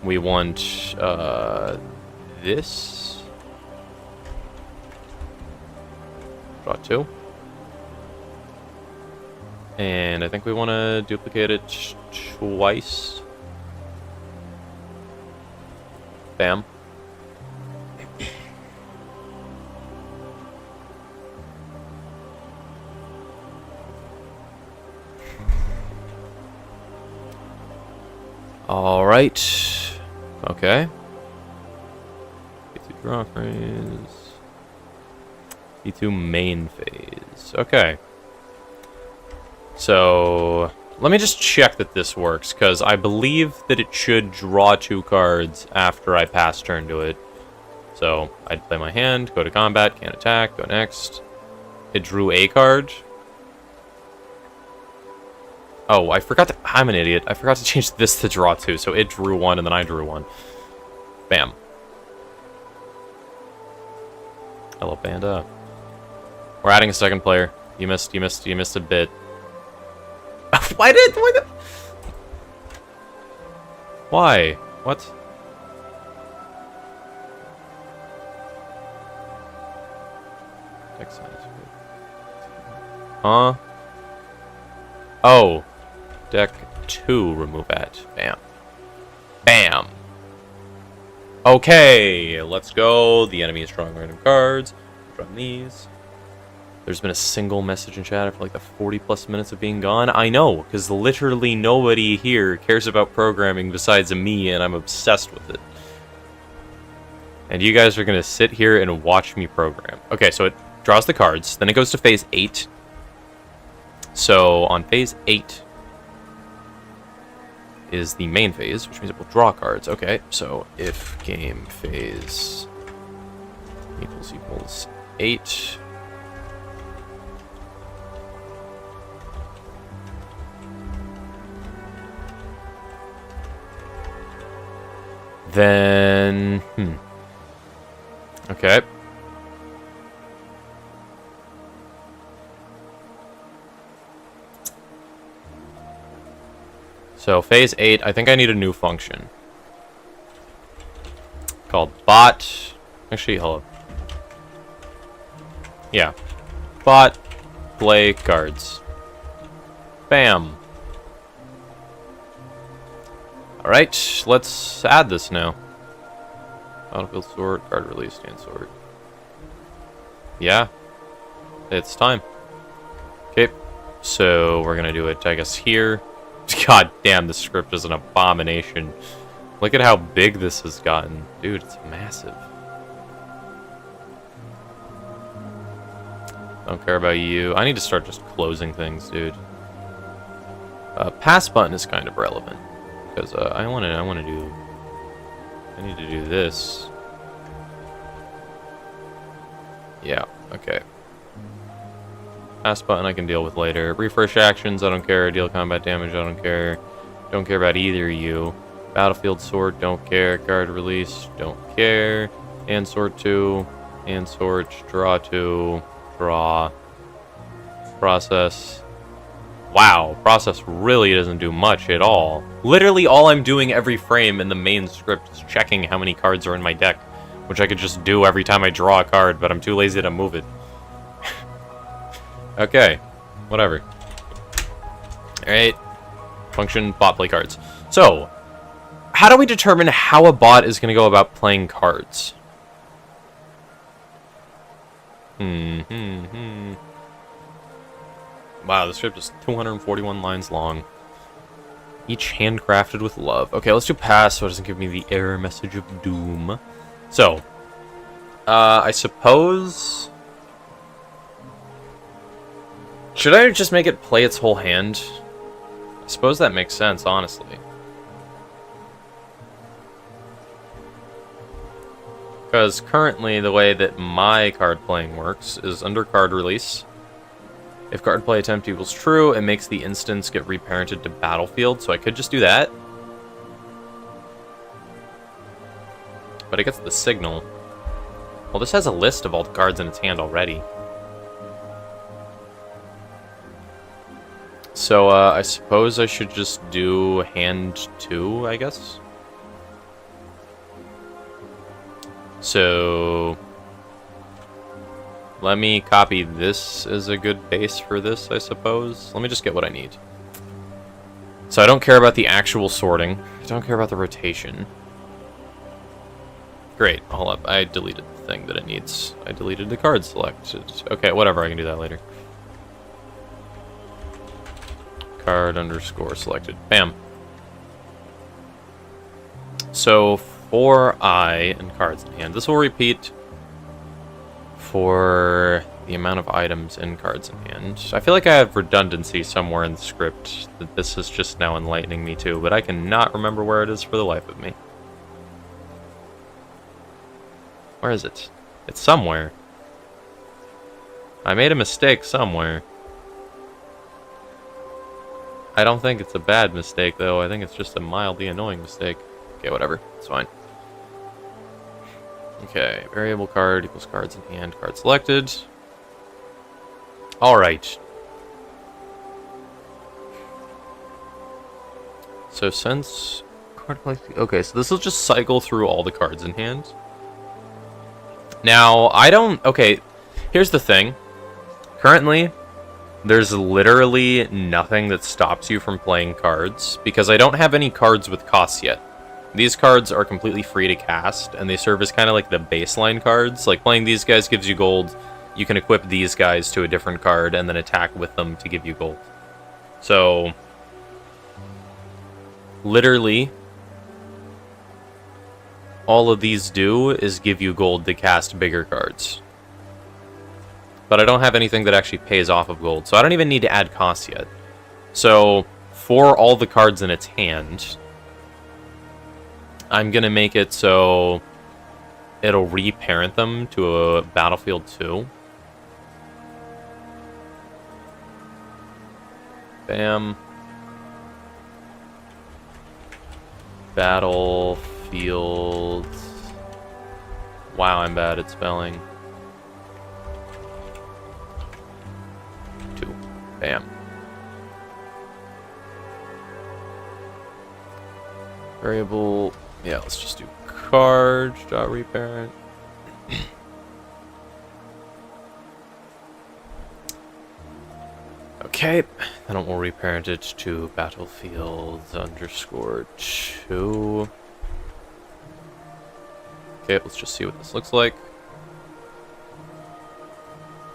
Speaker 1: We want this. Draw 2. And I think we want to duplicate it twice. Bam. All right. Okay. P2 draw phase. P2 main phase. Okay. So let me just check that this works, because I believe that it should draw 2 cards after I pass turn to it. So I'd play my hand, go to combat, can't attack, go next. It drew a card. Oh, I forgot to... I'm an idiot. I forgot to change this to draw 2, so it drew 1 and then I drew 1. Bam. Hello, Panda. We're adding a second player. You missed a bit. Why? What? Huh? Oh. Deck 2, remove at. Bam. Bam. Okay, let's go. The enemy is drawing random cards. From these. There's been a single message in chat for like the 40+ minutes of being gone. I know, because literally nobody here cares about programming besides me, and I'm obsessed with it. And you guys are going to sit here and watch me program. Okay, so it draws the cards. Then it goes to phase 8. So on phase 8 is the main phase, which means it will draw cards. Okay, so if game phase equals 8... Then, okay. So phase 8, I think I need a new function called bot. Actually, hold up. Yeah, bot play cards. Bam. Alright, let's add this now. Battlefield sort, card release, stand sort. Yeah, it's time. Okay, so we're gonna do it, I guess, here. God damn, this script is an abomination. Look at how big this has gotten. Dude, it's massive. Don't care about you. I need to start just closing things, dude. Pass button is kind of relevant. Because I need to do this. Yeah, okay. Pass button I can deal with later. Refresh actions, I don't care. Deal combat damage, I don't care. Don't care about either of you. Battlefield sort, don't care. Card release, don't care. And sort 2. And sort, draw 2. Draw. Process. Wow, process really doesn't do much at all. Literally all I'm doing every frame in the main script is checking how many cards are in my deck, which I could just do every time I draw a card, but I'm too lazy to move it. Okay, whatever. Alright, function, bot play cards. So, how do we determine how a bot is going to go about playing cards? Wow, the script is 241 lines long. Each handcrafted with love. Okay, let's do pass so it doesn't give me the error message of doom. So, I suppose... Should I just make it play its whole hand? I suppose that makes sense, honestly. Because currently the way that my card playing works is under card release. If card play attempt equals true, it makes the instance get reparented to battlefield, so I could just do that. But it gets the signal. Well, this has a list of all the cards in its hand already. So, I suppose I should just do hand 2, I guess? So... let me copy this as a good base for this, I suppose. Let me just get what I need. So I don't care about the actual sorting. I don't care about the rotation. Great, hold up. I deleted the thing that it needs. I deleted the card selected. Okay, whatever, I can do that later. Card underscore selected. Bam. So for I and cards in hand, this will repeat for the amount of items in cards in hand. I feel like I have redundancy somewhere in the script that this is just now enlightening me to, but I cannot remember where it is for the life of me. Where is it? It's somewhere. I made a mistake somewhere. I don't think it's a bad mistake, though. I think it's just a mildly annoying mistake. Okay, whatever. It's fine. Okay, variable card equals cards in hand, card selected. Alright. So since card play... okay, so this will just cycle through all the cards in hand. Now, I don't... okay, here's the thing. Currently, there's literally nothing that stops you from playing cards, because I don't have any cards with costs yet. These cards are completely free to cast, and they serve as kind of like the baseline cards. Like, playing these guys gives you gold. You can equip these guys to a different card, and then attack with them to give you gold. So, literally, all of these do is give you gold to cast bigger cards. But I don't have anything that actually pays off of gold, so I don't even need to add costs yet. So, for all the cards in its hand, I'm gonna make it so it'll reparent them to a Battlefield 2. Bam. Battlefield. Wow, I'm bad at spelling. 2. Bam. Variable. Yeah, let's just do card.reparent. Okay, then we'll reparent it to battlefield underscore 2. Okay, let's just see what this looks like.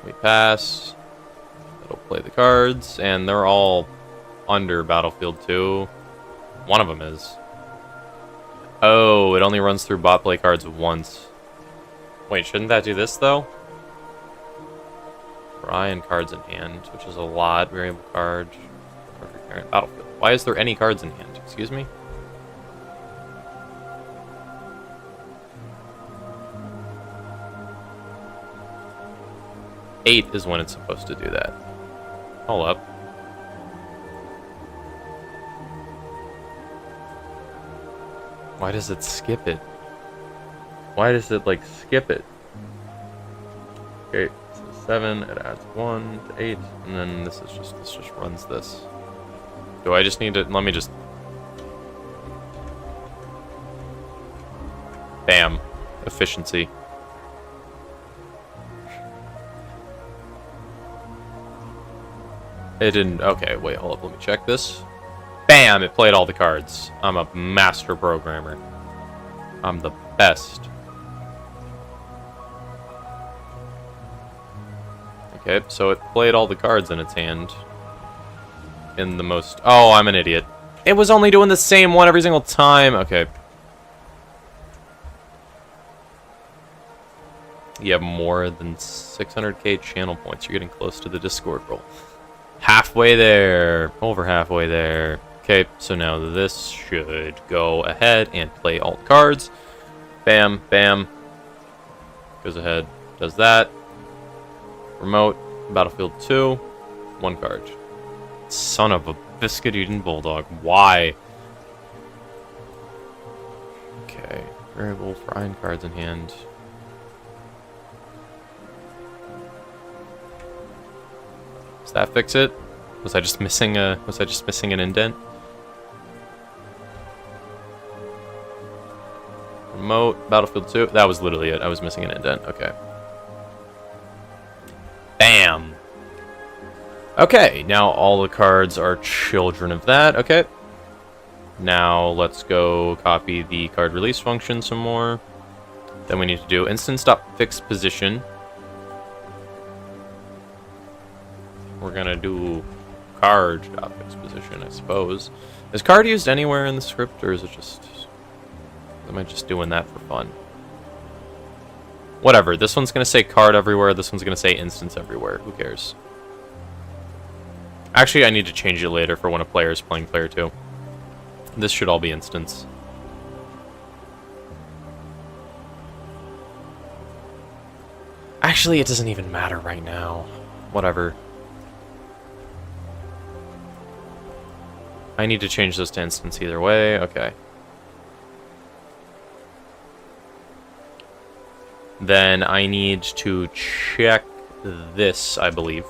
Speaker 1: We pass. It'll play the cards, and they're all under battlefield 2. One of them is. Oh, it only runs through bot play cards once. Wait, shouldn't that do this, though? Fry and cards in hand, which is a lot. Variable card. Parent battlefield. Why is there any cards in hand? Excuse me? Eight is when it's supposed to do that. Hold up. Why does it skip it? Why does it, like, skip it? Okay, so 7, it adds 1 to 8, and then this just runs this. Do I just need to, let me just... Bam. Efficiency. It didn't, okay, wait, hold up, let me check this. Bam! It played all the cards. I'm a master programmer. I'm the best. Okay, so it played all the cards in its hand. In the most... Oh, I'm an idiot. It was only doing the same one every single time. Okay. You have more than 600k channel points. You're getting close to the Discord roll. Halfway there. Over halfway there. Okay, so now this should go ahead and play all the cards. Bam, bam. Goes ahead, does that. Remote, Battlefield 2. 1 card. Son of a biscuit-eating bulldog. Why? Okay. Variable for iron cards in hand. Does that fix it? Was I just missing an indent? Remote, Battlefield 2. That was literally it. I was missing an indent. Okay. Bam! Okay, now all the cards are children of that. Okay. Now let's go copy the card release function some more. Then we need to do instant.fix position. We're gonna do card.fix position, I suppose. Is card used anywhere in the script, or is it just... Am I just doing that for fun? Whatever, this one's gonna say card everywhere, this one's gonna say instance everywhere. Who cares? Actually, I need to change it later for when a player is playing player 2. This should all be instance. Actually, it doesn't even matter right now. Whatever. I need to change this to instance either way. Okay. Then I need to check this, I believe.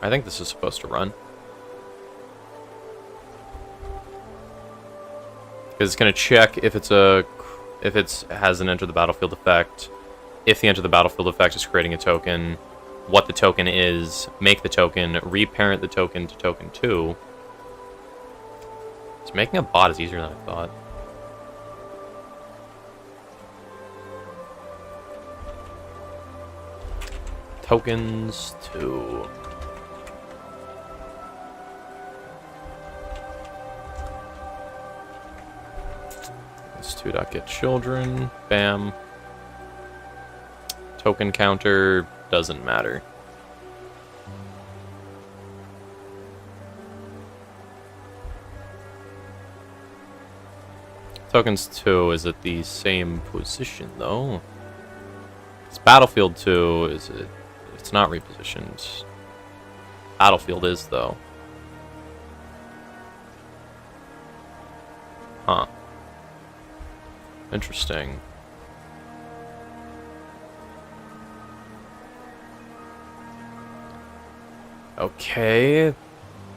Speaker 1: I think this is supposed to run. Because it's going to check if it has an enter the battlefield effect, if the enter the battlefield effect is creating a token, what the token is, make the token, reparent the token to token 2. It's making a bot is easier than I thought. Tokens 2. This 2.get children. Bam. Token counter doesn't matter. Tokens 2 is at the same position though. It's Battlefield 2 is it? It's not repositioned. Battlefield is though. Huh. Interesting. Okay.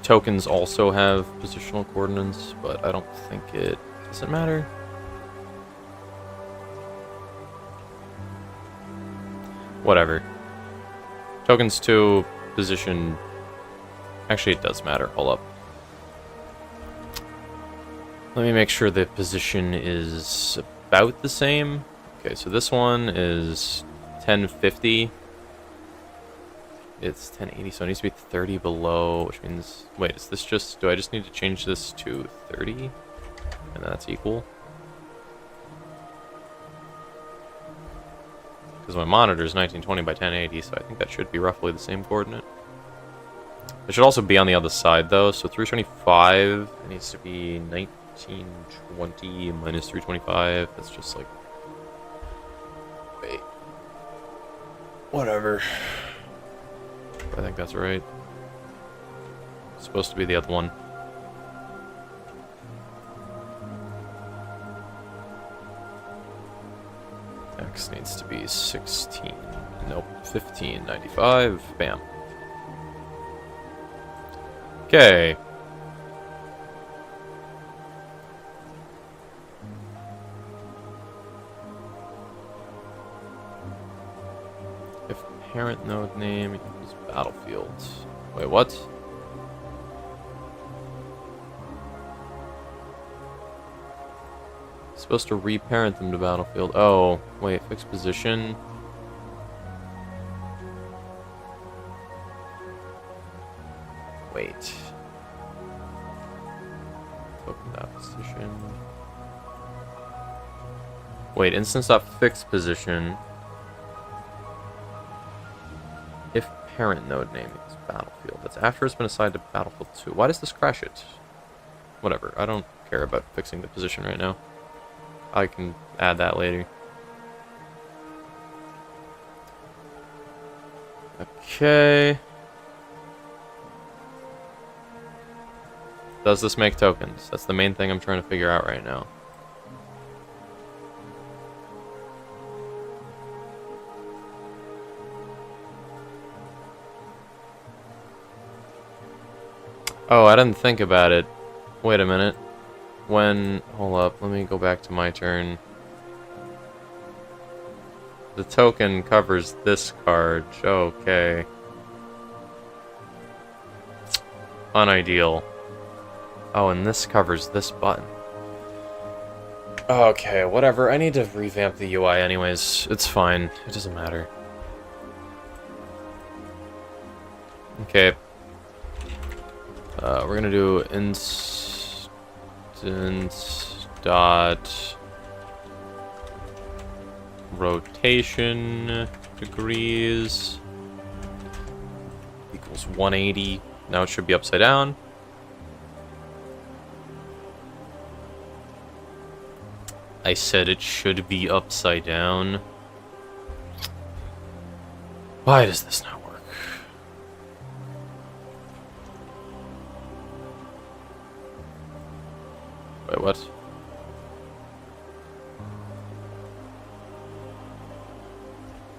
Speaker 1: Tokens also have positional coordinates, but I don't think it... Does it matter? Whatever. Tokens 2, position... Actually, it does matter. Hold up. Let me make sure the position is about the same. Okay, so this one is 1050. It's 1080, so it needs to be 30 below, which means... Wait, is this just... Do I just need to change this to 30? And that's equal? Because my monitor is 1920 by 1080, so I think that should be roughly the same coordinate. It should also be on the other side, though, so 325, it needs to be 1920 minus 325. That's just like... Wait. Whatever. I think that's right. It's supposed to be the other one. X needs to be 16. Nope, 1595. Bam. Okay. If parent node name equals battlefield. Wait, what? Supposed to reparent them to battlefield. Oh, wait, fixed position. Wait. Token that position. Wait, instance.fixed position. If parent node name is battlefield. That's after it's been assigned to battlefield 2. Why does this crash it? Whatever, I don't care about fixing the position right now. I can add that later. Okay. Does this make tokens? That's the main thing I'm trying to figure out right now. Oh, I didn't think about it. Wait a minute. Hold up, let me go back to my turn. The token covers this card. Okay. Unideal. Oh, and this covers this button. Okay, whatever. I need to revamp the UI anyways. It's fine. It doesn't matter. Okay. We're gonna do instance dot rotation degrees equals 180. Now it should be upside down. I said it should be upside down. Why does this not work? Wait, what?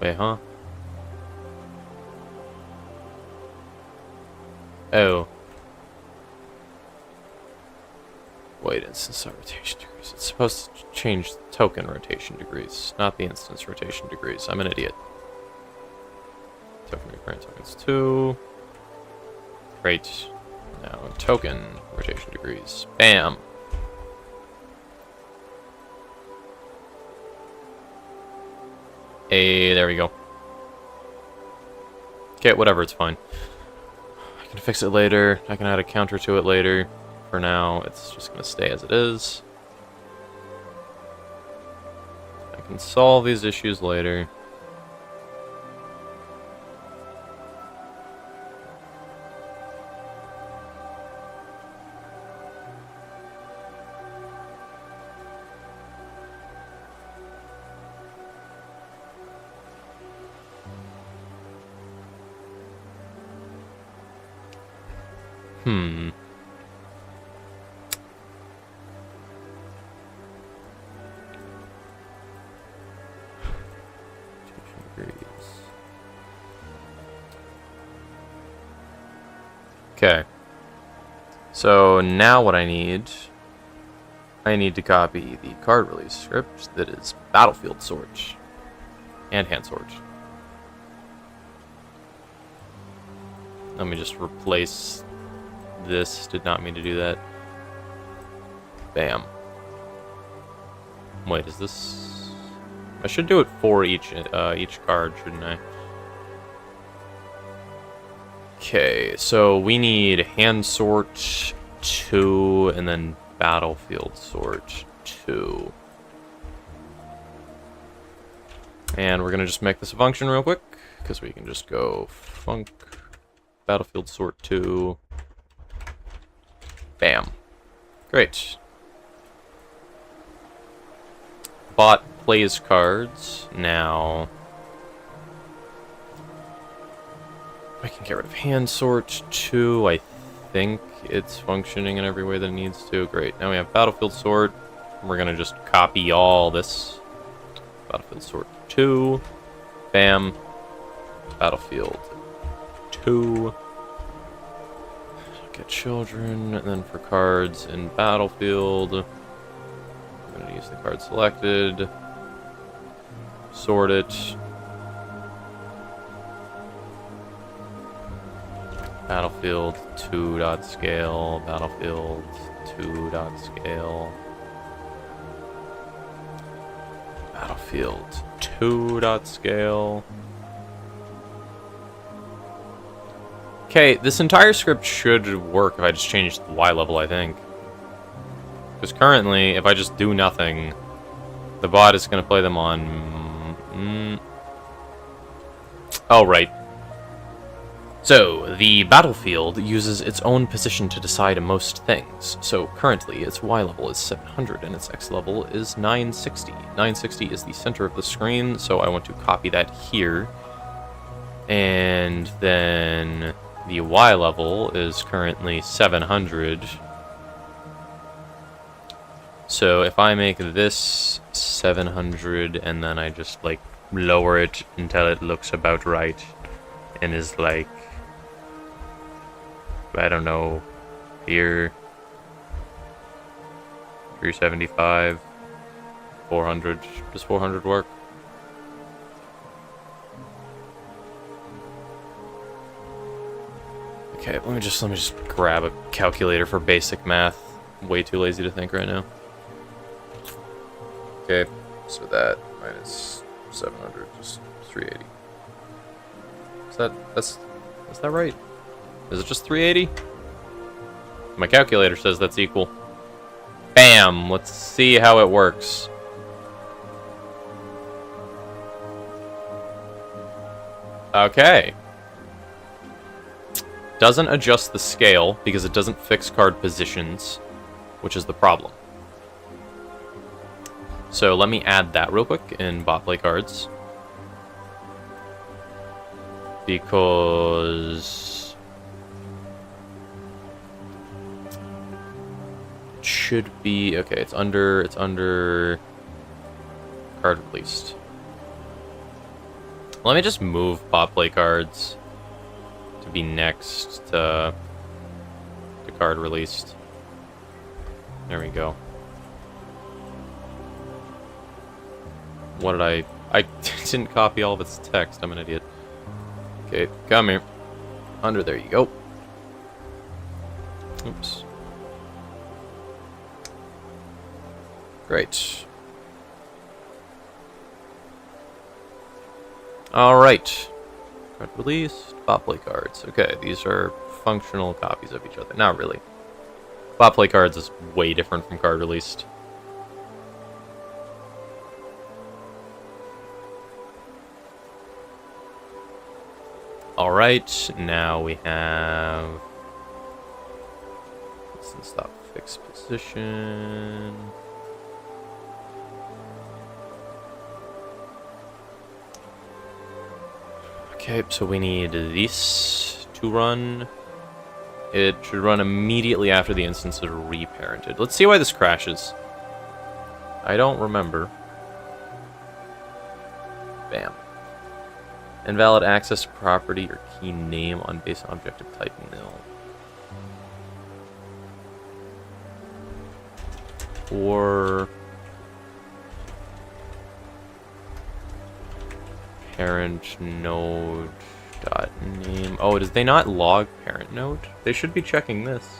Speaker 1: Wait, huh? Oh. Wait, instance rotation degrees. It's supposed to change the token rotation degrees, not the instance rotation degrees. I'm an idiot. Token recurrent tokens 2. Great. Now token rotation degrees. Bam. Hey, there we go. Okay, whatever, it's fine. I can fix it later. I can add a counter to it later. For now, it's just going to stay as it is. I can solve these issues later. Okay. So now what I need to copy the card release script that is battlefield sort and hand sort. Let me just replace this. Did not mean to do that. Bam. Wait, is this? I should do it for each card, shouldn't I? Okay, so we need hand sort 2 and then battlefield sort 2. And we're gonna just make this a function real quick, because we can just go func battlefield sort 2. Bam. Great. Bot plays cards. Now I can get rid of hand sort 2. I think it's functioning in every way that it needs to. Great. Now we have battlefield sort. We're gonna just copy all this. Battlefield sort 2. Bam. Battlefield 2. Get children, and then for cards in battlefield, I'm gonna use the card selected. Sort it. Battlefield 2 dot scale, battlefield 2 dot scale, battlefield 2 dot scale. Okay, this entire script should work if I just change the Y level, I think. Because currently, if I just do nothing, the bot is going to play them on... Oh, right. So, the battlefield uses its own position to decide most things. So, currently, its Y level is 700 and its X level is 960. 960 is the center of the screen, so I want to copy that here. And then the Y level is currently 700. So if I make this 700 and then I just like lower it until it looks about right and is like, I don't know, here, 375, 400, does 400 work? Okay, let me just grab a calculator for basic math. I'm way too lazy to think right now. Okay, so that minus 700 is 380. Is that right? Is it just 380? My calculator says that's equal. Bam! Let's see how it works. Okay. Doesn't adjust the scale because it doesn't fix card positions, which is the problem. So let me add that real quick in bot play cards. Because it should be okay, it's under card released. Let me just move bot play cards to be next to card released. There we go. What did I didn't copy all of its text. I'm an idiot. Okay, come here. Under there you go. Oops. Great. Alright. Card released. Bot play cards. Okay, these are functional copies of each other. Not really. Bot play cards is way different from card released. Alright, now we have stop fixed position. Okay, so we need this to run. It should run immediately after the instance is reparented. Let's see why this crashes. I don't remember. Bam. Invalid access to property or key name on base object of type nil. Or parent node dot name. Oh, does they not log parent node? They should be checking this.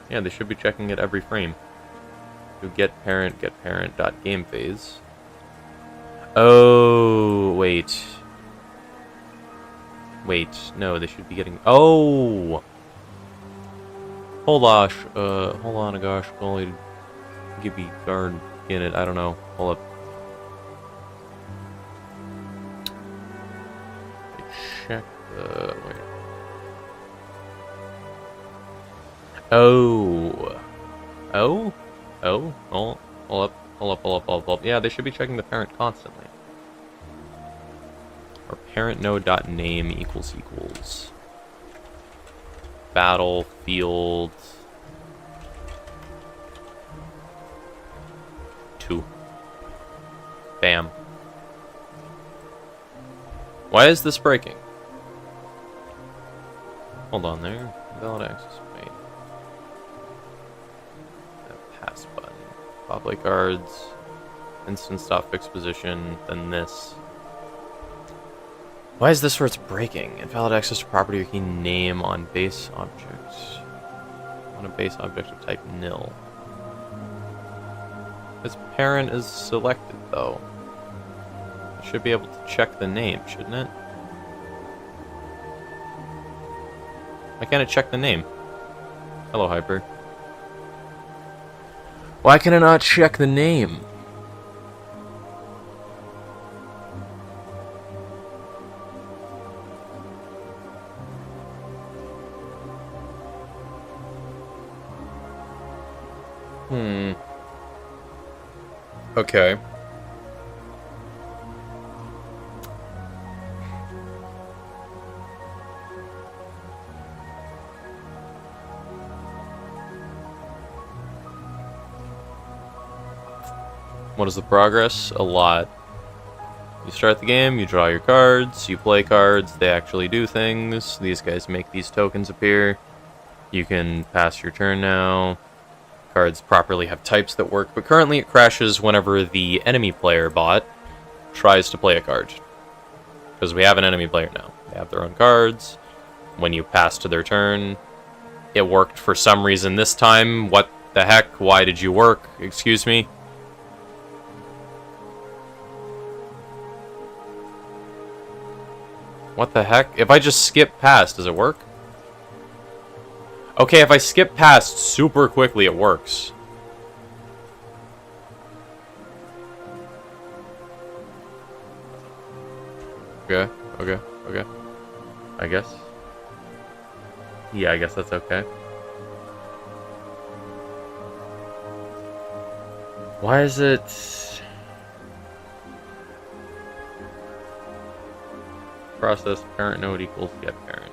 Speaker 1: Yeah, they should be checking it every frame. To get parent dot game phase. Oh, wait. Wait, no, they should be getting... Oh! Hold on, gosh, only give me guard in it, I don't know. Hold up. Check the... wait. Oh. Oh? Oh? Hold up. Yeah, they should be checking the parent constantly. Or parent node.name equals battlefield 2. Bam. Why is this breaking? Hold on there. Valid access made. Pass button. Play cards. Instant stop fixed position. Then this. Why is this where it's breaking? Invalid access to property or key name on base object. On a base object of type nil. This parent is selected though. It should be able to check the name, shouldn't it? Why can't it check the name? Hello, Hyper. Why can it not check the name? Okay. What is the progress? A lot. You start the game, you draw your cards, you play cards, they actually do things. These guys make these tokens appear. You can pass your turn now. Cards properly have types that work, but currently it crashes whenever the enemy player bot tries to play a card. Because we have an enemy player now. They have their own cards. When you pass to their turn, it worked for some reason this time. What the heck? Why did you work? Excuse me? What the heck? If I just skip past, does it work? Okay, if I skip past super quickly, it works. Okay, okay. I guess. Yeah, I guess that's okay. Why is it... Process parent node equals get parent.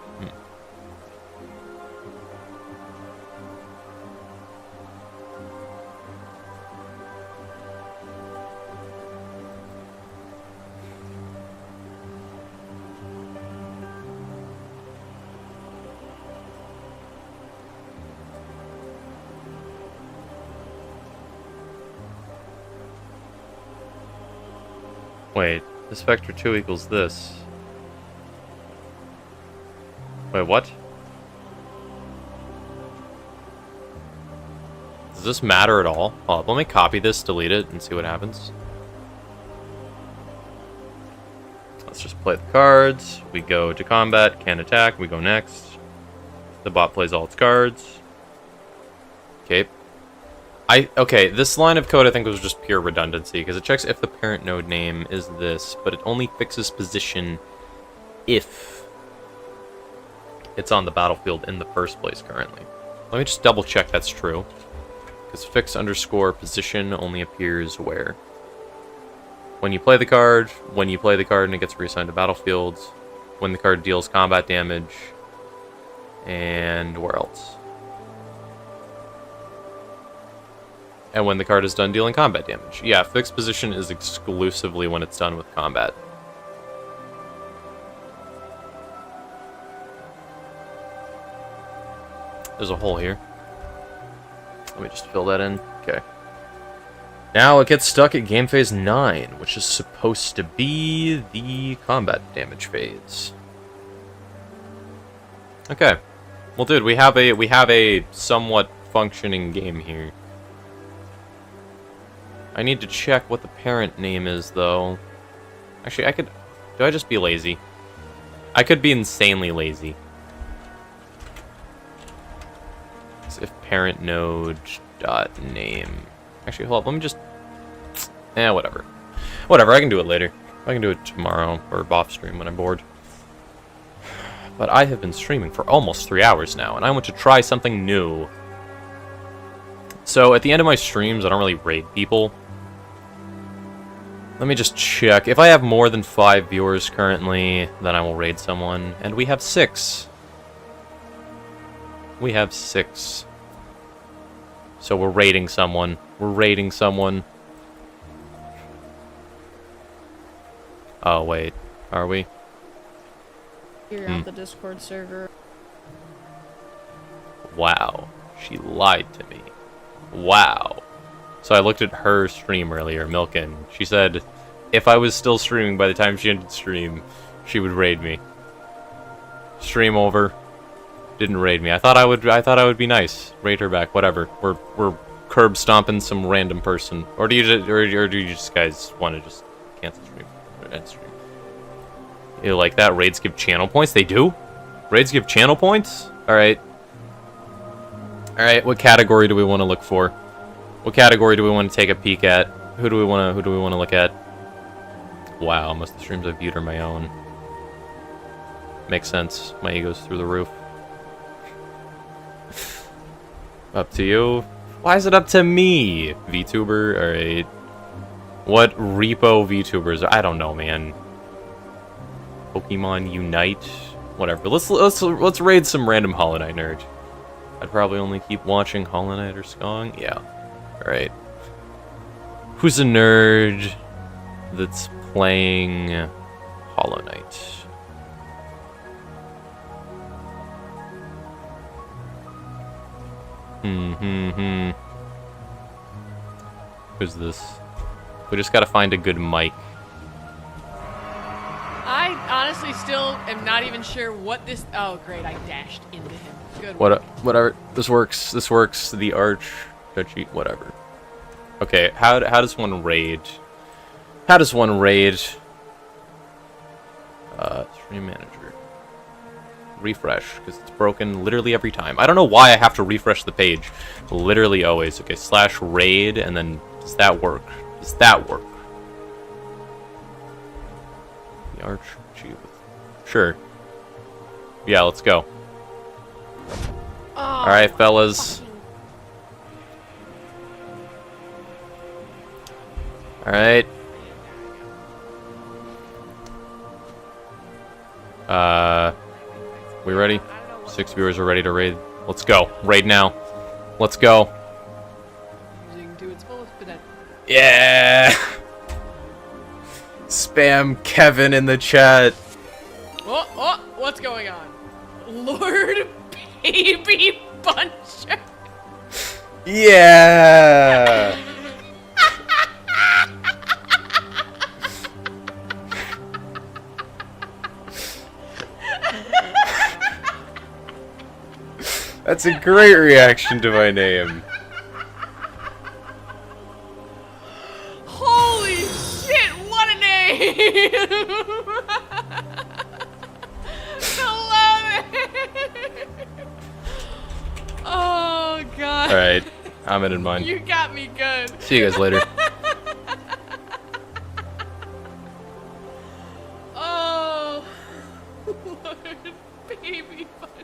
Speaker 1: Wait, this vector 2 equals this. Wait, what? Does this matter at all? Oh, let me copy this, delete it, and see what happens. Let's just play the cards. We go to combat, can't attack, we go next. The bot plays all its cards. Okay. Okay, this line of code I think was just pure redundancy, because it checks if the parent node name is this, but it only fixes position if it's on the battlefield in the first place currently. Let me just double check that's true. Because fix underscore position only appears where? When you play the card, and it gets reassigned to battlefields, when the card deals combat damage, and where else? And when the card is done dealing combat damage. Yeah, fixed position is exclusively when it's done with combat. There's a hole here. Let me just fill that in. Okay. Now it gets stuck at game phase 9, which is supposed to be the combat damage phase. Okay. Well, dude, we have a somewhat functioning game here. I need to check what the parent name is, though. Actually, do I just be lazy? I could be insanely lazy. If parent node dot name. Actually, hold up. Let me just... whatever. Whatever, I can do it later. I can do it tomorrow, or off stream when I'm bored. But I have been streaming for almost 3 hours now, and I want to try something new. So, at the end of my streams, I don't really raid people. Let me just check. If I have more than 5 viewers currently, then I will raid someone. And we have 6. We have 6. So we're raiding someone. We're raiding someone. Oh, wait. Are we?
Speaker 3: You're on the Discord server.
Speaker 1: Wow. She lied to me. Wow. So I looked at her stream earlier, Milken. She said if I was still streaming by the time she ended stream, she would raid me. Stream over. Didn't raid me. I thought I would be nice. Raid her back. Whatever. We're curb stomping some random person. Or do you just guys want to just cancel stream or end stream? You like that? Raids give channel points. They do. Raids give channel points. All right. All right. What category do we want to look for? What category do we want to take a peek at? Who do we want to look at? Wow, most of the streams I've viewed are my own. Makes sense. My ego's through the roof. Up to you. Why is it up to me? VTuber? Alright. What repo VTubers? I don't know, man. Pokemon Unite? Whatever. Let's raid some random Hollow Knight nerd. I'd probably only keep watching Hollow Knight or Skong. Yeah. Alright. Who's a nerd that's playing Hollow Knight? Who's this? We just gotta find a good mic.
Speaker 4: I honestly still am not even sure what this. Oh, great! I dashed into him. Good.
Speaker 1: Whatever. This works. This works. The arch, touchy, whatever. Okay. How does one raid? How does one raid? Stream manager. Refresh, because it's broken literally every time. I don't know why I have to refresh the page. Literally always. Okay. /raid, and then does that work? Does that work? The arch. Sure. Yeah. Let's go. All right, fellas. All right. We ready? 6 viewers are ready to raid. Let's go. Raid now. Let's go.
Speaker 4: Using to its fullest potential.
Speaker 1: Yeah. Spam Kevin in the chat.
Speaker 4: Oh, what's going on? Lord Baby Buncher.
Speaker 1: Yeah. That's a great reaction to my name.
Speaker 4: Holy shit, what a name! I love it! Oh, God.
Speaker 1: Alright, I'm in mine.
Speaker 4: You got me good.
Speaker 1: See you guys later.
Speaker 4: Oh, Lord Baby Buncher.